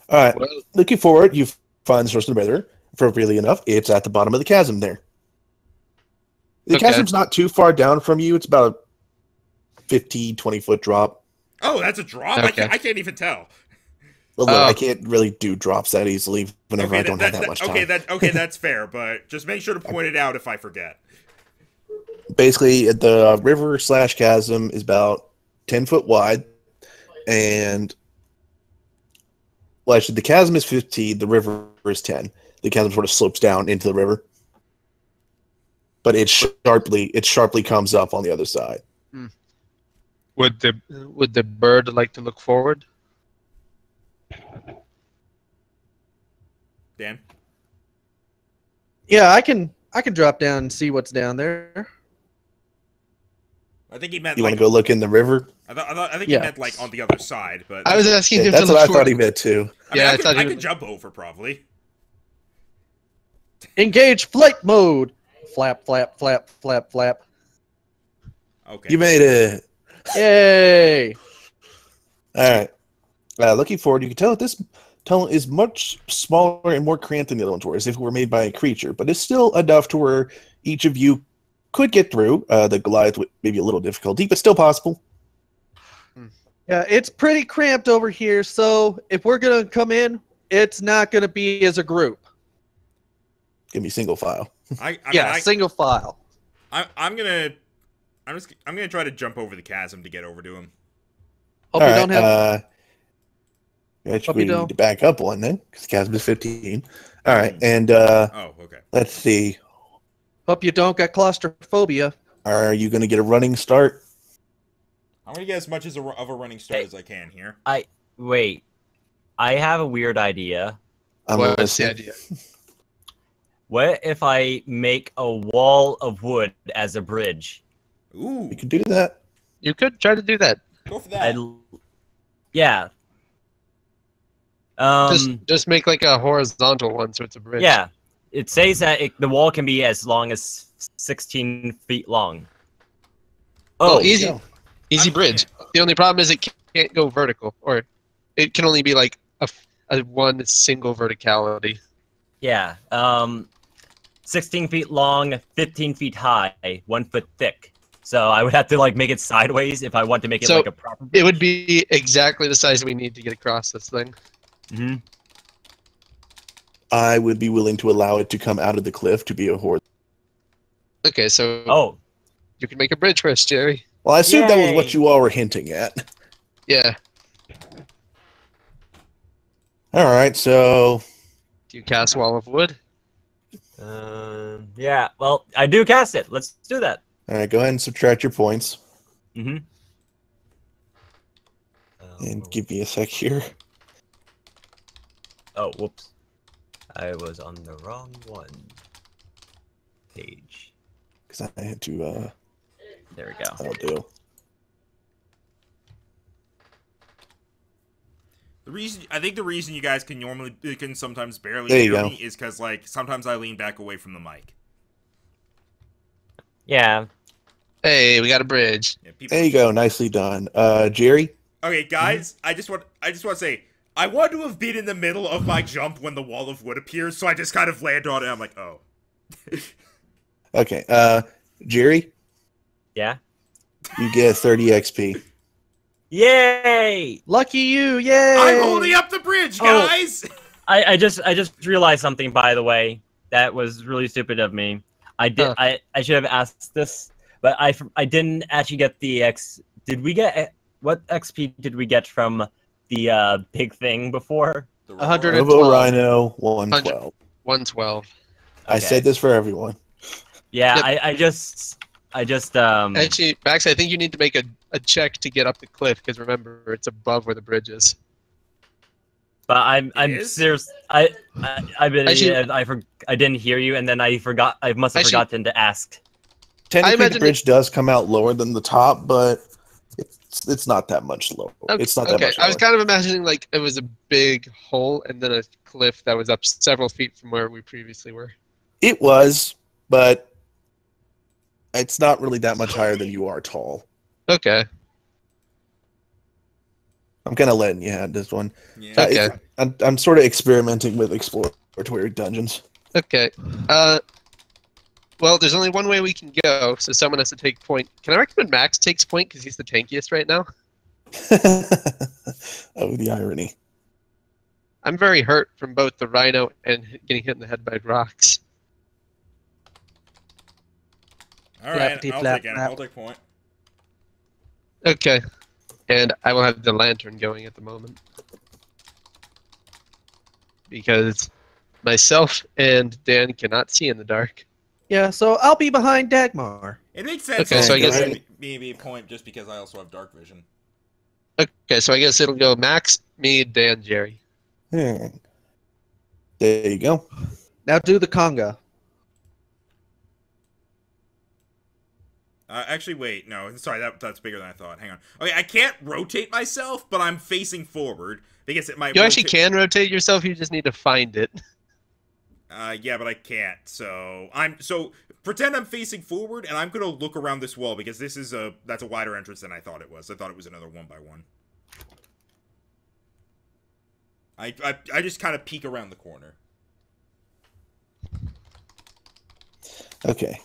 Speaker 4: All right. Well, looking forward, you find the source of the river. Appropriately enough, it's at the bottom of the chasm there. The chasm's not too far down from you. It's about a 15, 20-foot drop.
Speaker 3: Oh, that's a drop?
Speaker 2: Okay.
Speaker 3: I can't even tell.
Speaker 4: Well, look, I can't really do drops that easily whenever I don't have that much time.
Speaker 3: Okay, that's fair, but just make sure to point it out if I forget.
Speaker 4: Basically, the river/chasm is about 10 foot wide, and well, actually, the chasm is 15, the river is 10. The chasm sort of slopes down into the river, but it sharply comes up on the other side.
Speaker 2: Would the bird like to look forward?
Speaker 3: Dan?
Speaker 5: Yeah, I can drop down and see what's down there.
Speaker 3: I think he meant.
Speaker 4: You want to go look in the river?
Speaker 3: I think he meant like on the other side, but
Speaker 2: I was asking him.
Speaker 4: That's what I thought he meant too.
Speaker 3: I could jump over probably.
Speaker 5: Engage flight mode. Flap, flap, flap, flap, flap.
Speaker 3: Okay.
Speaker 4: You made it.
Speaker 5: Yay!
Speaker 4: All right. Looking forward, you can tell that this tunnel is much smaller and more cramped than the other ones were, as if it were made by a creature, but it's still enough to where each of you could get through. The Goliath with maybe a little difficulty, but still possible.
Speaker 5: Yeah, it's pretty cramped over here, so if we're going to come in, it's not going to be as a group.
Speaker 4: Give me single file.
Speaker 5: Single file.
Speaker 3: I'm gonna try to jump over the chasm to get over to him.
Speaker 5: Hope you don't have.
Speaker 4: We need to back up one then, because the chasm is 15. All right, and
Speaker 3: oh, okay.
Speaker 4: Let's see.
Speaker 5: Hope you don't get claustrophobia.
Speaker 4: Are you going to get a running start?
Speaker 3: I'm gonna get as much of a running start as I can here.
Speaker 1: Wait. I have a weird idea.
Speaker 2: What's the idea?
Speaker 1: What if I make a wall of wood as a bridge?
Speaker 3: Ooh,
Speaker 4: You can do that.
Speaker 2: You could try to do that.
Speaker 3: go for that.
Speaker 1: Yeah.
Speaker 2: Just make like a horizontal one, so it's a bridge.
Speaker 1: Yeah. It says that the wall can be as long as 16 feet long.
Speaker 2: Oh, easy.
Speaker 4: Yeah.
Speaker 2: Easy bridge. The only problem is it can't go vertical, or it can only be like a one single verticality.
Speaker 1: Yeah. 16 feet long, 15 feet high, 1 foot thick. So I would have to like make it sideways if I want to make it like a proper bridge.
Speaker 2: It would be exactly the size we need to get across this thing.
Speaker 1: Mm-hmm.
Speaker 4: I would be willing to allow it to come out of the cliff to be a horse.
Speaker 2: Okay, so
Speaker 1: Oh,
Speaker 2: you can make a bridge for us, Jerry.
Speaker 4: Well, I assume that was
Speaker 1: Yay.
Speaker 4: what you all were hinting at.
Speaker 2: Yeah.
Speaker 4: All right, so
Speaker 2: Do you cast Wall of Wood?
Speaker 1: yeah. Well, I do cast it. Let's do that.
Speaker 4: all right, go ahead and subtract your points
Speaker 1: Mm-hmm.
Speaker 4: and give me a sec here.
Speaker 1: Oh, whoops. I was on the wrong one. Page.
Speaker 4: Because I had to.
Speaker 1: There we go.
Speaker 4: That'll do.
Speaker 3: I think the reason you guys can sometimes barely
Speaker 4: There you
Speaker 3: hear
Speaker 4: go.
Speaker 3: me is because like sometimes I lean back away from the mic.
Speaker 1: Yeah.
Speaker 2: Hey, we got a bridge.
Speaker 3: Yeah, people...
Speaker 4: There you go. Nicely done. Jerry?
Speaker 3: Okay, guys, I just want to say I want to have been in the middle of my jump when the wall of wood appears, so I just kind of land on it. I'm like, oh.
Speaker 4: Okay. Jerry?
Speaker 1: Yeah.
Speaker 4: You get 30 XP.
Speaker 1: Yay!
Speaker 5: Lucky you! Yay!
Speaker 3: I'm holding up the bridge,
Speaker 1: Oh.
Speaker 3: guys!
Speaker 1: I just realized something, by the way. That was really stupid of me. I should have asked this, but I didn't actually get the X. Did we get what XP did we get from the big thing before?
Speaker 5: 112.
Speaker 4: Robo Rhino 112.
Speaker 2: 112.
Speaker 4: I said this for everyone.
Speaker 1: Yeah,
Speaker 2: Yep.
Speaker 1: I just
Speaker 2: Actually, Max, I think you need to make a check to get up the cliff, because remember, it's above where the bridge is.
Speaker 1: But I'm
Speaker 3: is?
Speaker 1: serious. I
Speaker 2: Actually-
Speaker 1: didn't hear you, and then I forgot. I must have
Speaker 2: Actually-
Speaker 1: forgotten to ask.
Speaker 4: Technically, the
Speaker 2: imagine
Speaker 4: bridge does come out lower than the top, but it's not that much lower. It's not that
Speaker 2: Okay,
Speaker 4: much
Speaker 2: I
Speaker 4: lower.
Speaker 2: was kind of imagining like it was a big hole and then a cliff that was up several feet from where we previously were.
Speaker 4: It was, but it's not really that much higher than you are tall.
Speaker 2: Okay.
Speaker 4: I'm kind of letting you have this one.
Speaker 3: Yeah.
Speaker 2: Okay.
Speaker 4: I'm sort of experimenting with exploratory dungeons.
Speaker 2: Okay. Well, there's only one way we can go, so someone has to take point. Can I recommend Max takes point because he's the tankiest right now?
Speaker 4: Oh, the irony.
Speaker 2: I'm very hurt from both the rhino and getting hit in the head by rocks.
Speaker 3: All right,
Speaker 5: Flappity
Speaker 3: I'll
Speaker 5: flap
Speaker 3: take it.
Speaker 5: flap.
Speaker 3: I'll take point.
Speaker 2: Okay. And I will have the lantern going at the moment. Because myself and Dan cannot see in the dark.
Speaker 5: Yeah, so I'll be behind Dagmar.
Speaker 3: It makes sense.
Speaker 2: Okay,
Speaker 4: so I guess-
Speaker 3: maybe a point just because I also have dark vision.
Speaker 2: Okay, so I guess it'll go Max, me, Dan, Jerry.
Speaker 4: Hmm. There you go.
Speaker 5: Now do the conga.
Speaker 3: Actually, wait. No, sorry. That's bigger than I thought. Hang on. Okay, I can't rotate myself, but I'm facing forward because it might.
Speaker 2: You actually can rotate yourself, you just need to find it.
Speaker 3: Yeah, but I can't. So pretend I'm facing forward, and I'm gonna look around this wall because that's a wider entrance than I thought it was. I thought it was another 1x1. I just kind of peek around the corner.
Speaker 4: Okay.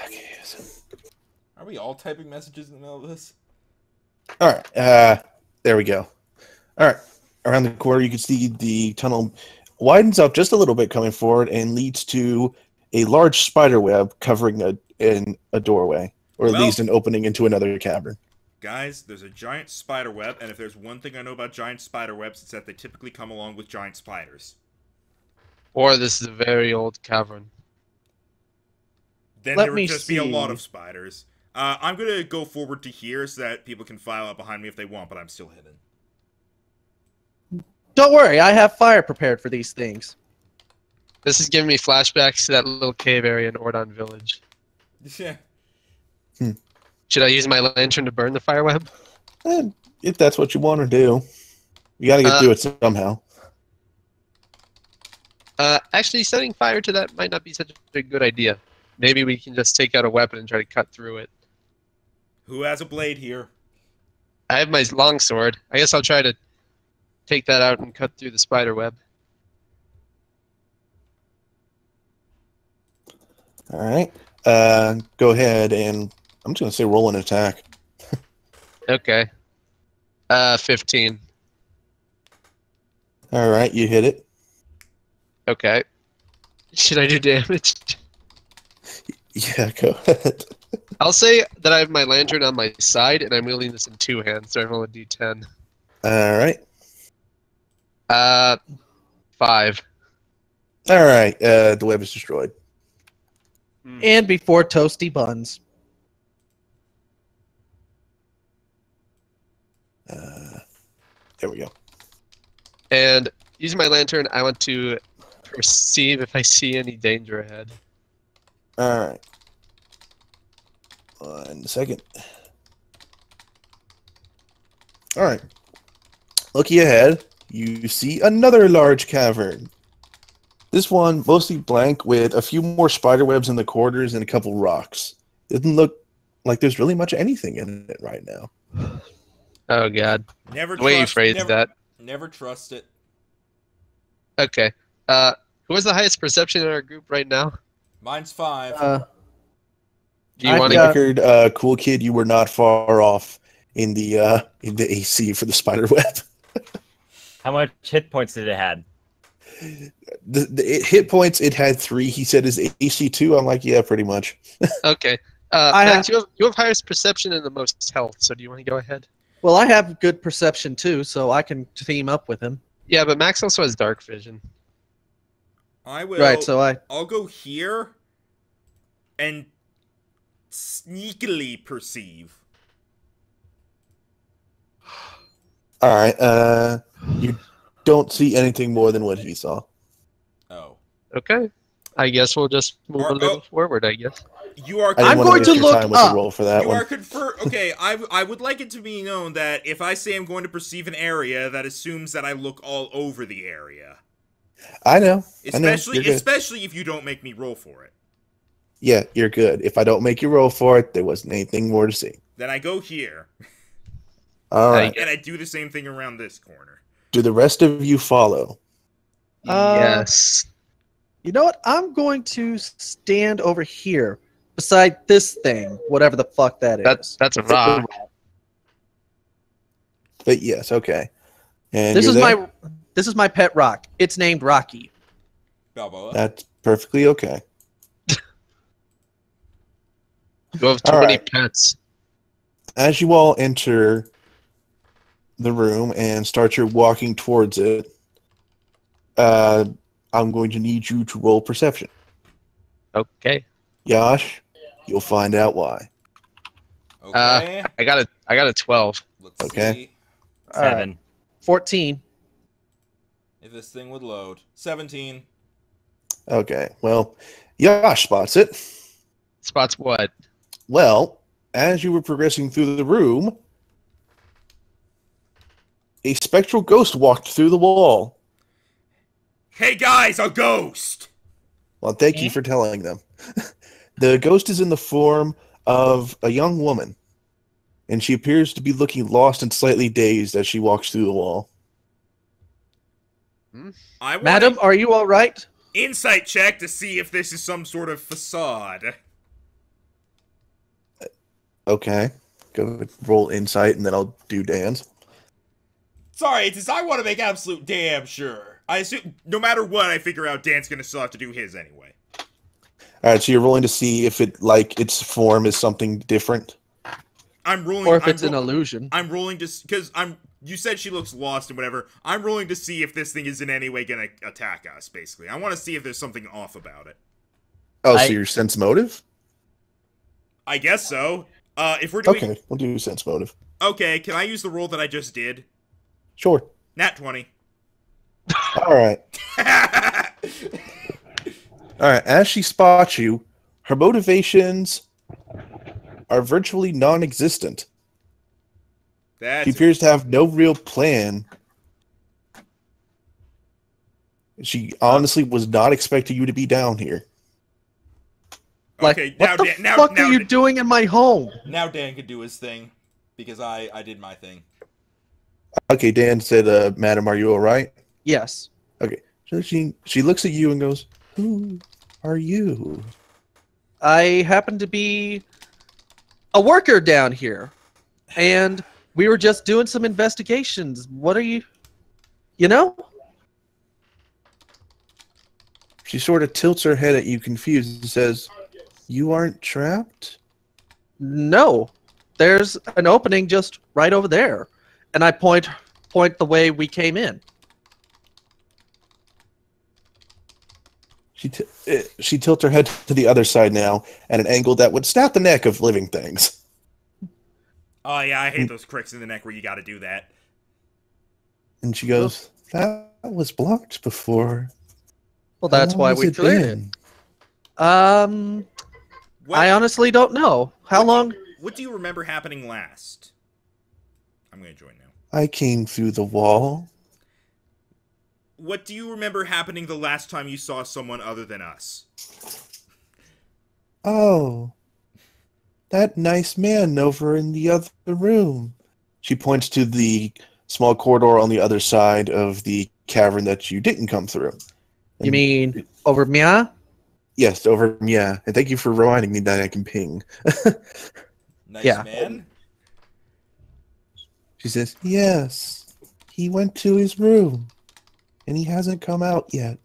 Speaker 4: Okay. So.
Speaker 3: Are we all typing messages in the middle of this?
Speaker 4: All right. There we go. All right. Around the corner, you can see the tunnel widens up just a little bit coming forward and leads to a large spider web covering a doorway, or at least an opening into another cavern.
Speaker 3: Guys, there's a giant spider web, and if there's one thing I know about giant spider webs, it's that they typically come along with giant spiders.
Speaker 2: Or this is a very old cavern.
Speaker 3: Then there would just be a lot of spiders. I'm going to go forward to here so that people can file out behind me if they want, but I'm still hidden.
Speaker 5: Don't worry, I have fire prepared for these things.
Speaker 2: This is giving me flashbacks to that little cave area in Ordon Village.
Speaker 3: Yeah.
Speaker 2: Should I use my lantern to burn the fire web?
Speaker 4: If that's what you want to do. You got to get through it somehow.
Speaker 2: Actually, setting fire to that might not be such a good idea. Maybe we can just take out a weapon and try to cut through it.
Speaker 3: Who has a blade here?
Speaker 2: I have my longsword. I guess I'll try to take that out and cut through the spider web.
Speaker 4: All right. Go ahead and I'm just going to say roll an attack.
Speaker 2: Okay. 15.
Speaker 4: All right, you hit it.
Speaker 2: Okay. Should I do damage?
Speaker 4: Yeah, go ahead.
Speaker 2: I'll say that I have my lantern on my side and I'm wielding this in two hands, so I roll a d10.
Speaker 4: All right.
Speaker 2: 5.
Speaker 4: All right, the web is destroyed.
Speaker 5: And before toasty buns.
Speaker 4: There we go.
Speaker 2: And using my lantern, I want to perceive if I see any danger ahead.
Speaker 4: All right. 1 second. All right. Looking ahead, you see another large cavern. This one mostly blank with a few more spider webs in the corners and a couple rocks. Doesn't look like there's really much anything in it right now.
Speaker 2: Oh god.
Speaker 3: Never
Speaker 2: the way you
Speaker 3: trust,
Speaker 2: phrased
Speaker 3: never,
Speaker 2: that.
Speaker 3: Never trust it.
Speaker 2: Okay. Who has the highest perception in our group right now?
Speaker 3: Mine's 5.
Speaker 2: Do you want
Speaker 4: to
Speaker 2: to
Speaker 4: record, cool kid? You were not far off in the AC for the spider web.
Speaker 1: How much hit points did it had?
Speaker 4: The hit points it had 3. He said his AC 2. I'm like, yeah, pretty much.
Speaker 2: Okay. Max, you have highest perception and the most health. So do you want to go ahead?
Speaker 5: Well, I have good perception too, so I can team up with him.
Speaker 2: Yeah, but Max also has dark vision.
Speaker 3: I will.
Speaker 5: Right. So
Speaker 3: I'll go here and sneakily perceive.
Speaker 4: All right. You don't see anything more than what he saw.
Speaker 3: Oh.
Speaker 2: Okay. I guess we'll just move a little forward, I guess.
Speaker 3: You are.
Speaker 5: I'm going to look up.
Speaker 4: Roll for that
Speaker 3: you
Speaker 4: one.
Speaker 3: are confirmed. Okay, I would like it to be known that if I say I'm going to perceive an area, that assumes that I look all over the area.
Speaker 4: I know.
Speaker 3: Especially if you don't make me roll for it.
Speaker 4: Yeah, you're good. If I don't make you roll for it, there wasn't anything more to see.
Speaker 3: Then I go here.
Speaker 4: All right.
Speaker 3: And I do the same thing around this corner.
Speaker 4: Do the rest of you follow?
Speaker 2: Yes.
Speaker 5: You know what? I'm going to stand over here beside this thing, whatever the fuck that is.
Speaker 2: That's a rock.
Speaker 4: But yes, okay. And
Speaker 5: This is my pet rock. It's named Rocky.
Speaker 3: Balboa.
Speaker 4: That's perfectly okay.
Speaker 2: You have too many pets.
Speaker 4: As you all enter the room and start your walking towards it, I'm going to need you to roll perception.
Speaker 2: Okay.
Speaker 4: Yash, you'll find out why.
Speaker 3: Okay.
Speaker 2: I got a 12.
Speaker 3: Let's
Speaker 4: Okay.
Speaker 3: see
Speaker 1: 7.
Speaker 5: 14.
Speaker 3: if this thing would load. 17.
Speaker 4: Okay, well, Yash spots it.
Speaker 2: Spots what?
Speaker 4: Well, as you were progressing through the room, a spectral ghost walked through the wall.
Speaker 3: Hey guys, a ghost!
Speaker 4: Well, thank you for telling them. The ghost is in the form of a young woman, and she appears to be looking lost and slightly dazed as she walks through the wall.
Speaker 5: Madam, are you all right?
Speaker 3: Insight check to see if this is some sort of facade.
Speaker 4: Okay. Go roll insight, and then I'll do Dan's.
Speaker 3: Sorry, it's just I want to make absolute damn sure. I assume no matter what, I figure out Dan's gonna still have to do his anyway.
Speaker 4: Alright, so you're rolling to see if it, like, its form is something different?
Speaker 3: I'm rolling.
Speaker 5: Or if it's an illusion.
Speaker 3: I'm rolling to because You said she looks lost and whatever. I'm rolling to see if this thing is in any way gonna attack us. Basically, I want to see if there's something off about it.
Speaker 4: Oh, so your sense motive?
Speaker 3: I guess so. If we're doing
Speaker 4: okay, we'll do sense motive.
Speaker 3: Okay, can I use the roll that I just did?
Speaker 4: Sure.
Speaker 3: Nat 20.
Speaker 4: All right. All right. As she spots you, her motivations are virtually non-existent. She appears to have no real plan. She honestly was not expecting you to be down here.
Speaker 5: Like,
Speaker 3: okay,
Speaker 5: what the fuck are you doing in my home?
Speaker 3: Now Dan can do his thing, because I did my thing.
Speaker 4: Okay, Dan said, Madam, are you all right?
Speaker 5: Yes.
Speaker 4: Okay. So she looks at you and goes, who are you?
Speaker 5: I happen to be a worker down here, and we were just doing some investigations. What are you... You know?
Speaker 4: She sort of tilts her head at you, confused, and says, you aren't trapped?
Speaker 5: No. There's an opening just right over there. And I point the way we came in.
Speaker 4: She tilts her head to the other side now, at an angle that would snap the neck of living things.
Speaker 3: Oh yeah, I hate those cricks in the neck where you gotta do that.
Speaker 4: And she goes, that was blocked before.
Speaker 5: Well, that's why we cleared it. I honestly don't know. How long?
Speaker 3: What do you remember happening last? I'm gonna join now.
Speaker 4: I came through the wall.
Speaker 3: What do you remember happening the last time you saw someone other than us?
Speaker 4: Oh, that nice man over in the other room. She points to the small corridor on the other side of the cavern that you didn't come through.
Speaker 5: You mean over Mia?
Speaker 4: Yes, over Mia. And thank you for reminding me that I can ping.
Speaker 3: Nice man?
Speaker 4: She says, yes, he went to his room, and he hasn't come out yet.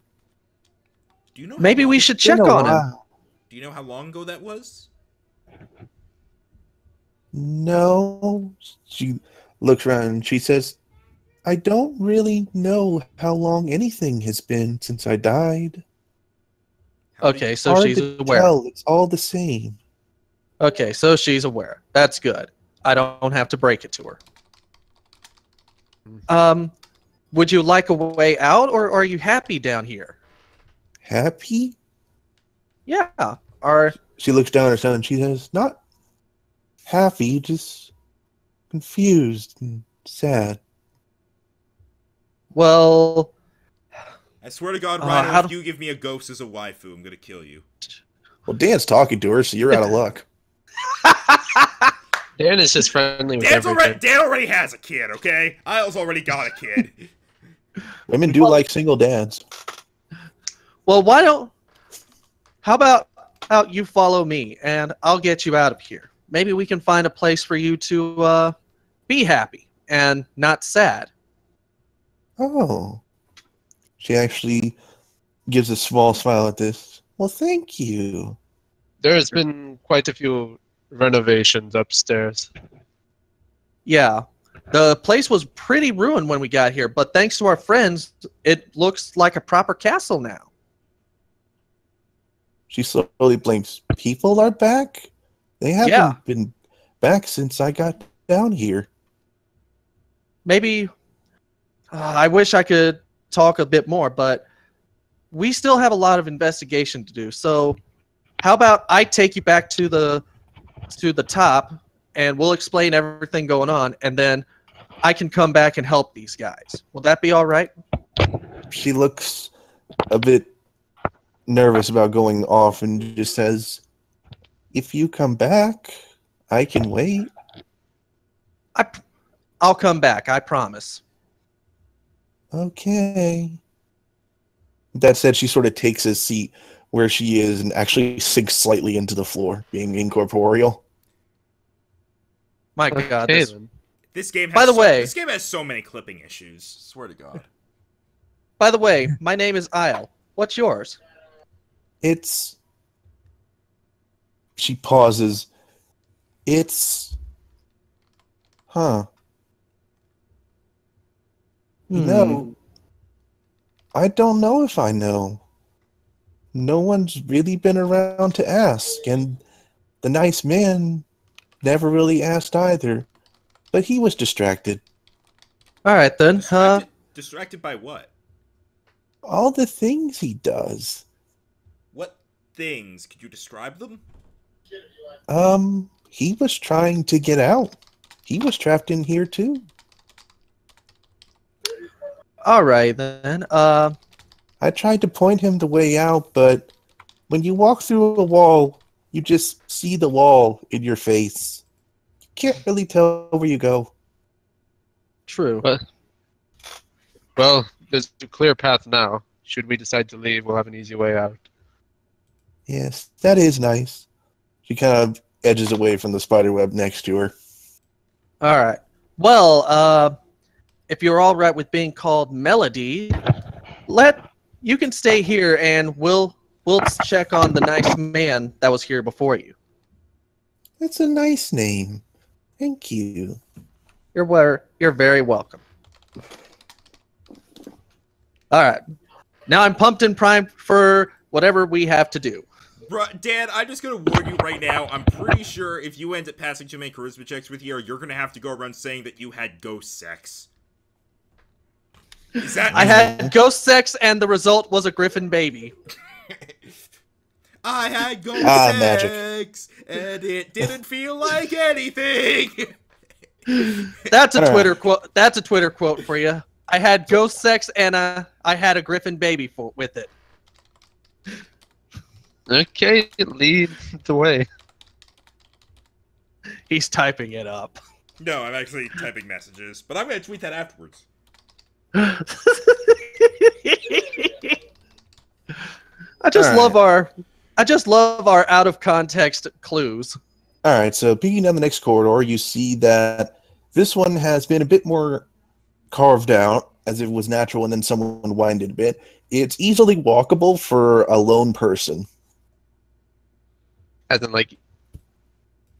Speaker 3: Do you know?
Speaker 5: Maybe we should check on him.
Speaker 3: Do you know how long ago that was?
Speaker 4: No. She looks around and she says, I don't really know how long anything has been since I died.
Speaker 5: Okay, so
Speaker 4: Hard
Speaker 5: she's
Speaker 4: to
Speaker 5: aware.
Speaker 4: tell. It's all the same.
Speaker 5: Okay, so she's aware. That's good. I don't have to break it to her. Would you like a way out, or are you happy down here?
Speaker 4: Happy?
Speaker 5: Yeah.
Speaker 4: She looks down at her son and she says, not happy, just confused and sad.
Speaker 5: Well,
Speaker 3: I swear to God, Rhino, if you give me a ghost as a waifu, I'm gonna kill you.
Speaker 4: Well, Dan's talking to her, so you're out of luck.
Speaker 2: Dan is just friendly with everything.
Speaker 3: Dan already has a kid, okay? Aial's already got a kid.
Speaker 4: Women do like single dads.
Speaker 5: Well, how about you follow me, and I'll get you out of here. Maybe we can find a place for you to be happy and not sad.
Speaker 4: Oh. She actually gives a small smile at this. Well, thank you.
Speaker 2: There's been quite a few renovations upstairs.
Speaker 5: Yeah. The place was pretty ruined when we got here, but thanks to our friends, it looks like a proper castle now.
Speaker 4: She slowly blinks. People are back? They haven't been back since I got down here.
Speaker 5: Maybe... I wish I could talk a bit more, but we still have a lot of investigation to do. So how about I take you back to the top, and we'll explain everything going on, and then I can come back and help these guys. Will that be all right?
Speaker 4: She looks a bit nervous about going off and just says, "If you come back, I can wait."
Speaker 5: I'll come back, I promise.
Speaker 4: Okay. That said, she sort of takes a seat where she is and actually sinks slightly into the floor, being incorporeal.
Speaker 5: My God.
Speaker 2: Okay,
Speaker 3: This game has
Speaker 5: By the way-
Speaker 3: this game has so many clipping issues. Swear to God.
Speaker 5: By the way, my name is Aial. What's yours?
Speaker 4: It's... She pauses. It's... Huh. No. I don't know if I know. No one's really been around to ask, and the nice man never really asked either. But he was distracted.
Speaker 5: All right, then.
Speaker 3: Distracted by what?
Speaker 4: All the things he does.
Speaker 3: What things? Could you describe them?
Speaker 4: He was trying to get out. He was trapped in here too.
Speaker 5: All right, then.
Speaker 4: I tried to point him the way out, but when you walk through a wall, you just see the wall in your face. You can't really tell where you go.
Speaker 5: True.
Speaker 2: Well, there's a clear path now. Should we decide to leave, we'll have an easy way out.
Speaker 4: Yes, that is nice. She kind of edges away from the spiderweb next to her.
Speaker 5: All right. Well, if you're all right with being called Melody, you can stay here, and we'll check on the nice man that was here before you.
Speaker 4: That's a nice name. Thank you.
Speaker 5: You're very welcome. All right. Now I'm pumped and primed for whatever we have to do.
Speaker 3: Bruh, Dan, I'm just gonna warn you right now. I'm pretty sure if you end up passing too many charisma checks with you, you're gonna have to go around saying that you had ghost sex. Is that?
Speaker 5: I had ghost sex, and the result was a griffin baby.
Speaker 3: I had ghost
Speaker 4: magic.
Speaker 3: sex, and it didn't feel like anything.
Speaker 5: That's a Twitter quote. That's a Twitter quote for you. I had ghost sex, and I had a griffin baby with it.
Speaker 2: Okay, lead the way.
Speaker 5: He's typing it up.
Speaker 3: No, I'm actually typing messages, but I'm gonna tweet that afterwards.
Speaker 5: I just love our out of context clues.
Speaker 4: All right, so peeking down the next corridor, you see that this one has been a bit more carved out, as if it was natural, and then someone winded a bit. It's easily walkable for a lone person.
Speaker 2: As in, like,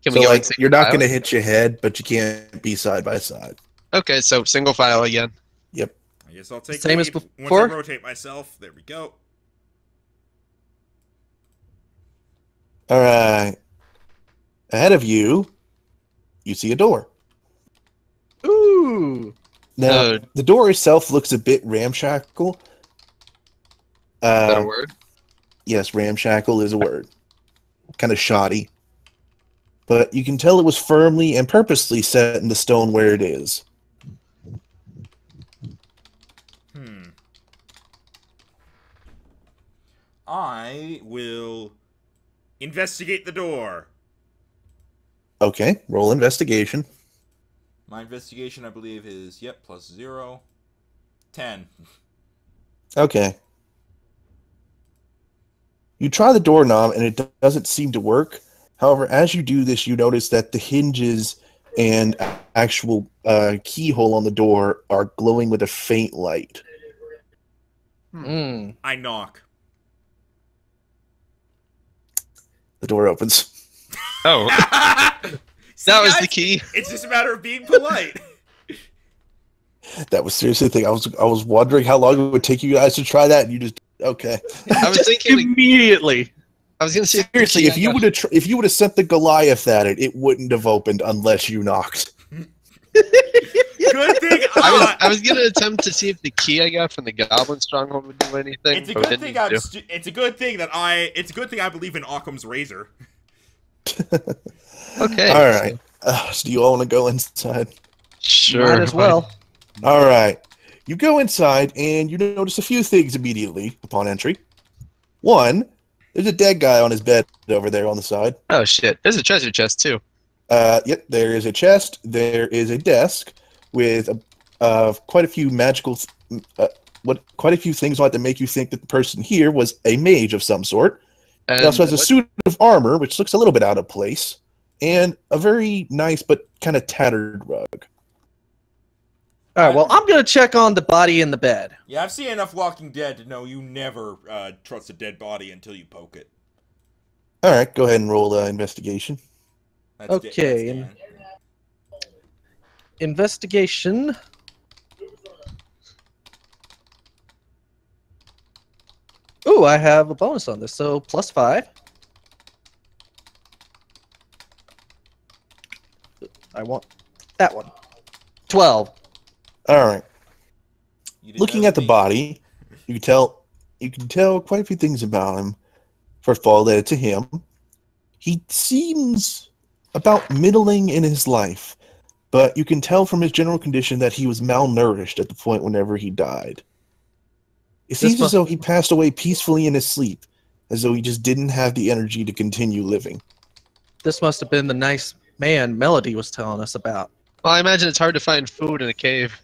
Speaker 2: can
Speaker 4: So,
Speaker 2: we go in
Speaker 4: like,
Speaker 2: single
Speaker 4: you're not
Speaker 2: file?
Speaker 4: going to hit your head, but you can't be side by side.
Speaker 2: Okay, so single file again.
Speaker 4: Yep.
Speaker 3: I guess I'll take
Speaker 5: Same
Speaker 3: the
Speaker 5: as
Speaker 3: lead.
Speaker 5: before?
Speaker 3: Once I rotate myself, there we go.
Speaker 4: All right. Ahead of you, you see a door.
Speaker 5: Ooh.
Speaker 4: Now, the door itself looks a bit ramshackle.
Speaker 2: Is that a word?
Speaker 4: Yes, ramshackle is a word. Kind of shoddy. But you can tell it was firmly and purposely set in the stone where it is.
Speaker 3: I will investigate the door.
Speaker 4: Okay, roll investigation.
Speaker 3: My investigation, I believe, is, yep, +0. 10.
Speaker 4: Okay. You try the doorknob and it doesn't seem to work. However, as you do this, you notice that the hinges and actual keyhole on the door are glowing with a faint light.
Speaker 3: I knock.
Speaker 4: The door opens.
Speaker 2: Oh,
Speaker 3: See,
Speaker 2: that was
Speaker 3: guys,
Speaker 2: the key.
Speaker 3: It's just a matter of being polite.
Speaker 4: That was seriously the thing. I was wondering how long it would take you guys to try that, and you just okay.
Speaker 2: I was thinking
Speaker 5: Immediately.
Speaker 2: I was gonna say
Speaker 4: Seriously, if you would have sent the Goliath at it, it wouldn't have opened unless you knocked.
Speaker 3: Good thing
Speaker 2: I was gonna attempt to see if the key I got from the Goblin Stronghold would do anything.
Speaker 3: It's a
Speaker 2: but it
Speaker 3: good
Speaker 2: didn't
Speaker 3: thing.
Speaker 2: do.
Speaker 3: It's a good thing that It's a good thing I believe in Occam's razor.
Speaker 2: Okay.
Speaker 4: All right. So do you all want to go inside?
Speaker 2: Sure.
Speaker 5: Might as well.
Speaker 4: All right. You go inside, and you notice a few things immediately upon entry. One, there's a dead guy on his bed over there on the side.
Speaker 2: Oh shit! There's a treasure chest too.
Speaker 4: Yep, there is a chest. There is a desk with quite a few quite a few things on it that make you think that the person here was a mage of some sort.
Speaker 2: And
Speaker 4: It also has a suit of armor, which looks a little bit out of place, and a very nice but kind of tattered rug.
Speaker 5: All right, well, I'm going to check on the body in the bed.
Speaker 3: Yeah, I've seen enough Walking Dead to know you never trust a dead body until you poke it.
Speaker 4: All right, go ahead and roll investigation.
Speaker 3: That's
Speaker 5: Okay,
Speaker 3: Dan.
Speaker 5: Investigation. Ooh, I have a bonus on this, so +5. I want that one. 12.
Speaker 4: All right.
Speaker 3: You did
Speaker 4: Looking
Speaker 3: better
Speaker 4: at the
Speaker 3: than me.
Speaker 4: body, you can tell quite a few things about him. First of all, that to him, he seems about middling in his life, but you can tell from his general condition that he was malnourished at the point whenever he died. It seems as though he passed away peacefully in his sleep, as though he just didn't have the energy to continue living.
Speaker 5: This must have been the nice man Melody was telling us about.
Speaker 2: Well, I imagine it's hard to find food in a cave.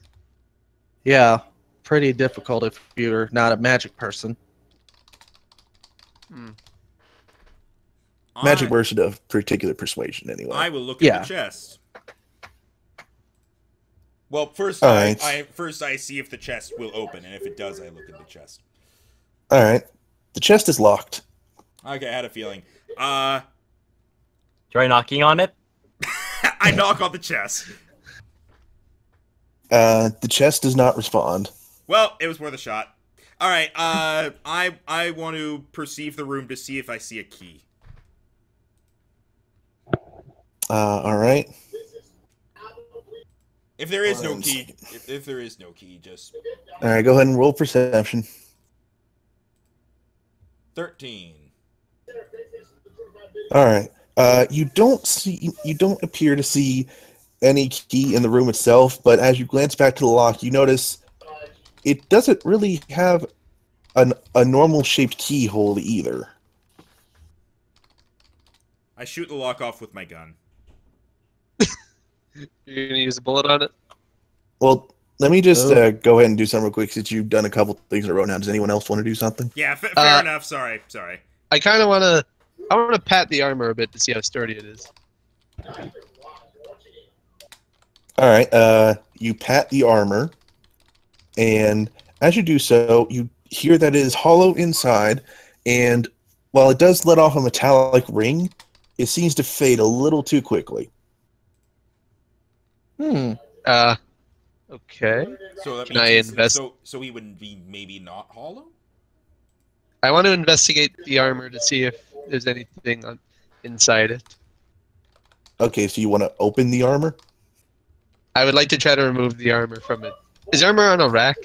Speaker 5: Yeah, pretty difficult if you're not a magic person.
Speaker 4: Magic person of particular persuasion, anyway.
Speaker 3: I will look
Speaker 5: Yeah.
Speaker 3: at the chest. Well, first
Speaker 4: All
Speaker 3: I
Speaker 4: right.
Speaker 3: see if the chest will open, and if it does, I look at the chest.
Speaker 4: All right. The chest is locked.
Speaker 3: Okay, I had a feeling.
Speaker 1: Try knocking on it.
Speaker 3: I knock on the chest.
Speaker 4: The chest does not respond.
Speaker 3: Well, it was worth a shot. All right. I want to perceive the room to see if I see a key.
Speaker 4: All right.
Speaker 3: If there is no
Speaker 4: One
Speaker 3: key,
Speaker 4: second.
Speaker 3: if there is no key, just
Speaker 4: All right, go ahead and roll perception.
Speaker 3: 13.
Speaker 4: All right. You don't appear to see any key in the room itself, but as you glance back to the lock, you notice it doesn't really have a normal shaped keyhole either.
Speaker 3: I shoot the lock off with my gun.
Speaker 2: You're gonna use a bullet on it?
Speaker 4: Well, let me just go ahead and do something real quick since you've done a couple things in a row now. Does anyone else want to do something?
Speaker 3: Yeah, fair enough. Sorry.
Speaker 2: I kind of want to pat the armor a bit to see how sturdy it is.
Speaker 4: All right. You pat the armor, and as you do so, you hear that it is hollow inside, and while it does let off a metallic ring, it seems to fade a little too quickly.
Speaker 2: Okay.
Speaker 3: So that
Speaker 2: Can I
Speaker 3: means
Speaker 2: invest-
Speaker 3: so he would be maybe not hollow?
Speaker 2: I want to investigate the armor to see if there's anything inside it.
Speaker 4: Okay, so you want to open the armor?
Speaker 2: I would like to try to remove the armor from it. Is armor on a rack?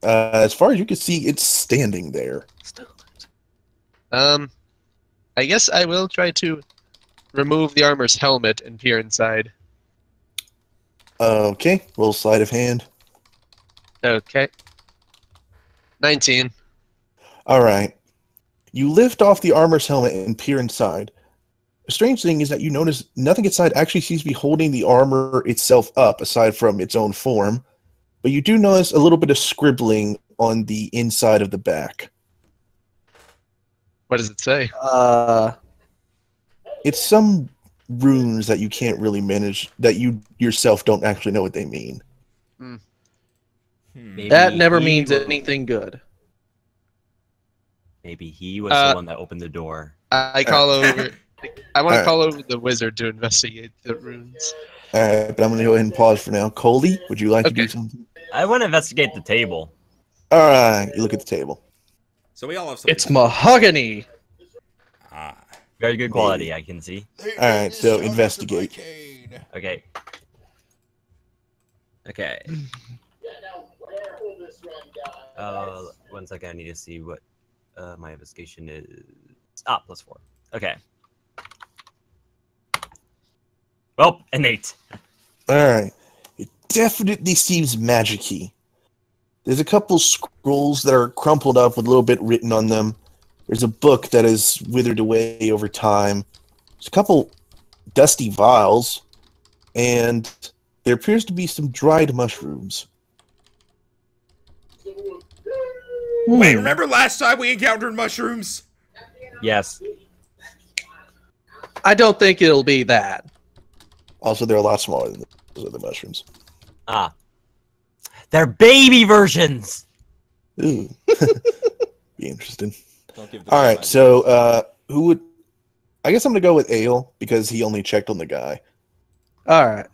Speaker 4: As far as you can see, it's standing there.
Speaker 2: I guess I will try to remove the armor's helmet and peer inside.
Speaker 4: Okay, roll sleight of hand.
Speaker 2: Okay. 19.
Speaker 4: All right. You lift off the armor's helmet and peer inside. The strange thing is that you notice nothing inside actually seems to be holding the armor itself up, aside from its own form. But you do notice a little bit of scribbling on the inside of the back.
Speaker 2: What does it say?
Speaker 4: It's some runes that you can't really manage, that you yourself don't actually know what they mean.
Speaker 1: Maybe
Speaker 5: That never
Speaker 1: he
Speaker 5: means
Speaker 1: was-
Speaker 5: anything good.
Speaker 1: Maybe he was the one that opened the door.
Speaker 2: I call over. I want to
Speaker 4: Alright.
Speaker 2: call over the wizard to investigate the runes.
Speaker 4: All right, but I'm going to go ahead and pause for now. Coaly, would you like to do
Speaker 2: Okay.
Speaker 4: something?
Speaker 1: I want to investigate the table.
Speaker 4: All right, you look at the table.
Speaker 3: So we all have something.
Speaker 5: It's mahogany.
Speaker 3: Ah.
Speaker 1: Very good quality, I can see.
Speaker 4: All right, so investigate.
Speaker 1: Okay. Okay. 1 second. I need to see what my investigation is. +4. Okay. Well, an 8.
Speaker 4: All right. It definitely seems magic-y. There's a couple scrolls that are crumpled up with a little bit written on them. There's a book that is withered away over time. There's a couple dusty vials, and there appears to be some dried mushrooms.
Speaker 3: Wait, remember last time we encountered mushrooms?
Speaker 1: Yes.
Speaker 5: I don't think it'll be that.
Speaker 4: Also, they're a lot smaller than those other mushrooms.
Speaker 1: Ah. They're baby versions!
Speaker 4: Ooh. Be interesting.
Speaker 6: Don't give the
Speaker 4: All right,
Speaker 6: side.
Speaker 4: so who would... I guess I'm going to go with Aial, because he only checked on the guy.
Speaker 5: All right.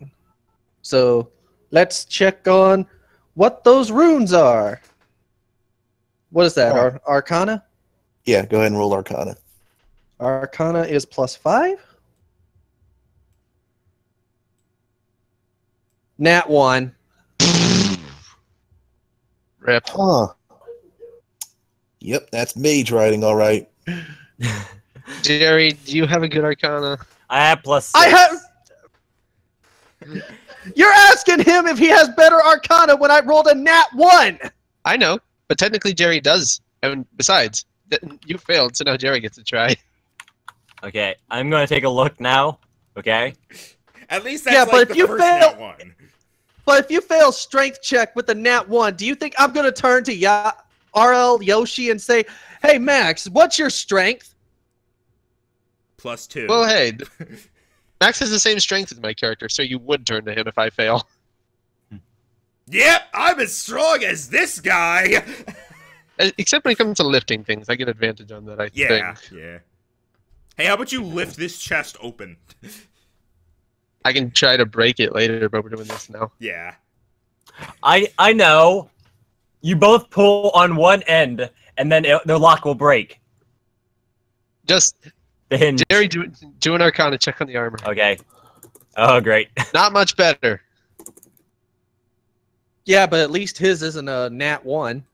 Speaker 5: So let's check on what those runes are. What is that?
Speaker 4: Alright.
Speaker 5: Arcana?
Speaker 4: Yeah, go ahead and roll Arcana.
Speaker 5: Arcana is +5. Nat 1.
Speaker 2: Rip.
Speaker 4: Huh. Yep, that's mage writing, all right.
Speaker 2: Jerry, do you have a good Arcana?
Speaker 1: I have +6.
Speaker 5: I have. You're asking him if he has better Arcana when I rolled a Nat 1.
Speaker 2: I know, but technically Jerry does. And besides, you failed, so now Jerry gets a try.
Speaker 1: Okay, I'm gonna take a look now. Okay.
Speaker 3: At least that's
Speaker 5: Yeah,
Speaker 3: like
Speaker 5: but
Speaker 3: the
Speaker 5: if you
Speaker 3: first
Speaker 5: fail-
Speaker 3: Nat 1.
Speaker 5: But if you fail strength check with the Nat 1, do you think I'm going to turn to RL Yoshi and say, "Hey Max, what's your strength?"
Speaker 3: +2.
Speaker 2: Well, hey, Max has the same strength as my character, so you would turn to him if I fail.
Speaker 3: Yep, I'm as strong as this guy!
Speaker 2: Except when it comes to lifting things, I get advantage on that, I
Speaker 3: Yeah,
Speaker 2: think.
Speaker 3: yeah. Hey, how about you lift this chest open?
Speaker 2: I can try to break it later, but we're doing this now.
Speaker 3: Yeah.
Speaker 1: I know. You both pull on one end, and then the lock will break.
Speaker 2: Just,
Speaker 1: The hinge.
Speaker 2: Jerry, do an Arcana check on the armor.
Speaker 1: Okay. Oh, great.
Speaker 2: Not much better.
Speaker 5: Yeah, but at least his isn't a Nat 1.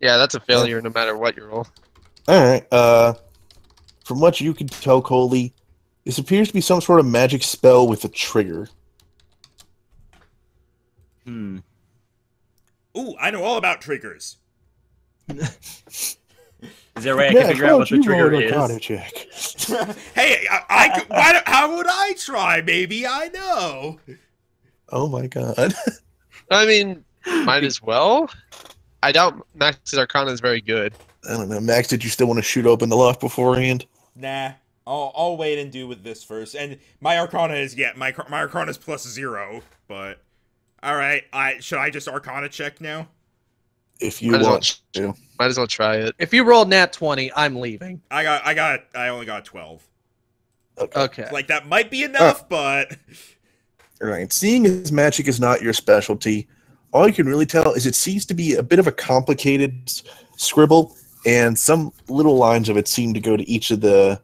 Speaker 2: Yeah, that's a failure no matter what you roll.
Speaker 4: All right. From what you can tell, Coaly, this appears to be some sort of magic spell with a trigger.
Speaker 1: Hmm.
Speaker 3: Ooh, I know all about triggers.
Speaker 1: Is there a way I can figure out what the trigger
Speaker 4: Arcana
Speaker 1: is?
Speaker 4: check.
Speaker 3: Hey, how would I try? Maybe I know.
Speaker 4: Oh my god.
Speaker 2: I mean, might as well. I doubt Max's Arcana is very good.
Speaker 4: I don't know, Max. Did you still want to shoot open the lock beforehand?
Speaker 3: Nah, I'll wait and do with this first. And my Arcana is my Arcana is +0. But all right, should I just Arcana check now?
Speaker 4: If you
Speaker 2: Might as well
Speaker 4: want to.
Speaker 2: Might as well try it.
Speaker 5: If you roll Nat 20, I'm leaving.
Speaker 3: I only got 12.
Speaker 5: Okay.
Speaker 3: Like that might be enough, but
Speaker 4: All right. Seeing as magic is not your specialty, all you can really tell is it seems to be a bit of a complicated scribble, and some little lines of it seem to go to each of the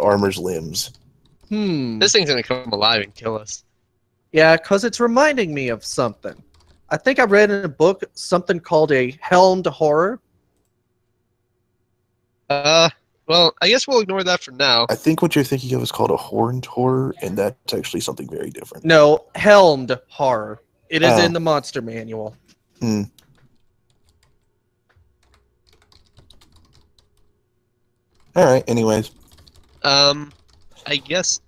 Speaker 4: armor's limbs.
Speaker 2: This thing's gonna come alive and kill us.
Speaker 5: Yeah, because it's reminding me of something. I think I read in a book something called a helmed horror.
Speaker 2: Well, I guess we'll ignore that for now.
Speaker 4: I think what you're thinking of is called a horned horror, and that's actually something very different.
Speaker 5: No, helmed horror. It is
Speaker 4: Oh.
Speaker 5: in the monster manual.
Speaker 4: Hmm. All right. Anyways,
Speaker 2: I guess.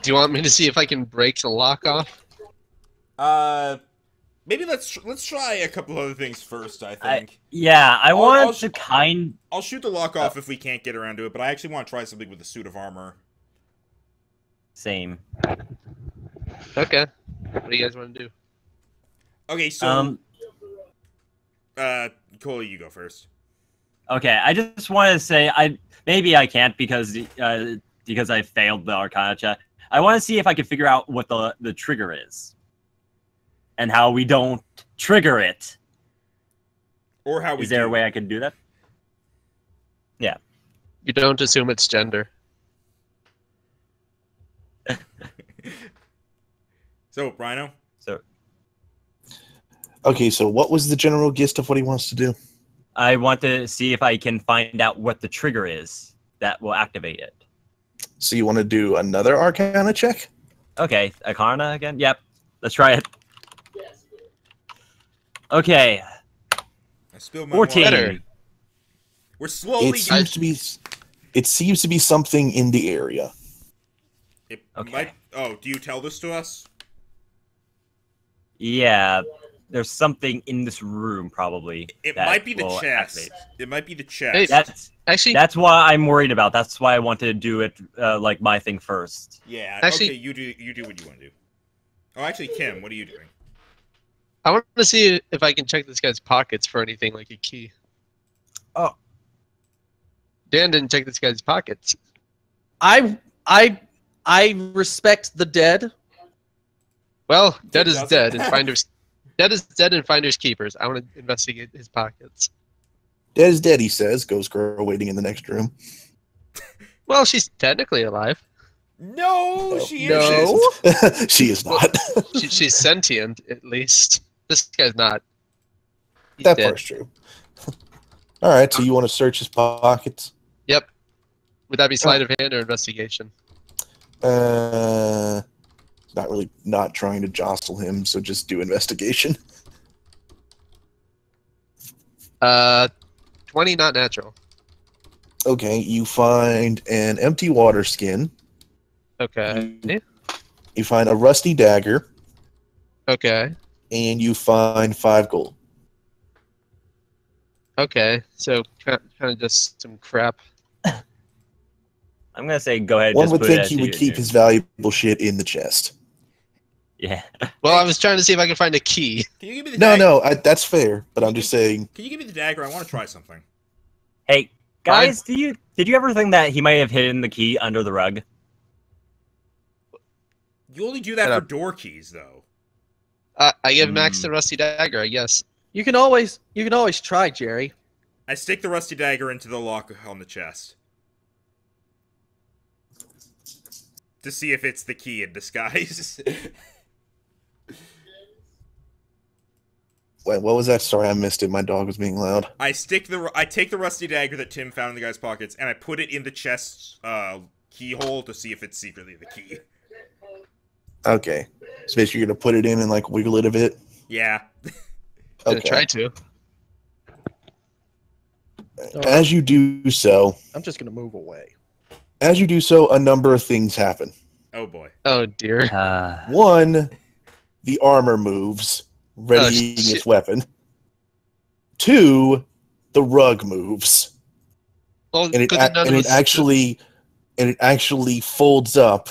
Speaker 2: Do you want me to see if I can break the lock off?
Speaker 3: maybe let's try a couple other things first. I think
Speaker 1: Yeah, I
Speaker 3: I'll
Speaker 1: want to kind.
Speaker 3: I'll shoot the lock off if we can't get around to it, but I actually want to try something with the suit of armor.
Speaker 1: Same.
Speaker 2: Okay. What do you guys want to do?
Speaker 3: Okay, so Coaly, you go first.
Speaker 1: Okay, I just want to say maybe I can't because I failed the Arcana check. I want to see if I can figure out what the trigger is, and how we don't trigger it.
Speaker 3: Or how we
Speaker 1: Is there a
Speaker 3: do.
Speaker 1: way I can do that? Yeah.
Speaker 2: You don't assume it's gender.
Speaker 3: So, Rhino?
Speaker 4: okay. So, what was the general gist of what he wants to do?
Speaker 1: I want to see if I can find out what the trigger is that will activate it.
Speaker 4: So, you want to do another Arcana check?
Speaker 1: Okay, Arcana again? Yep. Let's try it. Okay,
Speaker 3: I spilled my
Speaker 1: 14.
Speaker 3: water.
Speaker 2: Better.
Speaker 3: We're slowly.
Speaker 4: It seems to be something in the area.
Speaker 3: It
Speaker 1: Okay.
Speaker 3: might. Oh, do you tell this to us?
Speaker 1: Yeah, there's something in this room probably.
Speaker 3: It
Speaker 1: that
Speaker 3: might be the
Speaker 1: will
Speaker 3: chest.
Speaker 1: activate.
Speaker 3: It might be the
Speaker 2: Hey,
Speaker 3: chest.
Speaker 2: Actually,
Speaker 1: That's what I'm worried about. That's why I wanted to do it like my thing first.
Speaker 3: Yeah.
Speaker 2: Actually-
Speaker 3: Okay, you do what you want to do. Oh, actually, Kim, what are you doing?
Speaker 2: I want to see if I can check this guy's pockets for anything like a key.
Speaker 5: Oh.
Speaker 2: Dan didn't check this guy's pockets.
Speaker 5: I respect the dead.
Speaker 2: Well, dead is
Speaker 3: doesn't.
Speaker 2: dead, and finders. Dead is dead, and finders keepers. I want to investigate his pockets.
Speaker 4: Dead is dead, he says. Ghost girl waiting in the next room.
Speaker 2: Well, she's technically alive.
Speaker 3: No,
Speaker 4: No.
Speaker 3: she
Speaker 5: No.
Speaker 3: isn't.
Speaker 4: She is not.
Speaker 2: She's sentient, at least. This guy's not. He's
Speaker 4: That
Speaker 2: dead.
Speaker 4: part's true. All right, so you want to search his pockets?
Speaker 2: Yep. Would that be sleight of hand or investigation?
Speaker 4: Not really. Not trying to jostle him, so just do investigation.
Speaker 2: 20, not natural.
Speaker 4: Okay, you find an empty water skin.
Speaker 2: Okay.
Speaker 4: You find a rusty dagger,
Speaker 2: Okay.
Speaker 4: and you find 5 gold.
Speaker 2: Okay. So kind of just some crap.
Speaker 1: I'm gonna say go ahead.
Speaker 4: One
Speaker 1: just
Speaker 4: would
Speaker 1: put
Speaker 4: think
Speaker 1: it
Speaker 4: he
Speaker 1: to
Speaker 4: would
Speaker 1: your
Speaker 4: keep
Speaker 1: new-
Speaker 4: his valuable shit in the chest.
Speaker 1: Yeah.
Speaker 2: Well, I was trying to see if I could find a key.
Speaker 3: Can you give me the
Speaker 4: No,
Speaker 3: dagger?
Speaker 4: that's fair, but I'm just saying.
Speaker 3: Can you give me the dagger? I want to try something.
Speaker 1: Hey guys, did you ever think that he might have hidden the key under the rug?
Speaker 3: You only do that
Speaker 2: Shut
Speaker 3: for
Speaker 2: up.
Speaker 3: door keys, though.
Speaker 2: I give Max the rusty dagger, I guess.
Speaker 5: You can always try, Jerry.
Speaker 3: I stick the rusty dagger into the lock on the chest. To see if it's the key in disguise.
Speaker 4: Wait, what was that? Sorry, I missed it. My dog was being loud.
Speaker 3: I take the rusty dagger that Tim found in the guy's pockets, and I put it in the chest's keyhole to see if it's secretly the key.
Speaker 4: Okay. So basically, you're going to put it in and, like, wiggle it a bit?
Speaker 3: Yeah.
Speaker 2: Gonna
Speaker 4: Okay.
Speaker 2: try to.
Speaker 4: As you do so,
Speaker 5: I'm just gonna move away.
Speaker 4: a number of things happen.
Speaker 3: Oh boy.
Speaker 2: Oh dear.
Speaker 4: One, the armor moves, readying
Speaker 2: shit.
Speaker 4: its weapon. Two, the rug moves,
Speaker 2: Well,
Speaker 4: and it
Speaker 2: good that none of us-
Speaker 4: actually folds up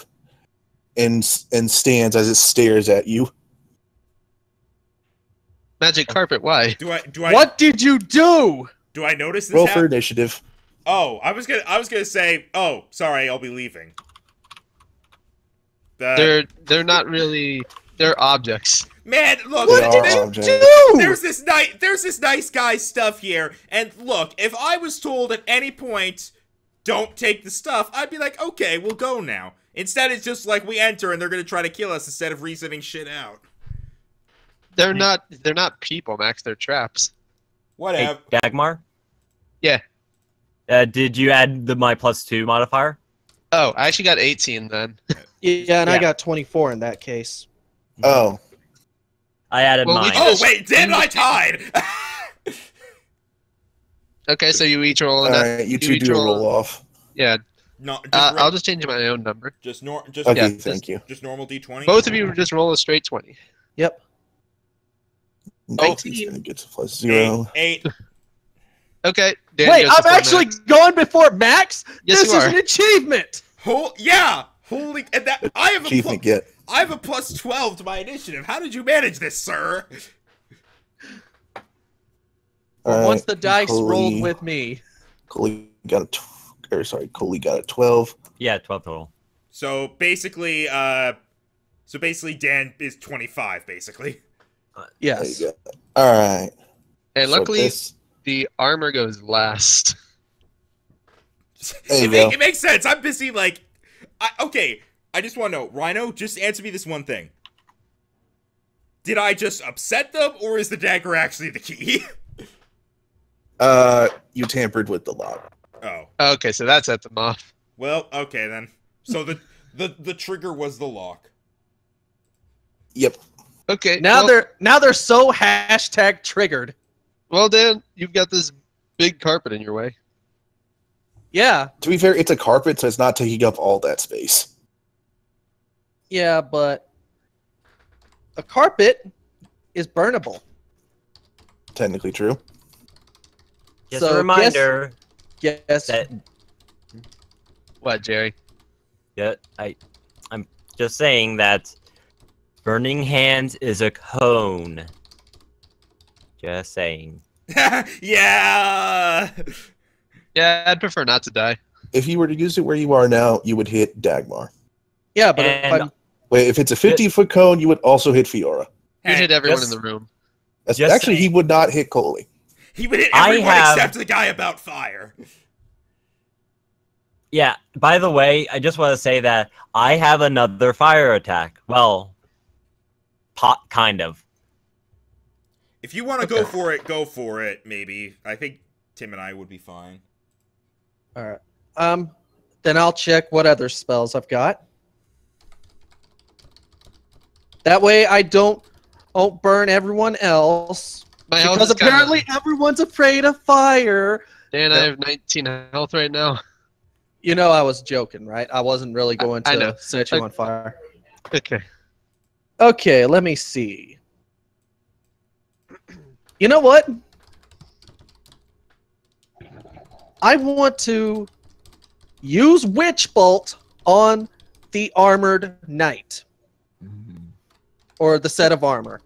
Speaker 4: and stands as it stares at you.
Speaker 2: Magic carpet. Why?
Speaker 3: Do I
Speaker 5: What did you do?
Speaker 3: do I notice this
Speaker 4: Roll for
Speaker 3: happen?
Speaker 4: initiative.
Speaker 3: Oh, I was gonna say, oh, sorry, I'll be leaving.
Speaker 2: They're not really. They're objects.
Speaker 3: Man, look,
Speaker 4: They are
Speaker 3: there-
Speaker 4: objects.
Speaker 3: there's this nice guy stuff here, and look, if I was told at any point, don't take the stuff, I'd be like, okay, we'll go now. Instead, it's just like we enter and they're gonna try to kill us instead of resetting shit out.
Speaker 2: They're not people, Max. They're traps.
Speaker 1: Hey,
Speaker 3: Whatever.
Speaker 1: Dagmar?
Speaker 2: Yeah.
Speaker 1: Did you add my +2 modifier?
Speaker 2: Oh, I actually got 18 then.
Speaker 5: Yeah, and I
Speaker 1: Yeah.
Speaker 5: got 24 in that case.
Speaker 4: Oh,
Speaker 1: I added
Speaker 2: Well, we
Speaker 1: mine.
Speaker 2: did-
Speaker 3: Oh wait, Dan and I tied.
Speaker 2: Okay, so you each roll.
Speaker 4: all right. You two
Speaker 2: each
Speaker 4: do a roll off.
Speaker 2: Yeah.
Speaker 3: No, just
Speaker 2: I'll just change my own number.
Speaker 3: just
Speaker 4: Okay,
Speaker 2: Yeah,
Speaker 4: thank you.
Speaker 3: just normal D20.
Speaker 2: Both of you just roll a straight 20.
Speaker 5: Yep.
Speaker 2: 19.
Speaker 4: It gets a +0.
Speaker 3: Eight.
Speaker 2: Okay. Dan
Speaker 5: Wait,
Speaker 2: goes
Speaker 5: I'm
Speaker 2: before
Speaker 5: actually
Speaker 2: Max.
Speaker 5: going before Max?
Speaker 2: Yes,
Speaker 5: This
Speaker 2: you
Speaker 5: is
Speaker 2: are.
Speaker 5: an achievement!
Speaker 3: Yeah. Holy, and that I have a
Speaker 4: Achievement get.
Speaker 3: I have a +12 to my initiative. How did you manage this, sir?
Speaker 4: All
Speaker 5: Once
Speaker 4: right,
Speaker 5: the dice
Speaker 4: Coaly-
Speaker 5: rolled with me.
Speaker 4: Coaly got Coaly got a 12.
Speaker 1: Yeah, 12 total.
Speaker 3: So basically, Dan is 25, basically.
Speaker 4: There
Speaker 5: Yes.
Speaker 4: you go. All right.
Speaker 2: And
Speaker 4: So
Speaker 2: luckily,
Speaker 4: this-
Speaker 2: the armor goes last.
Speaker 4: There you go.
Speaker 3: It makes sense. I'm busy, like... okay, I just want to know. Rhino, just answer me this one thing. Did I just upset them, or is the dagger actually the key?
Speaker 4: You tampered with the lock.
Speaker 3: Oh.
Speaker 2: Okay, so that set them off.
Speaker 3: Well, okay, then. So the trigger was the lock.
Speaker 4: Yep.
Speaker 2: Okay.
Speaker 5: Now
Speaker 2: well,
Speaker 5: they're so hashtag triggered.
Speaker 2: Well, Dan, you've got this big carpet in your way.
Speaker 5: Yeah.
Speaker 4: To be fair, it's a carpet, so it's not taking up all that space.
Speaker 5: Yeah, but a carpet is burnable.
Speaker 4: Technically true.
Speaker 1: Just a reminder
Speaker 5: Yes.
Speaker 1: that
Speaker 2: What, Jerry?
Speaker 1: yeah, I'm just saying that burning hands is a cone. Just saying.
Speaker 3: Yeah.
Speaker 2: Yeah, I'd prefer not to die.
Speaker 4: If you were to use it where you are now, you would hit Dagmar.
Speaker 5: Yeah, but
Speaker 1: And
Speaker 4: Wait, if it's a 50-foot cone, you would also hit Fiora.
Speaker 2: You'd hit everyone
Speaker 1: just-
Speaker 2: in the room.
Speaker 1: Just
Speaker 4: Actually, he
Speaker 1: saying.
Speaker 4: would not hit Coaly.
Speaker 3: He would hit
Speaker 1: I
Speaker 3: everyone
Speaker 1: have-
Speaker 3: except the guy about fire.
Speaker 1: Yeah, by the way, I just want to say that I have another fire attack. Well, kind of.
Speaker 3: If you want to go for it, maybe. I think Tim and I would be fine.
Speaker 5: all right. Then I'll check what other spells I've got. That way I don't burn everyone else.
Speaker 2: My health
Speaker 5: Because
Speaker 2: is kinda-
Speaker 5: apparently everyone's afraid of fire.
Speaker 2: Dan, I have 19 health right now.
Speaker 5: You know I was joking, right? I wasn't really going
Speaker 2: I know.
Speaker 5: to set you on fire.
Speaker 2: Okay.
Speaker 5: Okay, let me see. You know what? I want to use Witch Bolt on the armored knight. Or the set of armor.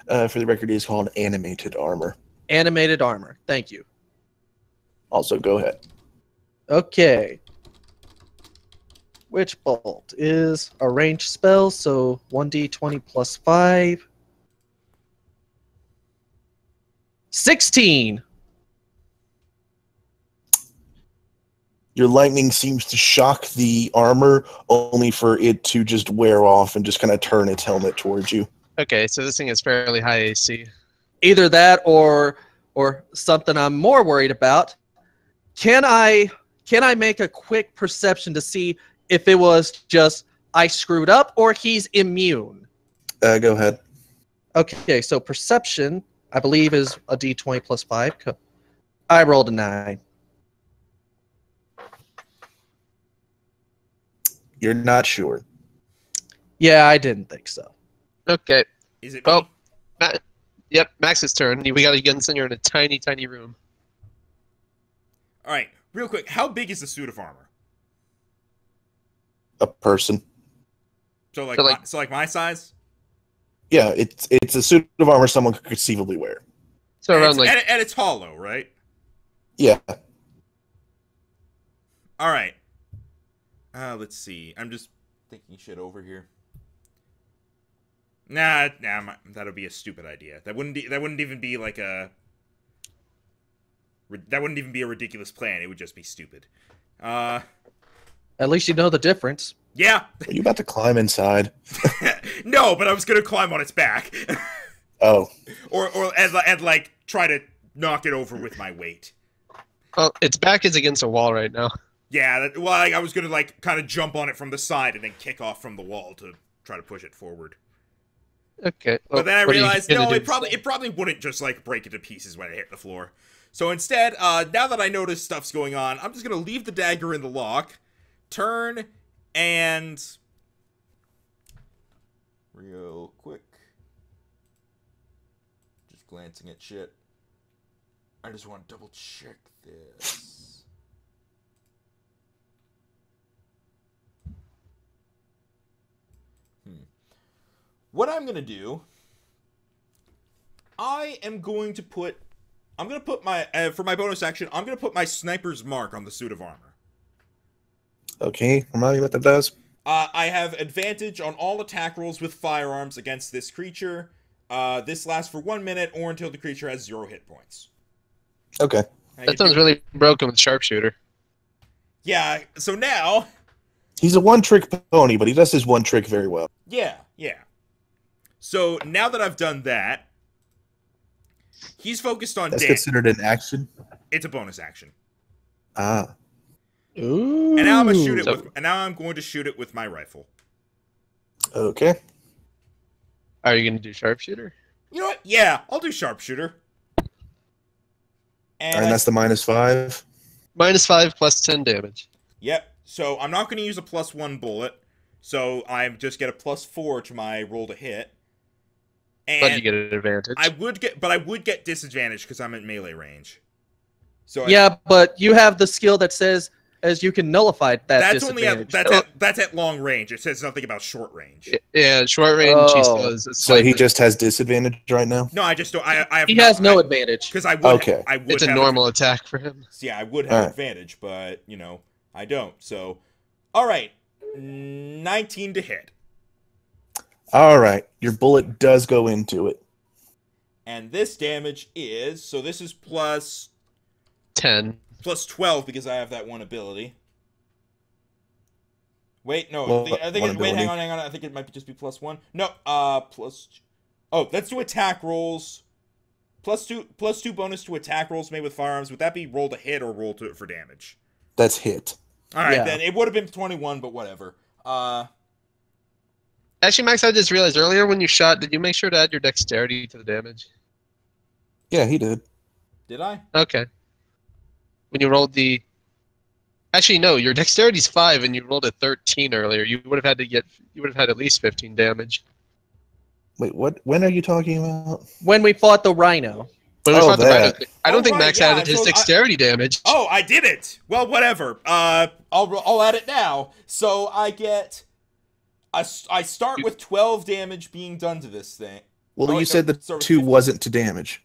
Speaker 4: For the record, it is called animated armor.
Speaker 5: Animated armor. Thank you.
Speaker 4: Also, go ahead.
Speaker 5: Okay. Witch Bolt is a ranged spell, so 1d20 plus 5. 16!
Speaker 4: Your lightning seems to shock the armor, only for it to just wear off and just kind of turn its helmet towards you.
Speaker 2: Okay, so this thing is fairly high AC.
Speaker 5: Either that or something I'm more worried about. Can I make a quick perception to see if it was just I screwed up or he's immune?
Speaker 4: Go ahead.
Speaker 5: Okay, so perception, I believe, is a d20 plus 5. I rolled a 9.
Speaker 4: You're not sure.
Speaker 5: Yeah, I didn't think so.
Speaker 2: Okay.
Speaker 3: Is it?
Speaker 2: Well,
Speaker 3: me?
Speaker 2: Yep, Max's turn. We got a gunslinger in a tiny, tiny room.
Speaker 3: All right, real quick. How big is the suit of armor?
Speaker 4: A person.
Speaker 3: So like,
Speaker 2: So, like-
Speaker 3: my size.
Speaker 4: Yeah, it's a suit of armor someone could conceivably wear.
Speaker 2: So
Speaker 3: And
Speaker 2: around
Speaker 3: it's,
Speaker 2: like
Speaker 3: and it's hollow, right?
Speaker 4: Yeah.
Speaker 3: All right. Let's see. I'm just thinking shit over here. Nah, that'll be a stupid idea. That wouldn't even be like a. That wouldn't even be a ridiculous plan. It would just be stupid.
Speaker 5: At least you know the difference.
Speaker 3: Yeah.
Speaker 4: Are you about to climb inside?
Speaker 3: No, but I was gonna climb on its back.
Speaker 4: Oh.
Speaker 3: and like try to knock it over with my weight.
Speaker 2: well, its back is against a wall right now.
Speaker 3: Yeah, I was gonna like kind of jump on it from the side and then kick off from the wall to try to push it forward.
Speaker 2: Okay.
Speaker 3: But then I
Speaker 2: what are you
Speaker 3: realized
Speaker 2: gonna
Speaker 3: no,
Speaker 2: do
Speaker 3: it probably wouldn't just like break into pieces when it hit the floor. So instead, now that I notice stuff's going on, I'm just gonna leave the dagger in the lock, turn, and real quick, just glancing at shit. I just want to double check this. What I'm gonna do, I'm gonna put my, for my bonus action, I'm gonna put my sniper's mark on the suit of armor.
Speaker 4: Okay, remind me what that does.
Speaker 3: I have advantage on all attack rolls with firearms against this creature. This lasts for 1 minute or until the creature has 0 hit points.
Speaker 4: Okay.
Speaker 2: That sounds really broken with sharpshooter.
Speaker 3: Yeah, so now...
Speaker 4: He's a one-trick pony, but he does his one trick very well.
Speaker 3: Yeah. So now that I've done that, he's focused on
Speaker 4: That's
Speaker 3: dead.
Speaker 4: considered an action?
Speaker 3: It's a bonus action.
Speaker 4: Ah.
Speaker 5: Ooh.
Speaker 3: And now I'm going to shoot it with my rifle.
Speaker 4: Okay.
Speaker 2: Are you going to do sharpshooter?
Speaker 3: You know what? Yeah, I'll do sharpshooter.
Speaker 4: And that's the -5.
Speaker 2: -5 plus 10 damage.
Speaker 3: Yep. So I'm not going to use a +1 bullet. So I just get a +4 to my roll to hit. And
Speaker 2: But you get an advantage.
Speaker 3: I would get disadvantage because I'm at melee range. So
Speaker 5: Yeah, but you have the skill that says as you can nullify that
Speaker 3: that's only
Speaker 5: disadvantage.
Speaker 3: that's at long range. It says nothing about short range.
Speaker 2: Yeah, short range. He still is.
Speaker 4: So he just has disadvantage right now?
Speaker 3: No, I just don't. I have.
Speaker 5: He has no advantage.
Speaker 3: Because I would.
Speaker 4: Okay.
Speaker 3: I would.
Speaker 2: It's a
Speaker 3: have
Speaker 2: normal attack for him.
Speaker 3: Yeah, I would have advantage, but you know, I don't. So, all right, 19 to hit.
Speaker 4: All right, your bullet does go into it.
Speaker 3: And this damage is this is plus
Speaker 2: 10.
Speaker 3: plus 12 because I have that one ability. Wait, no.
Speaker 4: Well,
Speaker 3: I think wait, hang on. I think it might just be +1. No, plus. Oh, let's do attack rolls. +2 bonus to attack rolls made with firearms. Would that be roll to hit or roll for damage?
Speaker 4: That's hit.
Speaker 3: All right,
Speaker 5: Yeah.
Speaker 3: then it would have been 21, but whatever.
Speaker 2: Actually, Max, I just realized earlier when you shot, did you make sure to add your dexterity to the damage?
Speaker 4: Yeah, he did.
Speaker 3: Did I?
Speaker 2: Okay. When you rolled the... Actually, no, your dexterity's 5 and you rolled a 13 earlier. You would have had at least 15 damage.
Speaker 4: Wait, what? When are you talking about?
Speaker 5: When we fought the rhino.
Speaker 2: When we
Speaker 4: Oh,
Speaker 2: fought the
Speaker 4: that.
Speaker 2: rhino, I don't think
Speaker 3: right,
Speaker 2: Max
Speaker 3: yeah,
Speaker 2: added his
Speaker 3: so
Speaker 2: dexterity damage.
Speaker 3: Oh, I did it. Well, whatever. I'll add it now. So I get. I start with 12 damage being done to this thing.
Speaker 4: Well,
Speaker 3: Oh,
Speaker 4: you
Speaker 3: wait,
Speaker 4: said
Speaker 3: no,
Speaker 4: the
Speaker 3: sorry,
Speaker 4: 2 wasn't to damage.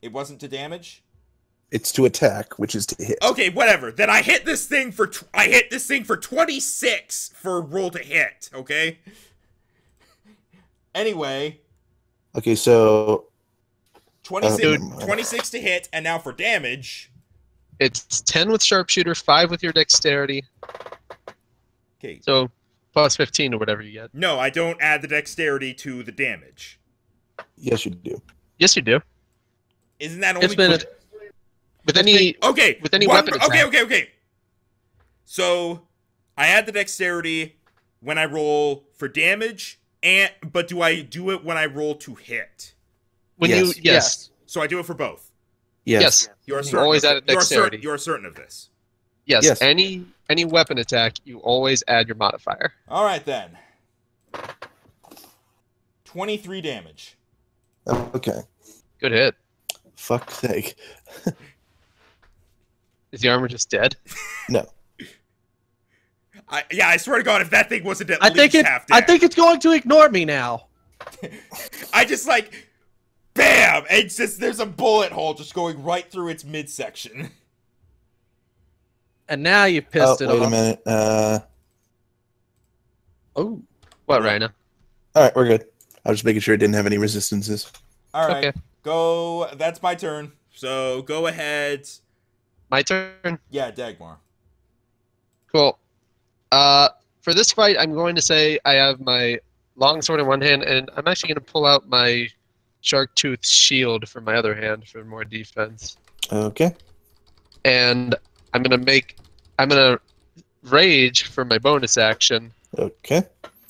Speaker 3: It wasn't to damage.
Speaker 4: It's to attack, which is to hit.
Speaker 3: Okay, whatever. Then I hit this thing for 26 for roll to hit. Okay. Anyway.
Speaker 4: Okay, so
Speaker 3: 26 to hit, and now for damage.
Speaker 2: It's 10 with sharpshooter, 5 with your dexterity.
Speaker 3: Okay.
Speaker 2: So plus 15 or whatever you get.
Speaker 3: No, I don't add the dexterity to the damage.
Speaker 4: yes, you do.
Speaker 2: Yes, you do.
Speaker 3: Isn't that only
Speaker 5: It's been
Speaker 2: With any
Speaker 3: okay?
Speaker 2: with any weapon attack.
Speaker 3: Okay. So I add the dexterity when I roll for damage, but do I do it when I roll to hit?
Speaker 2: When
Speaker 4: Yes.
Speaker 2: yes.
Speaker 3: So I do it for both.
Speaker 2: Yes.
Speaker 3: You're
Speaker 2: You
Speaker 3: certain.
Speaker 2: always add a dexterity.
Speaker 3: You're certain of this.
Speaker 2: Yes.
Speaker 4: Yes.
Speaker 2: Any weapon attack, you always add your modifier.
Speaker 3: All right then. 23 damage.
Speaker 4: Okay.
Speaker 2: Good hit.
Speaker 4: Fuck's sake.
Speaker 2: Is the armor just dead?
Speaker 4: No.
Speaker 3: I swear to God, if that thing wasn't at
Speaker 5: I
Speaker 3: least
Speaker 5: think
Speaker 3: half dead.
Speaker 5: I think it's going to ignore me now.
Speaker 3: I just like, bam! It's just there's a bullet hole just going right through its midsection.
Speaker 5: And now you pissed it
Speaker 4: wait
Speaker 5: off.
Speaker 4: a minute.
Speaker 5: Oh,
Speaker 2: What, Rhino?
Speaker 4: All right, we're good. I was just making sure it didn't have any resistances.
Speaker 3: All right,
Speaker 2: Okay.
Speaker 3: go. That's my turn. So go ahead.
Speaker 2: My turn?
Speaker 3: Yeah, Dagmar.
Speaker 2: Cool. For this fight, I'm going to say I have my longsword in one hand, and I'm actually going to pull out my shark tooth shield from my other hand for more defense.
Speaker 4: Okay.
Speaker 2: And I'm gonna rage for my bonus action,
Speaker 4: Okay.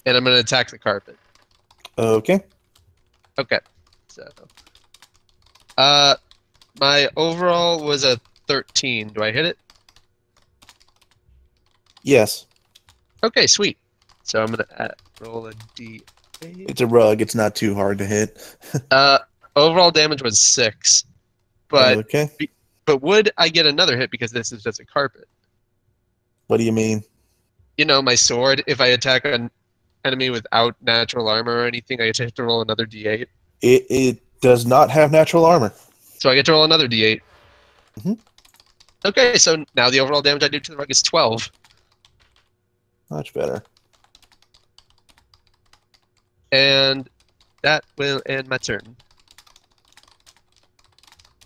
Speaker 2: and I'm gonna attack the carpet.
Speaker 4: Okay.
Speaker 2: Okay. So, my overall was a 13. Do I hit it?
Speaker 4: Yes.
Speaker 2: Okay, sweet. So I'm gonna roll a d8.
Speaker 4: It's a rug. It's not too hard to hit.
Speaker 2: Overall damage was 6, but
Speaker 4: okay.
Speaker 2: would I get another hit because this is just a carpet?
Speaker 4: What do you mean?
Speaker 2: You know, my sword. If I attack an enemy without natural armor or anything, I have to roll another d8.
Speaker 4: It does not have natural armor.
Speaker 2: So I get to roll another d8.
Speaker 4: Mhm.
Speaker 2: Okay, so now the overall damage I do to the rug is 12.
Speaker 4: Much better.
Speaker 2: And that will end my turn.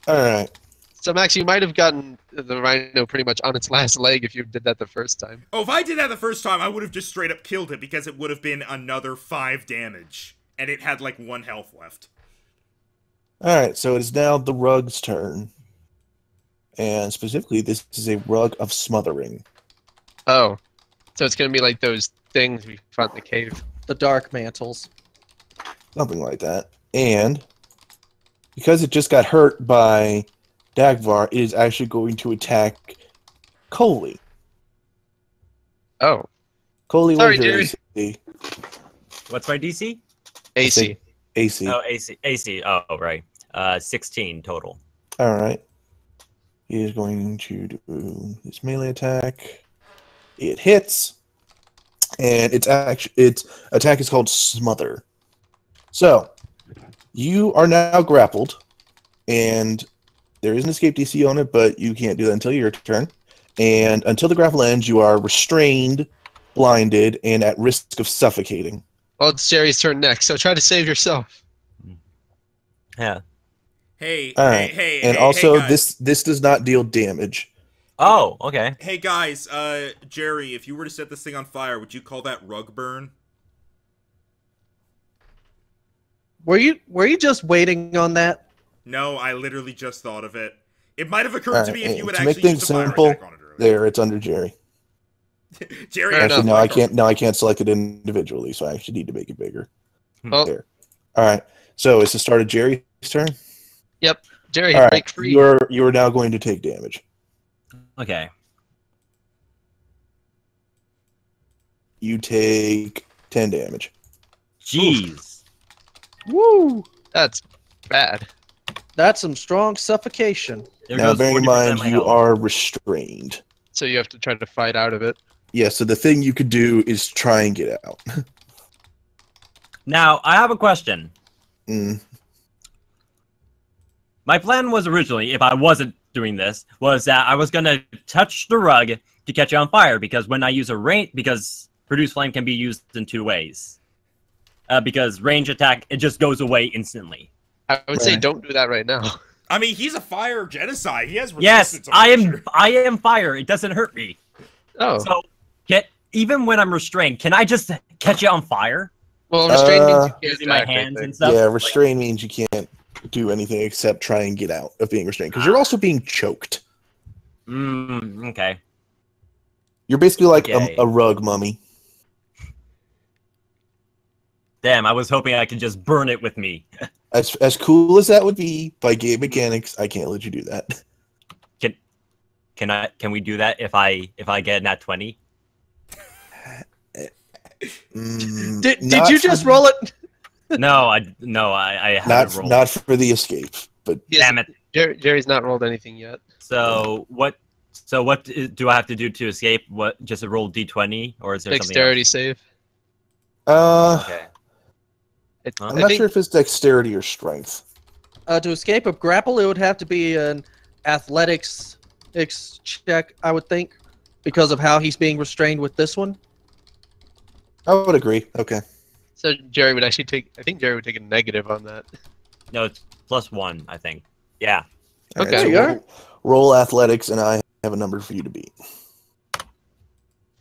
Speaker 4: All right.
Speaker 2: So Max, you might have gotten the rhino pretty much on its last leg if you did that the first time.
Speaker 3: Oh, if I did that the first time, I would have just straight up killed it because it would have been another 5 damage, and it had like 1 health left.
Speaker 4: All right. So it is now the rug's turn, and specifically, this is a rug of smothering.
Speaker 2: Oh, so it's gonna be like those things we found in the cave.
Speaker 5: the dark mantles.
Speaker 4: Something like that. And because it just got hurt by Dagmar, it is actually going to attack Coaly.
Speaker 2: Oh.
Speaker 4: Coaly,
Speaker 2: Sorry,
Speaker 4: what is your
Speaker 2: Jerry.
Speaker 4: AC?
Speaker 1: What's my DC?
Speaker 2: AC.
Speaker 4: AC.
Speaker 1: Oh, AC. Oh, right. 16 total.
Speaker 4: All right. He is going to do his melee attack. It hits, and its attack is called Smother. So, you are now grappled, and there is an escape DC on it, but you can't do that until your turn. And until the grapple ends, you are restrained, blinded, and at risk of suffocating.
Speaker 2: Well, it's Jerry's turn next, so try to save yourself.
Speaker 1: Yeah.
Speaker 3: Hey,
Speaker 4: All right.
Speaker 3: hey,
Speaker 4: and
Speaker 3: hey,
Speaker 4: also,
Speaker 3: hey, guys.
Speaker 4: this does not deal damage.
Speaker 1: Oh, okay.
Speaker 3: Hey guys, Jerry, if you were to set this thing on fire, would you call that rug burn?
Speaker 5: Were you just waiting on that?
Speaker 3: No, I literally just thought of it. It might have occurred to me if you would
Speaker 4: to
Speaker 3: actually
Speaker 4: make things
Speaker 3: use a fire
Speaker 4: simple,
Speaker 3: attack on it earlier.
Speaker 4: there, it's under Jerry.
Speaker 3: Jerry,
Speaker 2: Fair
Speaker 4: Actually,
Speaker 2: enough.
Speaker 4: no, I can't. No, I can't select it individually, so I actually need to make it bigger.
Speaker 2: Well,
Speaker 4: There. All right. So it's the start of Jerry's turn.
Speaker 2: yep. Jerry,
Speaker 4: All right.
Speaker 2: break free.
Speaker 4: You are now going to take damage.
Speaker 1: Okay.
Speaker 4: You take 10 damage.
Speaker 1: Jeez.
Speaker 5: Woo!
Speaker 2: That's bad.
Speaker 5: That's some strong suffocation.
Speaker 1: There
Speaker 4: Now,
Speaker 1: goes
Speaker 4: bearing in
Speaker 1: 40%
Speaker 4: mind,
Speaker 1: of my
Speaker 4: you
Speaker 1: health.
Speaker 4: are restrained.
Speaker 2: So you have to try to fight out of it.
Speaker 4: Yeah. So the thing you could do is try and get out.
Speaker 1: Now, I have a question.
Speaker 4: Mm.
Speaker 1: My plan was originally, if I wasn't doing this, was that I was going to touch the rug to catch it on fire, because when I use a range, because Produce Flame can be used in two ways. Because range attack, it just goes away instantly.
Speaker 2: I would say
Speaker 4: Right.
Speaker 2: don't do that right now.
Speaker 3: I mean, he's a fire genocide. He has
Speaker 1: Yes,
Speaker 3: resistance. I'm sure.
Speaker 1: I am fire. It doesn't hurt me.
Speaker 2: Oh.
Speaker 1: So, even when I'm restrained, can I just catch it on fire?
Speaker 2: Well, restraint means you can't
Speaker 1: Using my
Speaker 2: attack, I
Speaker 1: hands
Speaker 2: think.
Speaker 1: and stuff?
Speaker 4: Yeah. Restrain means you can't do anything except try and get out of being restrained, because you're also being choked.
Speaker 1: Okay.
Speaker 4: You're basically like
Speaker 1: Okay.
Speaker 4: a rug mummy.
Speaker 1: Damn, I was hoping I could just burn it with me.
Speaker 4: As cool as that would be by game mechanics, I can't let you do that.
Speaker 1: Can we do that if I get a nat 20?
Speaker 5: Did
Speaker 4: Not
Speaker 5: you
Speaker 4: for-
Speaker 5: just roll it?
Speaker 1: No, I haven't rolled.
Speaker 4: Not for the escape, but
Speaker 2: Yes,
Speaker 1: Damn it.
Speaker 2: Jerry's not rolled anything yet.
Speaker 1: So what do I have to do to escape? What, just a roll d20, or is there
Speaker 2: Dexterity save.
Speaker 1: something else? Okay.
Speaker 4: I'm not sure if it's dexterity or strength.
Speaker 5: To escape a grapple, it would have to be an athletics check, I would think, because of how he's being restrained with this one.
Speaker 4: I would agree. Okay.
Speaker 2: So Jerry would actually take. I think Jerry would take a negative on that.
Speaker 1: No, it's +1, I think. Yeah.
Speaker 4: All
Speaker 2: Okay.
Speaker 4: so
Speaker 5: you are.
Speaker 4: roll athletics, and I have a number for you to beat.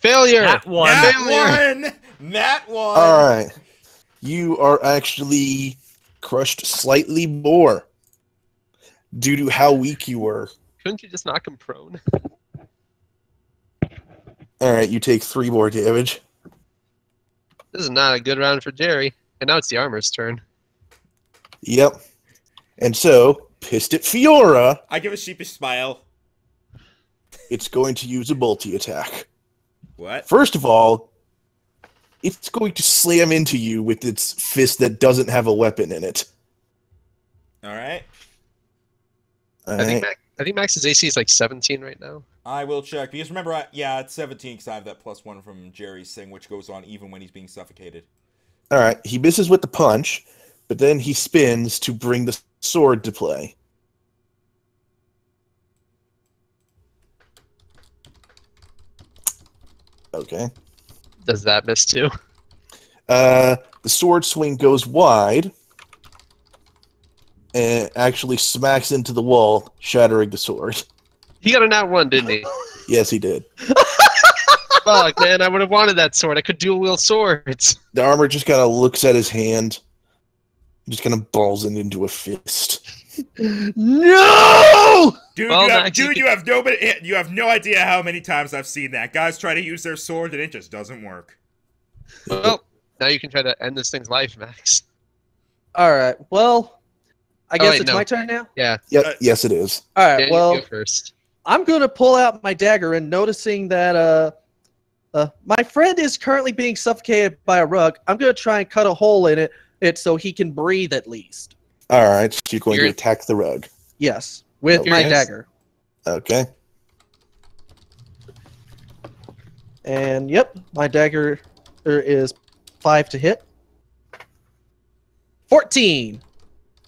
Speaker 2: Failure.
Speaker 1: Nat 1.
Speaker 3: Nat 1!
Speaker 4: All right. You are actually crushed slightly more due to how weak you were.
Speaker 2: Couldn't you just knock him prone?
Speaker 4: All right. You take 3 more damage.
Speaker 2: This is not a good round for Jerry. And now it's the armor's turn.
Speaker 4: Yep. And so, pissed at Fiora,
Speaker 3: I give a sheepish smile.
Speaker 4: it's going to use a multi attack.
Speaker 3: What?
Speaker 4: First of all, it's going to slam into you with its fist that doesn't have a weapon in it.
Speaker 3: Alright.
Speaker 4: All
Speaker 2: I think
Speaker 4: right.
Speaker 2: Max's AC is like 17 right now.
Speaker 3: I will check. Because remember, yeah, it's 17 because I have that +1 from Jerry's thing, which goes on even when he's being suffocated.
Speaker 4: All right. He misses with the punch, but then he spins to bring the sword to play. Okay.
Speaker 2: Does that miss too?
Speaker 4: The sword swing goes wide and actually smacks into the wall, shattering the sword.
Speaker 2: He got a nat 1, didn't he?
Speaker 4: Yes, he did.
Speaker 2: Fuck, man, I would have wanted that sword. I could dual wield swords.
Speaker 4: The armor just kind of looks at his hand, just kind of balls it into a fist.
Speaker 5: No!
Speaker 3: Dude,
Speaker 2: Well,
Speaker 3: you have,
Speaker 2: Max,
Speaker 3: dude, you have no idea how many times I've seen that. Guys try to use their sword and it just doesn't work.
Speaker 2: Well, now you can try to end this thing's life, Max.
Speaker 5: All right. Well, I guess
Speaker 2: wait,
Speaker 5: it's
Speaker 2: no.
Speaker 5: my turn now.
Speaker 2: Yeah.
Speaker 4: Yep. Yes, it is.
Speaker 5: All right.
Speaker 2: Dan,
Speaker 5: Well,
Speaker 2: you go first.
Speaker 5: I'm going to pull out my dagger and noticing that my friend is currently being suffocated by a rug. I'm going to try and cut a hole in it so he can breathe at least.
Speaker 4: All right. So you're going to
Speaker 2: You're-
Speaker 4: attack the rug.
Speaker 5: Yes, with
Speaker 4: Okay.
Speaker 5: my dagger.
Speaker 4: Okay.
Speaker 5: And yep, my dagger is 5 to hit. 14.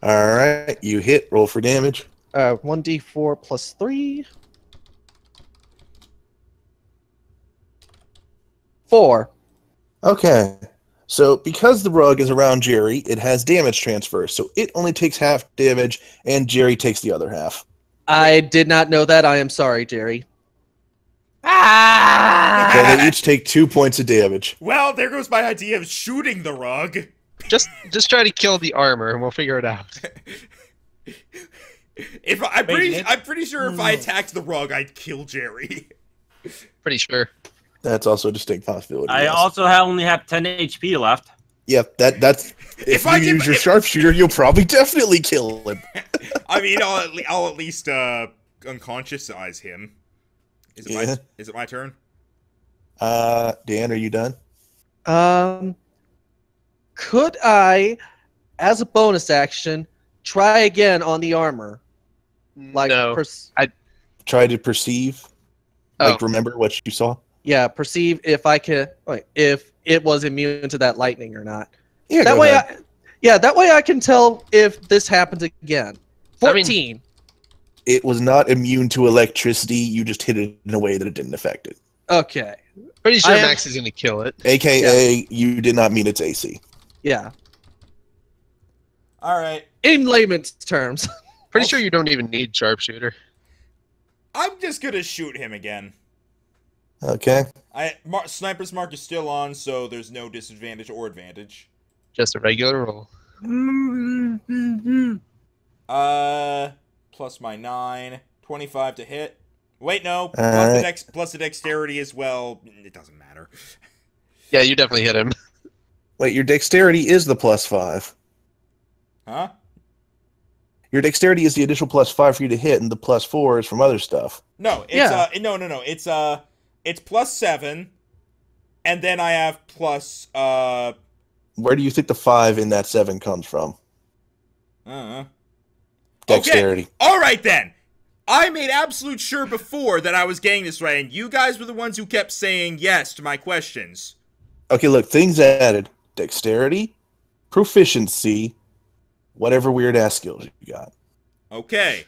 Speaker 4: All right. You hit. Roll for damage.
Speaker 5: 1d4 plus 3. 4.
Speaker 4: Okay. So because the rug is around Jerry, it has damage transfer. So it only takes half damage, and Jerry takes the other half.
Speaker 5: I did not know that. I am sorry, Jerry.
Speaker 4: So they each take 2 points of damage.
Speaker 3: Well, there goes my idea of shooting the rug.
Speaker 2: Just try to kill the armor, and we'll figure it out.
Speaker 3: If I'm pretty sure if I attacked the rug, I'd kill Jerry.
Speaker 2: Pretty sure.
Speaker 4: That's also a distinct possibility.
Speaker 1: I
Speaker 4: yes.
Speaker 1: also only have 10 HP left.
Speaker 4: Yep, that's if
Speaker 3: I
Speaker 4: you
Speaker 3: can-
Speaker 4: use your sharpshooter, you'll probably definitely kill him.
Speaker 3: I mean, I'll at least unconsciousize him. Is it my turn?
Speaker 4: Dan, are you done?
Speaker 5: Could I, as a bonus action, try again on the armor? Like,
Speaker 2: no.
Speaker 4: Try to perceive.
Speaker 2: Oh.
Speaker 4: Like, remember what you saw?
Speaker 5: Yeah, perceive if I could, like, if it was immune to that lightning or not.
Speaker 4: Yeah,
Speaker 5: That
Speaker 4: go
Speaker 5: way,
Speaker 4: ahead.
Speaker 5: that way I can tell if this happens again. 14.
Speaker 4: It was not immune to electricity. You just hit it in a way that it didn't affect it.
Speaker 5: Okay.
Speaker 2: Pretty sure
Speaker 5: I am-
Speaker 2: Max is going to kill it.
Speaker 4: AKA, you did not mean its AC.
Speaker 5: Yeah.
Speaker 3: All right.
Speaker 5: In layman's terms.
Speaker 2: Pretty sure you don't even need sharpshooter.
Speaker 3: I'm just gonna shoot him again.
Speaker 4: Okay.
Speaker 3: Sniper's mark is still on, so there's no disadvantage or advantage.
Speaker 2: Just a regular roll.
Speaker 3: Plus my 9, 25 to hit. Wait, no.
Speaker 4: Alright.
Speaker 3: Plus the dexterity as well. It doesn't matter.
Speaker 2: Yeah, you definitely hit him.
Speaker 4: Wait, your dexterity is the +5.
Speaker 3: Huh?
Speaker 4: Your dexterity is the additional +5 for you to hit, and the +4 is from other stuff.
Speaker 3: No, it's no. It's plus 7, and then I have plus
Speaker 4: Where do you think the 5 in that 7 comes from? Dexterity.
Speaker 3: Okay. All right then. I made absolute sure before that I was getting this right, and you guys were the ones who kept saying yes to my questions.
Speaker 4: Okay, look, things added. Dexterity, proficiency, whatever weird-ass skills you got.
Speaker 3: Okay.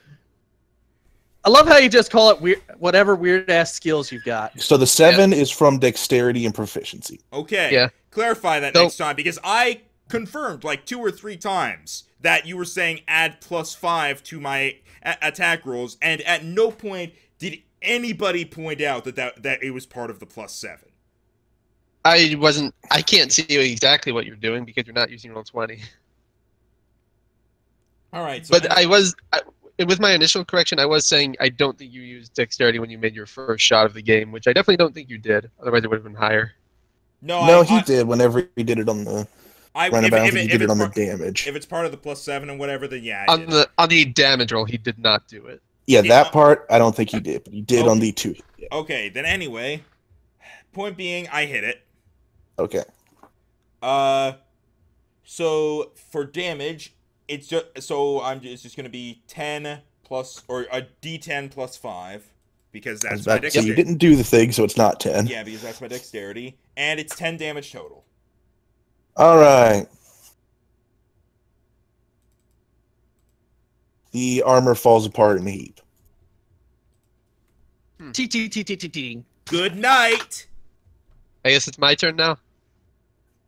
Speaker 5: I love how you just call it weird, whatever weird-ass skills you've got.
Speaker 4: So the 7 is from dexterity and proficiency.
Speaker 3: Okay.
Speaker 2: Yeah.
Speaker 3: Clarify that next time, because I confirmed like 2 or 3 times that you were saying add +5 to my attack rolls, and at no point did anybody point out that it was part of the +7.
Speaker 2: I can't see exactly what you're doing because you're not using Roll20.
Speaker 3: All right. So
Speaker 2: But with my initial correction, I was saying I don't think you used dexterity when you made your first shot of the game, which I definitely don't think you did. Otherwise, it would have been higher.
Speaker 3: No,
Speaker 4: He did whenever he did it on the runabout. He did it on the damage.
Speaker 3: If it's part of the +7 and whatever, then yeah.
Speaker 2: On the damage roll, he did not do it.
Speaker 4: Yeah, that part I don't think he did, but he did on the 2.
Speaker 3: Okay, then anyway, point being, I hit it.
Speaker 4: Okay.
Speaker 3: So for damage, it's just gonna be 10 plus or a D10 plus 5 because that's my
Speaker 4: So
Speaker 3: dexterity.
Speaker 4: you didn't do the thing, so it's not 10.
Speaker 3: Yeah, because that's my dexterity, and it's 10 damage total.
Speaker 4: All right. The armor falls apart in a heap.
Speaker 5: T.
Speaker 3: Good night.
Speaker 2: I guess it's my turn now.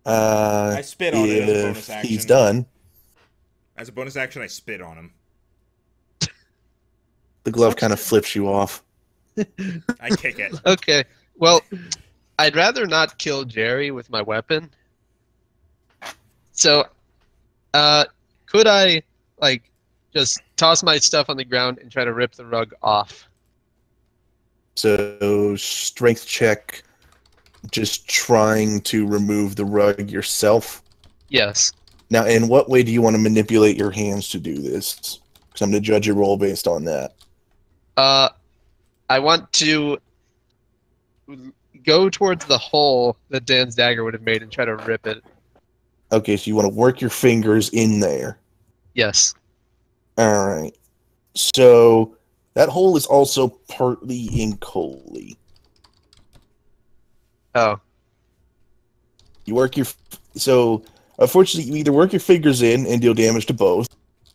Speaker 3: I spit on it as a bonus
Speaker 4: If
Speaker 3: action.
Speaker 4: he's done,
Speaker 3: As a bonus action, I spit on him.
Speaker 4: the glove kind of flips you off.
Speaker 3: I kick it.
Speaker 2: Okay. Well, I'd rather not kill Jerry with my weapon. So, could I, like, just toss my stuff on the ground and try to rip the rug off?
Speaker 4: So, strength check, just trying to remove the rug yourself.
Speaker 2: Yes.
Speaker 4: Now, in what way do you want to manipulate your hands to do this? Because I'm going to judge your roll based on that.
Speaker 2: I want to go towards the hole that Dan's dagger would have made and try to rip it.
Speaker 4: Okay, so you want to work your fingers in there.
Speaker 2: Yes.
Speaker 4: All right. So that hole is also partly in Coaly.
Speaker 2: Oh.
Speaker 4: You work your... So, unfortunately, you either work your fingers in and deal damage to both,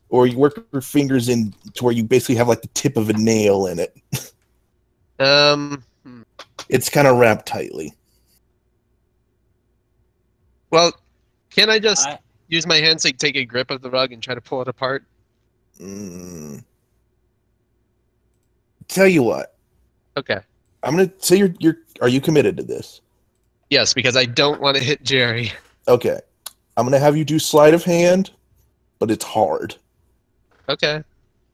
Speaker 4: or you work your fingers in to where you basically have like the tip of a nail in it. It's kind of wrapped tightly.
Speaker 2: Well, can I just use my hands to take a grip of the rug and try to pull it apart?
Speaker 4: Tell you what.
Speaker 2: Okay.
Speaker 4: I'm gonna say you're. Are you committed to this?
Speaker 2: Yes, because I don't want to hit Jerry.
Speaker 4: Okay. I'm gonna have you do sleight of hand, but it's hard.
Speaker 2: Okay.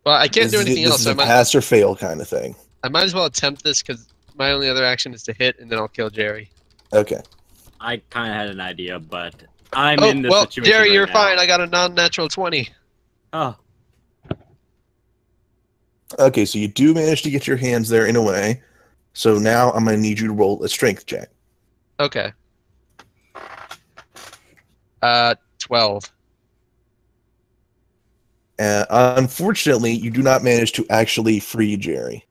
Speaker 2: Well, I can't do anything else.
Speaker 4: This is a pass or fail kind of thing.
Speaker 2: I might as well attempt this because my only other action is to hit, and then I'll kill Jerry.
Speaker 4: Okay.
Speaker 6: I kind of had an idea, but I'm in this situation.
Speaker 2: Jerry, you're
Speaker 6: now.
Speaker 2: fine. I got a non-natural 20.
Speaker 6: Oh.
Speaker 4: Okay, so you do manage to get your hands there in a way. So now I'm going to need you to roll a strength check.
Speaker 2: Okay. 12.
Speaker 4: Unfortunately, you do not manage to actually free Jerry.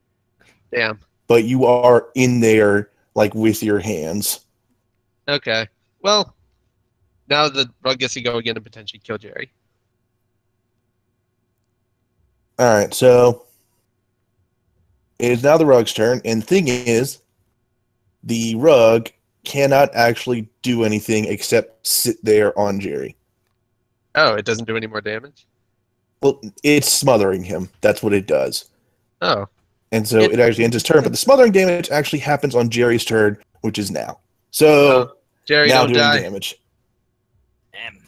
Speaker 2: Damn.
Speaker 4: But you are in there, like, with your hands.
Speaker 2: Okay. Well, now the rug gets to go again and potentially kill Jerry.
Speaker 4: Alright, so it is now the rug's turn, and the thing is, the rug cannot actually do anything except sit there on Jerry.
Speaker 2: Oh, it doesn't do any more damage?
Speaker 4: Well, it's smothering him. That's what it does.
Speaker 2: Oh.
Speaker 4: And so it actually ends his turn, but the smothering damage actually happens on Jerry's turn, which is now. So
Speaker 2: Jerry,
Speaker 4: now
Speaker 2: don't
Speaker 4: doing
Speaker 2: die.
Speaker 4: damage.
Speaker 1: Damn.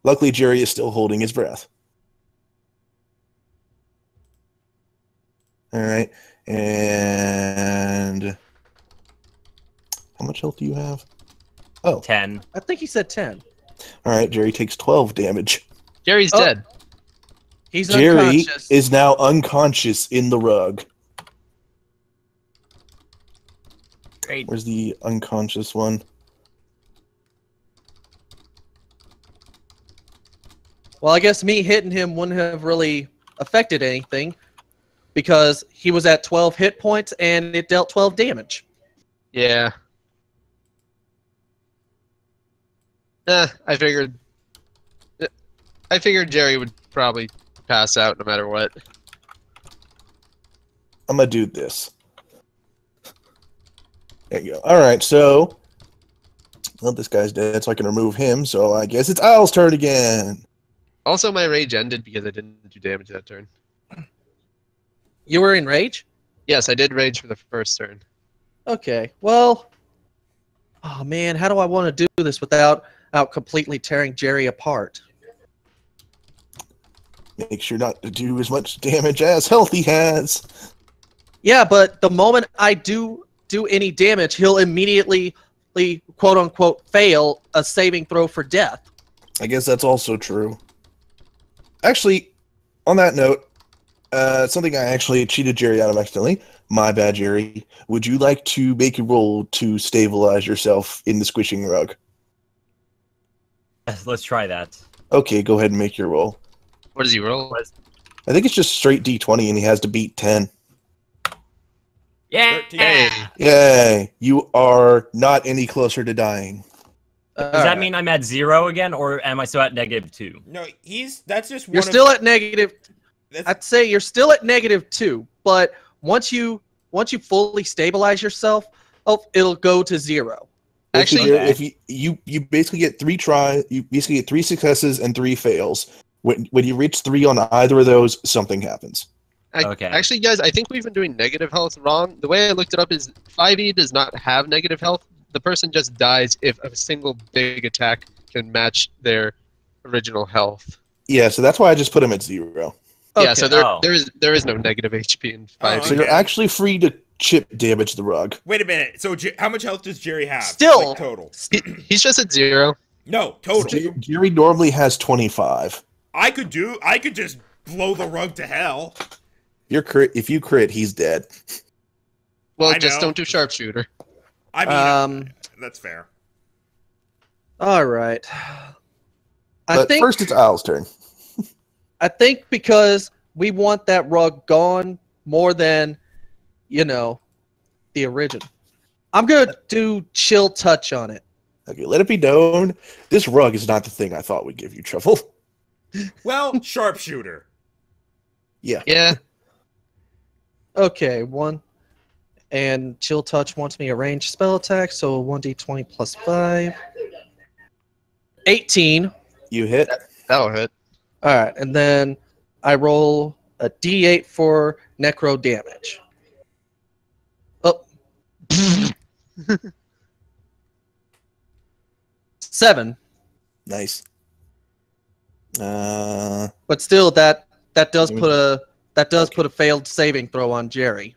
Speaker 4: Luckily, Jerry is still holding his breath. All right, and how much health do you have? Oh,
Speaker 1: 10.
Speaker 5: I think he said 10.
Speaker 4: All right, Jerry takes 12 damage.
Speaker 2: Jerry's dead.
Speaker 5: He's
Speaker 4: Jerry
Speaker 5: unconscious.
Speaker 4: is now unconscious in the rug.
Speaker 1: Great.
Speaker 4: Where's the unconscious one?
Speaker 5: Well, I guess me hitting him wouldn't have really affected anything because he was at 12 hit points and it dealt 12 damage.
Speaker 2: Yeah. I figured Jerry would probably pass out no matter what.
Speaker 4: I'm gonna do this. There you go. All right, so well, this guy's dead, so I can remove him. So I guess it's Aial's turn again.
Speaker 2: Also, my rage ended because I didn't do damage that turn.
Speaker 5: You were in rage?
Speaker 2: Yes, I did rage for the first turn.
Speaker 5: Okay, well... Oh, man, how do I want to do this without completely tearing Jerry apart?
Speaker 4: Make sure not to do as much damage as Healthy has.
Speaker 5: Yeah, but the moment I do any damage, he'll immediately, quote-unquote, fail a saving throw for death.
Speaker 4: I guess that's also true. Actually, on that note, something I actually cheated Jerry out of accidentally. My bad, Jerry. Would you like to make a roll to stabilize yourself in the squishing rug?
Speaker 1: Let's try that.
Speaker 4: Okay, go ahead and make your roll.
Speaker 2: What does he roll?
Speaker 4: I think it's just straight D20 and he has to beat 10.
Speaker 1: Yeah.
Speaker 3: 13.
Speaker 4: Yay! You are not any closer to dying.
Speaker 1: Does that mean I'm at 0 again, or am I still at -2?
Speaker 3: No, that's just one
Speaker 5: You're
Speaker 3: of-
Speaker 5: still at negative...
Speaker 3: that's-
Speaker 5: I'd say you're still at -2, but once you fully stabilize yourself, it'll go to 0.
Speaker 2: Actually,
Speaker 4: if you basically get 3 tries, you basically get 3 successes and 3 fails. When you reach 3 on either of those, something happens.
Speaker 1: Okay.
Speaker 2: Actually, guys, I think we've been doing negative health wrong. The way I looked it up is 5e does not have negative health. The person just dies if a single big attack can match their original health.
Speaker 4: Yeah, so that's why I just put him at 0.
Speaker 2: Yeah, so
Speaker 1: Oh.
Speaker 2: there is no negative HP in 5e.
Speaker 4: So you're actually free to chip damage the rug.
Speaker 3: Wait a minute. So how much health does Jerry have?
Speaker 5: Still-
Speaker 3: Like, total.
Speaker 2: He's just at 0.
Speaker 3: No, total.
Speaker 4: Jerry normally has 25.
Speaker 3: I could just blow the rug to hell.
Speaker 4: If you crit, he's dead.
Speaker 2: Well,
Speaker 3: I
Speaker 2: just
Speaker 3: know.
Speaker 2: don't do sharpshooter.
Speaker 3: I mean, that's fair.
Speaker 5: All right.
Speaker 4: But first, it's Aial's turn.
Speaker 5: I think because we want that rug gone more than, the original. I'm going to do chill touch on it.
Speaker 4: Okay, let it be known, this rug is not the thing I thought would give you trouble.
Speaker 3: Well, sharpshooter.
Speaker 4: Yeah.
Speaker 2: Yeah.
Speaker 5: Okay, 1. And chill touch wants me a ranged spell attack, so 1d20 plus 5. 18.
Speaker 4: You hit.
Speaker 2: That'll hit.
Speaker 5: All right, and then I roll a d8 for necro damage. Oh. 7.
Speaker 4: Nice.
Speaker 5: But still, that does put a failed saving throw on Jerry.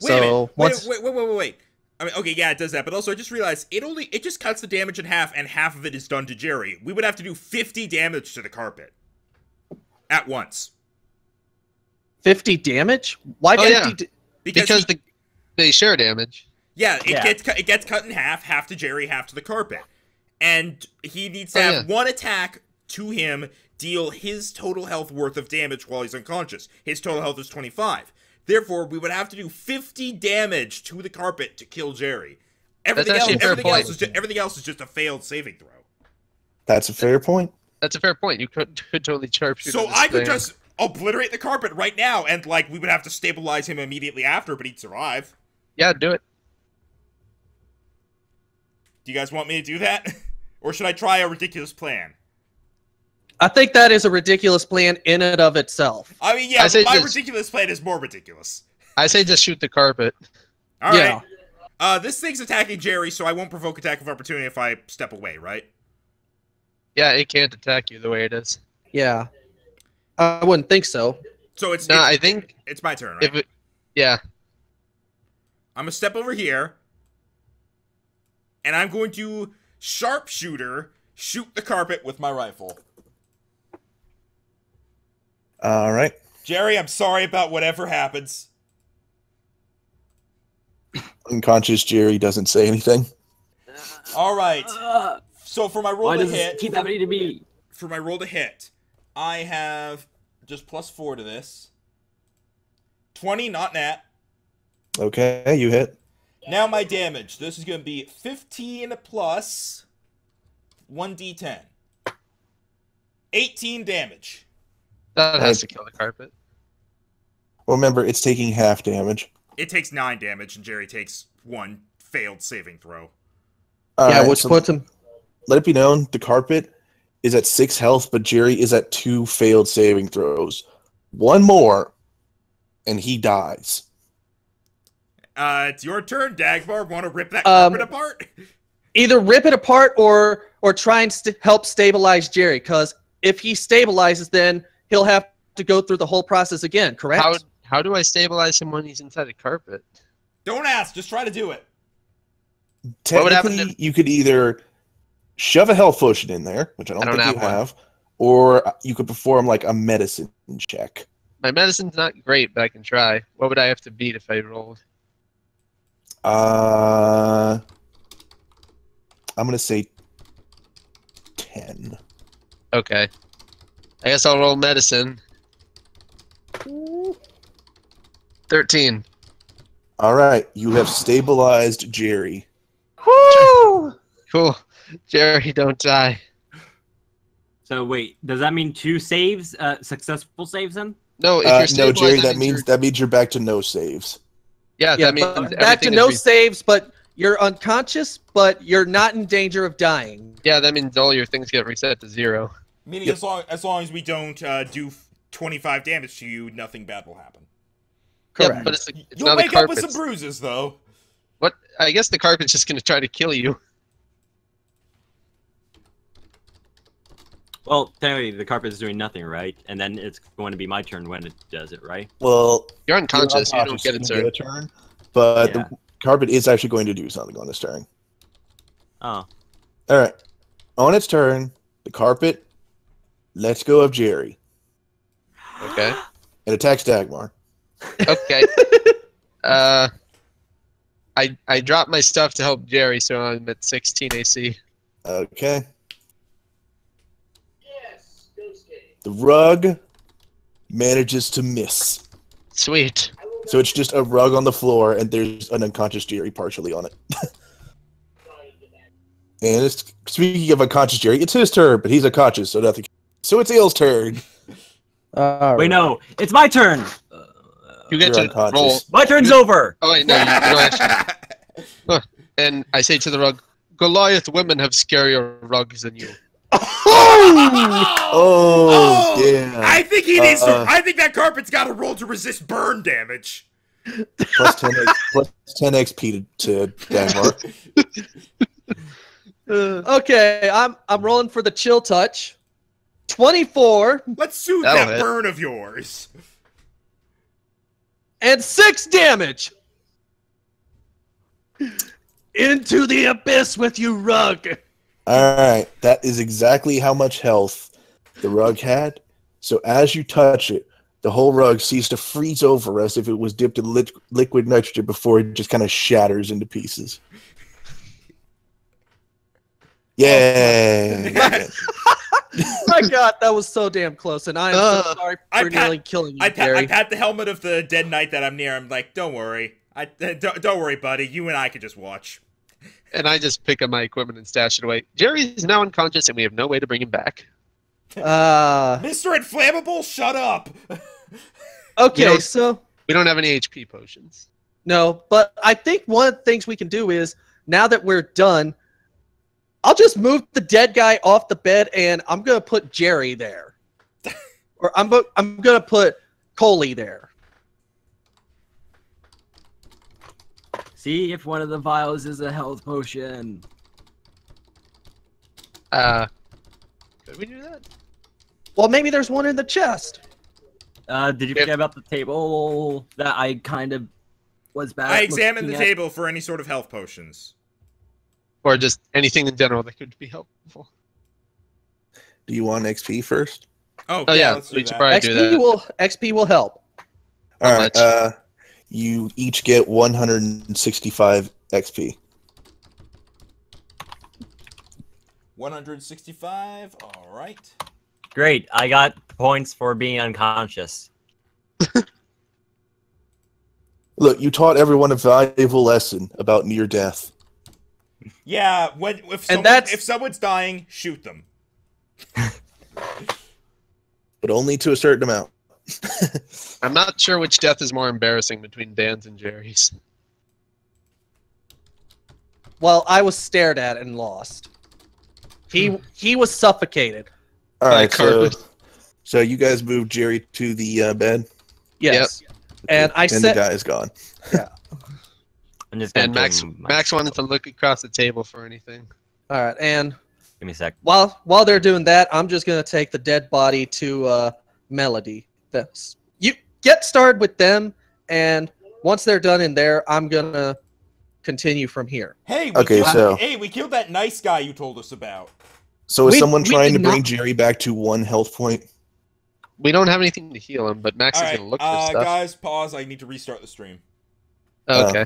Speaker 3: Wait a minute. Wait. I mean, okay, yeah, it does that, but also I just realized it just cuts the damage in half, and half of it is done to Jerry. We would have to do 50 damage to the carpet at once.
Speaker 5: 50 damage? Why 50?
Speaker 2: Because they share damage.
Speaker 3: Yeah, it gets cut in half to Jerry, half to the carpet, and he needs to have one attack to him deal his total health worth of damage while he's unconscious. His total health is 25. Therefore, we would have to do 50 damage to the carpet to kill Jerry. Everything else is just a failed saving throw.
Speaker 4: That's a fair point.
Speaker 2: That's a fair point. You could totally sharpshoot.
Speaker 3: So I could just obliterate the carpet right now, and we would have to stabilize him immediately after, but he'd survive.
Speaker 2: Yeah, do it.
Speaker 3: Do you guys want me to do that? Or should I try a ridiculous plan?
Speaker 5: I think that is a ridiculous plan in and of itself.
Speaker 3: I mean, yeah, but my ridiculous plan is more ridiculous.
Speaker 2: I say just shoot the carpet.
Speaker 3: All right. This thing's attacking Jerry, so I won't provoke attack of opportunity if I step away, right?
Speaker 2: Yeah, it can't attack you the way it is.
Speaker 5: Yeah. I wouldn't think so.
Speaker 3: So
Speaker 2: I think
Speaker 3: it's my turn, right?
Speaker 2: Yeah.
Speaker 3: I'm going to step over here, and I'm going to sharpshooter shoot the carpet with my rifle.
Speaker 4: All right.
Speaker 3: Jerry, I'm sorry about whatever happens.
Speaker 4: Unconscious Jerry doesn't say anything.
Speaker 3: All right. So for my roll to hit,
Speaker 6: keep happening to me?
Speaker 3: For my roll to hit, I have just +4 to this. 20, not nat.
Speaker 4: Okay, you hit.
Speaker 3: Now my damage. This is going to be 15 plus 1d10. 18 damage.
Speaker 2: That has to kill the carpet.
Speaker 4: Well, remember, it's taking half damage.
Speaker 3: It takes 9 damage, and Jerry takes 1 failed saving throw.
Speaker 5: Which puts him...
Speaker 4: Let it be known, the carpet is at 6 health, but Jerry is at 2 failed saving throws. 1 more, and he dies.
Speaker 3: It's your turn, Dagmar. Want to rip that carpet apart?
Speaker 5: Either rip it apart or try and help stabilize Jerry, because if he stabilizes, then he'll have to go through the whole process again, correct?
Speaker 2: How do I stabilize him when he's inside a carpet?
Speaker 3: Don't ask. Just try to do it.
Speaker 4: Technically, you could either shove a health potion in there, which I don't think you have, or you could perform like a medicine check.
Speaker 2: My medicine's not great, but I can try. What would I have to beat if I rolled?
Speaker 4: I'm going to say 10.
Speaker 2: Okay. I guess I'll roll medicine. 13.
Speaker 4: All right, you have stabilized Jerry.
Speaker 5: Woo!
Speaker 2: Cool. Jerry, don't die.
Speaker 6: So wait, does that mean 2 saves, successful saves then?
Speaker 2: No, if you're stabilized,
Speaker 4: no, Jerry, that means you're back to no saves.
Speaker 2: Yeah, that means
Speaker 5: back to no saves, but you're unconscious, but you're not in danger of dying.
Speaker 2: Yeah, that means all your things get reset to 0.
Speaker 3: Meaning as long as we don't do 25 damage to you, nothing bad will happen.
Speaker 5: Correct.
Speaker 2: Yeah, but it's
Speaker 3: You'll
Speaker 2: not
Speaker 3: wake
Speaker 2: the
Speaker 3: up
Speaker 2: carpet.
Speaker 3: with some bruises, though.
Speaker 2: What? I guess the carpet's just going to try to kill you.
Speaker 6: Well, technically, the carpet is doing nothing, right? And then it's going to be my turn when it does it, right?
Speaker 4: Well,
Speaker 2: you're unconscious. You don't get a
Speaker 4: turn. But the carpet is actually going to do something on this turn.
Speaker 6: Oh.
Speaker 4: All right. on its turn, the carpet lets go of Jerry
Speaker 2: Okay.
Speaker 4: and attacks Dagmar.
Speaker 2: Okay. I dropped my stuff to help Jerry, so I'm at 16 AC.
Speaker 4: Okay. The rug manages to miss.
Speaker 2: Sweet.
Speaker 4: So it's just a rug on the floor, and there's an unconscious Jerry partially on it. And it's, speaking of unconscious Jerry, it's his turn, but he's unconscious, so nothing. So it's Aial's turn.
Speaker 6: Wait, no, it's my turn.
Speaker 2: You get
Speaker 4: You're
Speaker 2: to roll.
Speaker 4: unconscious.
Speaker 6: My turn's over.
Speaker 2: Oh wait, no, you don't actually. Huh. And I say to the rug, Goliath women have scarier rugs than you.
Speaker 4: Oh, damn.
Speaker 3: I think he needs to. I think that carpet's got to roll to resist burn damage.
Speaker 4: Plus 10 XP to Dagmar.
Speaker 5: Okay, I'm rolling for the chill touch. 24
Speaker 3: Let's soothe
Speaker 2: That'll
Speaker 3: that
Speaker 2: hit.
Speaker 3: burn of yours.
Speaker 5: and 6 damage. Into the abyss with you, rug.
Speaker 4: Alright, that is exactly how much health the rug had. So as you touch it, the whole rug ceases to freeze over as if it was dipped in liquid nitrogen before it just kind of shatters into pieces. Yay!
Speaker 5: My God, that was so damn close, and I am so sorry
Speaker 3: I
Speaker 5: for
Speaker 3: pat-
Speaker 5: nearly killing you,
Speaker 3: I
Speaker 5: Gary.
Speaker 3: pat the helmet of the dead knight that I'm near. I'm like, don't worry. Don't worry, buddy. You and I can just watch.
Speaker 2: And I just pick up my equipment and stash it away. Jerry is now unconscious, and we have no way to bring him back.
Speaker 3: Mr. Inflammable, shut up.
Speaker 5: Okay,
Speaker 2: You know-
Speaker 5: so
Speaker 2: We don't have any HP potions.
Speaker 5: no, but I think one of the things we can do is, now that we're done, I'll just move the dead guy off the bed, and I'm gonna put Jerry there, or I'm gonna put Coaly there.
Speaker 6: See if one of the vials is a health potion.
Speaker 2: Could we do that?
Speaker 5: Well, maybe there's one in the chest.
Speaker 6: Did you forget about the table that I kind of was bad
Speaker 3: I
Speaker 6: at
Speaker 3: examined the
Speaker 6: looking at?
Speaker 3: table for any sort of health potions.
Speaker 2: Or just anything in general that could be helpful?
Speaker 4: Do you want XP first?
Speaker 3: Oh,
Speaker 2: Oh yeah,
Speaker 3: let's do
Speaker 2: we should
Speaker 3: that.
Speaker 2: probably do that.
Speaker 5: XP will help.
Speaker 2: How
Speaker 4: Alright,
Speaker 2: much?
Speaker 4: you each get 165 XP.
Speaker 3: 165. All right.
Speaker 1: Great. I got points for being unconscious.
Speaker 4: Look, you taught everyone a valuable lesson about near death.
Speaker 3: Yeah, if someone's dying, shoot them.
Speaker 4: But only to a certain amount.
Speaker 2: I'm not sure which death is more embarrassing between Dan's and Jerry's.
Speaker 5: Well, I was stared at and lost. He was suffocated.
Speaker 4: Alright,
Speaker 2: carpet.
Speaker 4: so you guys moved Jerry to the bed?
Speaker 5: Yes. And I
Speaker 4: And
Speaker 5: said,
Speaker 4: the guy is gone.
Speaker 1: I'm just gonna
Speaker 2: And
Speaker 1: give
Speaker 2: Max
Speaker 1: him my-
Speaker 2: Max wanted to look across the table for anything.
Speaker 5: all right, and
Speaker 1: Give me a sec.
Speaker 5: while they're doing that, I'm just gonna take the dead body to Melody. You get started with them, and once they're done in there, I'm gonna continue from here.
Speaker 3: Hey, we killed that nice guy you told us about.
Speaker 4: So is
Speaker 5: We-
Speaker 4: someone
Speaker 5: we
Speaker 4: trying to
Speaker 5: did
Speaker 4: bring
Speaker 5: not-
Speaker 4: Jerry back to 1 health point?
Speaker 2: We don't have anything to heal him, but Max
Speaker 3: All
Speaker 2: is
Speaker 3: right,
Speaker 2: going to look for stuff.
Speaker 3: guys, pause. I need to restart the stream.
Speaker 2: Okay.